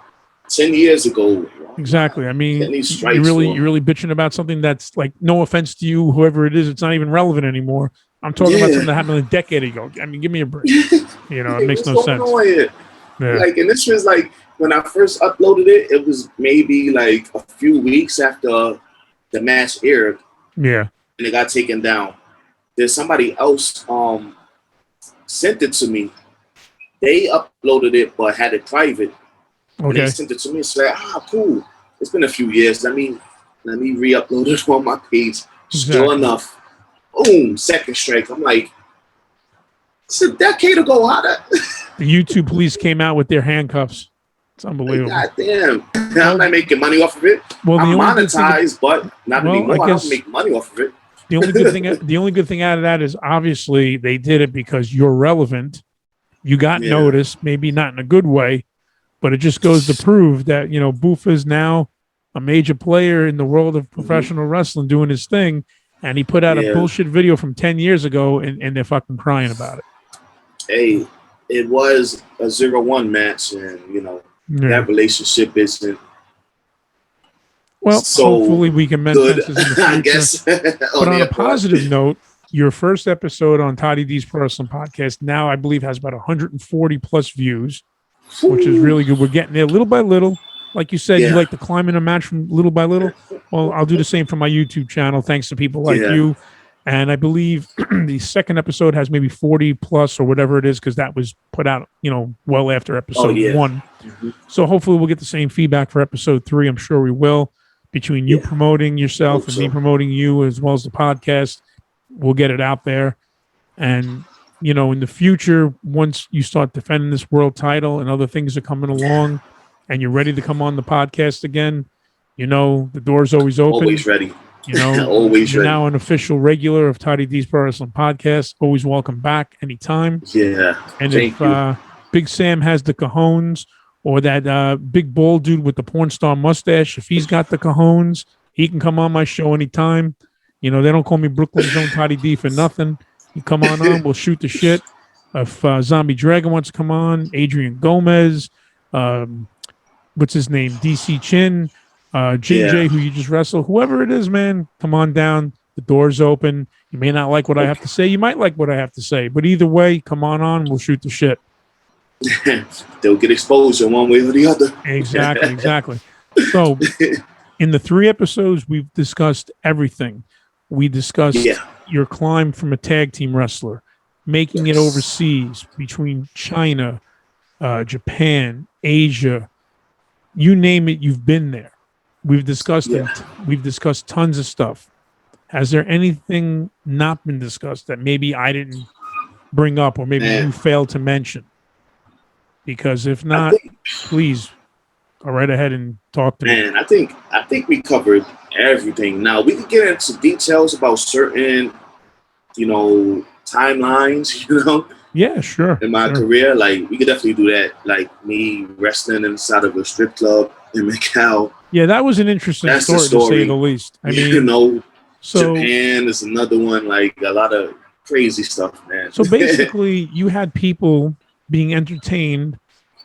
10 years ago. Exactly. I mean, you're really bitching about something that's like, no offense to you, whoever it is, it's not even relevant anymore. I'm talking about something that happened a decade ago. I mean, give me a break. You know, it makes no sense. Yeah. Like, and this was like when I first uploaded it, it was maybe like a few weeks after the match aired. Yeah. And it got taken down. There's somebody else sent it to me. They uploaded it but had it private. Okay. And they sent it to me and said, cool. It's been a few years. Let me re-upload it on my page. Sure enough, boom, second strike. I'm like, it's a decade ago. How that? The YouTube police came out with their handcuffs. It's unbelievable. God damn. I'm not making money off of it. Well, I'm monetized, but not anymore. I don't make money off of it. The only good thing out of that is obviously they did it because you're relevant. You got noticed, maybe not in a good way, but it just goes to prove that, you know, Buffa is now a major player in the world of professional wrestling doing his thing. And he put out a bullshit video from 10 years ago and they're fucking crying about it. Hey, it was a 0-1 match, and, you know, that relationship isn't. Well, so hopefully we can mend fences in the future. I guess. But on a positive note, your first episode on Toddy D's Pro Wrestling Podcast now, I believe, has about 140 plus views, which is really good. We're getting there little by little. Like you said, you like to climb in a match from little by little. Well, I'll do the same for my YouTube channel, thanks to people like you. And I believe the second episode has maybe 40 plus or whatever it is, because that was put out, you know, well after episode 1. So hopefully we'll get the same feedback for episode 3. I'm sure we will. Between you promoting yourself and me promoting you, as well as the podcast, we'll get it out there. And, you know, in the future, once you start defending this world title and other things are coming along and you're ready to come on the podcast again, you know, the door's always open. Always ready. You know, always you're ready. Now an official regular of Toddy D's Pro Wrestling Podcast. Always welcome back anytime. Yeah. And if Big Sam has the cojones, or that big bald dude with the porn star mustache, if he's got the cojones, he can come on my show anytime. You know, they don't call me Brooklyn's own Toddy D for nothing. You come on, we'll shoot the shit. If Zombie Dragon wants to come on, Adrian Gomez, what's his name? DC Chin, JJ, who you just wrestled, whoever it is, man, come on down. The door's open. You may not like what I have to say. You might like what I have to say. But either way, come on, we'll shoot the shit. They'll get exposure one way or the other. Exactly. So, in the 3 episodes, we've discussed everything. We discussed your climb from a tag team wrestler, making it overseas between China, Japan, Asia, you name it, you've been there. We've discussed it. We've discussed tons of stuff. Has there anything not been discussed that maybe I didn't bring up, or maybe you failed to mention? Because if not, please go right ahead and talk to me. I think we covered everything. Now we can get into details about certain, you know, timelines, you know. Yeah, sure. In my career, like we could definitely do that. Like me wrestling inside of a strip club in Macau. Yeah, that was an interesting story, to say the least. I mean, you know, Japan is another one. Like a lot of crazy stuff, man. So basically, you had people being entertained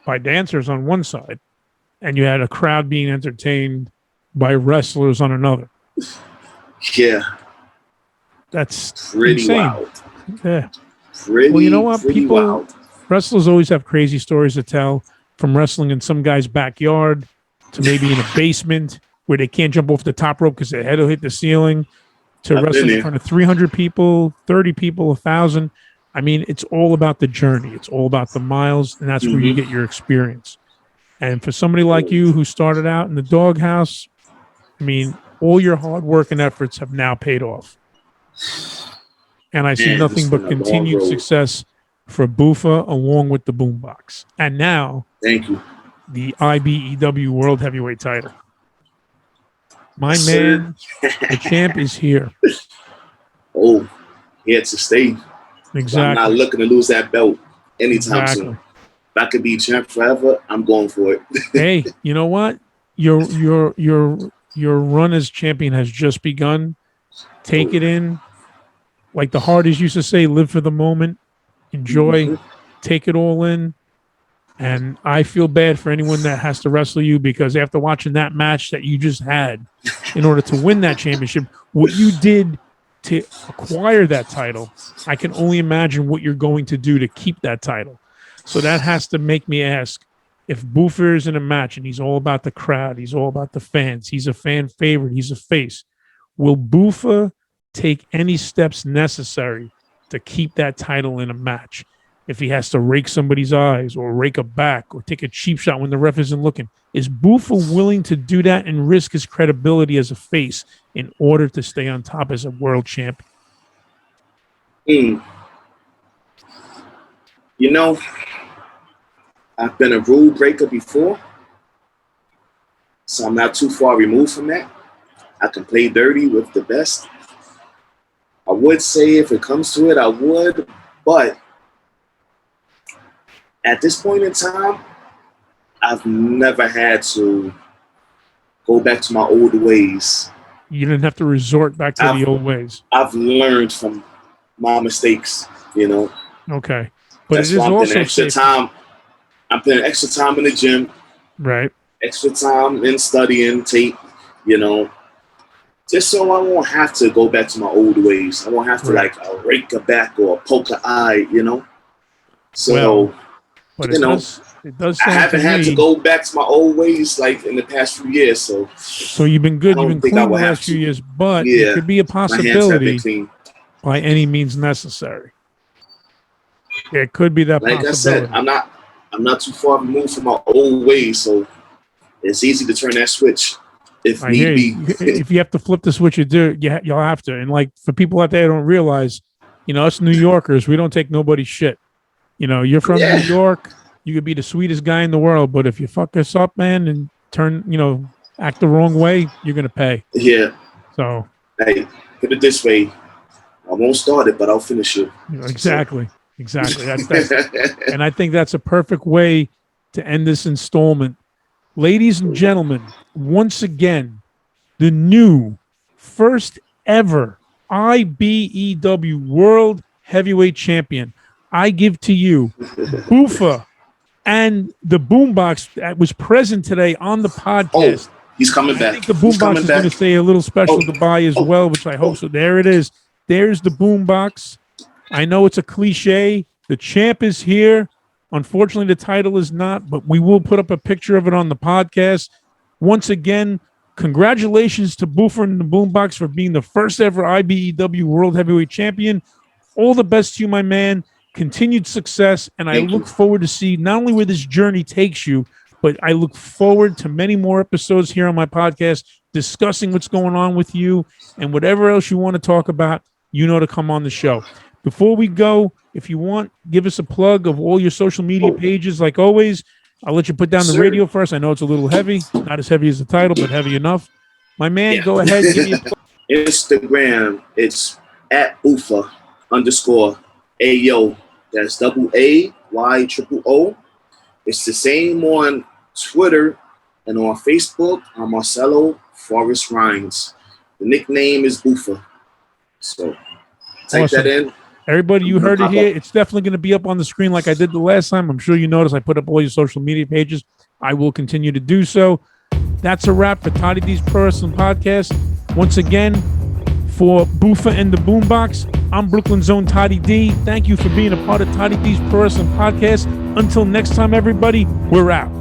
by dancers on one side, and you had a crowd being entertained by wrestlers on another. Yeah. That's pretty insane. Wild. Yeah. Well, you know what? Wrestlers always have crazy stories to tell, from wrestling in some guy's backyard to maybe in a basement where they can't jump off the top rope because their head will hit the ceiling, to wrestling in front of 300 people, 30 people, 1,000. I mean, it's all about the journey. It's all about the miles, and that's where you get your experience. And for somebody like you who started out in the doghouse, I mean, all your hard work and efforts have now paid off. And I see nothing but continued success for Buffa along with the Boombox. And now, thank you, the IBEW World Heavyweight title. My man, the champ is here. Oh, here to stay. Exactly. I'm not looking to lose that belt anytime soon. I could be champ forever, I'm going for it. Hey, you know what? Your run as champion has just begun. Take it in. Like the Hardys used to say, live for the moment, enjoy, take it all in. And I feel bad for anyone that has to wrestle you, because after watching that match that you just had in order to win that championship, what you did to acquire that title, I can only imagine what you're going to do to keep that title. So that has to make me ask, if Buffa is in a match and he's all about the crowd, he's all about the fans, he's a fan favorite, he's a face, will Buffa take any steps necessary to keep that title in a match? If he has to rake somebody's eyes or rake a back or take a cheap shot when the ref isn't looking, is Buffa willing to do that and risk his credibility as a face in order to stay on top as a world champion? You know, I've been a rule breaker before, so I'm not too far removed from that. I can play dirty with the best. I would say if it comes to it, I would, but at this point in time, I've never had to go back to my old ways. You didn't have to resort back to the old ways. I've learned from my mistakes, you know. Okay. But that's it is why I'm also putting extra time. I'm putting extra time in the gym. Right. Extra time in studying tape, you know. Just so I won't have to go back to my old ways. I won't have to rake a back or poke an eye, you know. So, but you know, it does. I haven't had to go back to my old ways like in the past few years. So you've been good. You've been clean the last few years, but it could be a possibility by any means necessary. It could be that like possibility. I said, I'm not too far removed from my old ways, so it's easy to turn that switch if need be. If you have to flip the switch, you'll have to. And like for people out there who don't realize, you know, us New Yorkers, we don't take nobody's shit. You know, you're from New York, you could be the sweetest guy in the world, but if you fuck us up, man, and act the wrong way, you're gonna pay. Yeah. So hey, put it this way, I won't start it, but I'll finish it. Exactly. Exactly. That's and I think that's a perfect way to end this installment. Ladies and gentlemen, once again, the new first ever IBEW World Heavyweight Champion. I give to you Buffa and the Boombox that was present today on the podcast. Oh, he's coming back. I think the Boombox is going to say a little special goodbye as well, which I hope so. There it is. There's the Boombox. I know it's a cliche. The champ is here. Unfortunately, the title is not, but we will put up a picture of it on the podcast. Once again, congratulations to Buffa and the Boombox for being the first ever IBEW World Heavyweight Champion. All the best to you, my man. Continued success, and I look forward to see not only where this journey takes you, but I look forward to many more episodes here on my podcast discussing what's going on with you and whatever else you want to talk about, to come on the show. Before we go, if you want, give us a plug of all your social media pages. Like always, I'll let you put down the radio first. I know it's a little heavy, not as heavy as the title, but heavy enough. My man, go ahead. Give me a plug. Instagram, it's at Buffa_Ayo. That's AAYOO. It's the same on Twitter and on Facebook. I'm Marcelo Forrest Rhymes. The nickname is Buffa. So type that in. Everybody, you heard it here. It's definitely going to be up on the screen like I did the last time. I'm sure you noticed I put up all your social media pages. I will continue to do so. That's a wrap for Toddy D's Pro Wrestling Podcast. Once again, for Buffa and the Boombox, I'm Brooklyn's own Toddy D. Thank you for being a part of Toddy D's Pro Wrestling Podcast. Until next time, everybody, we're out.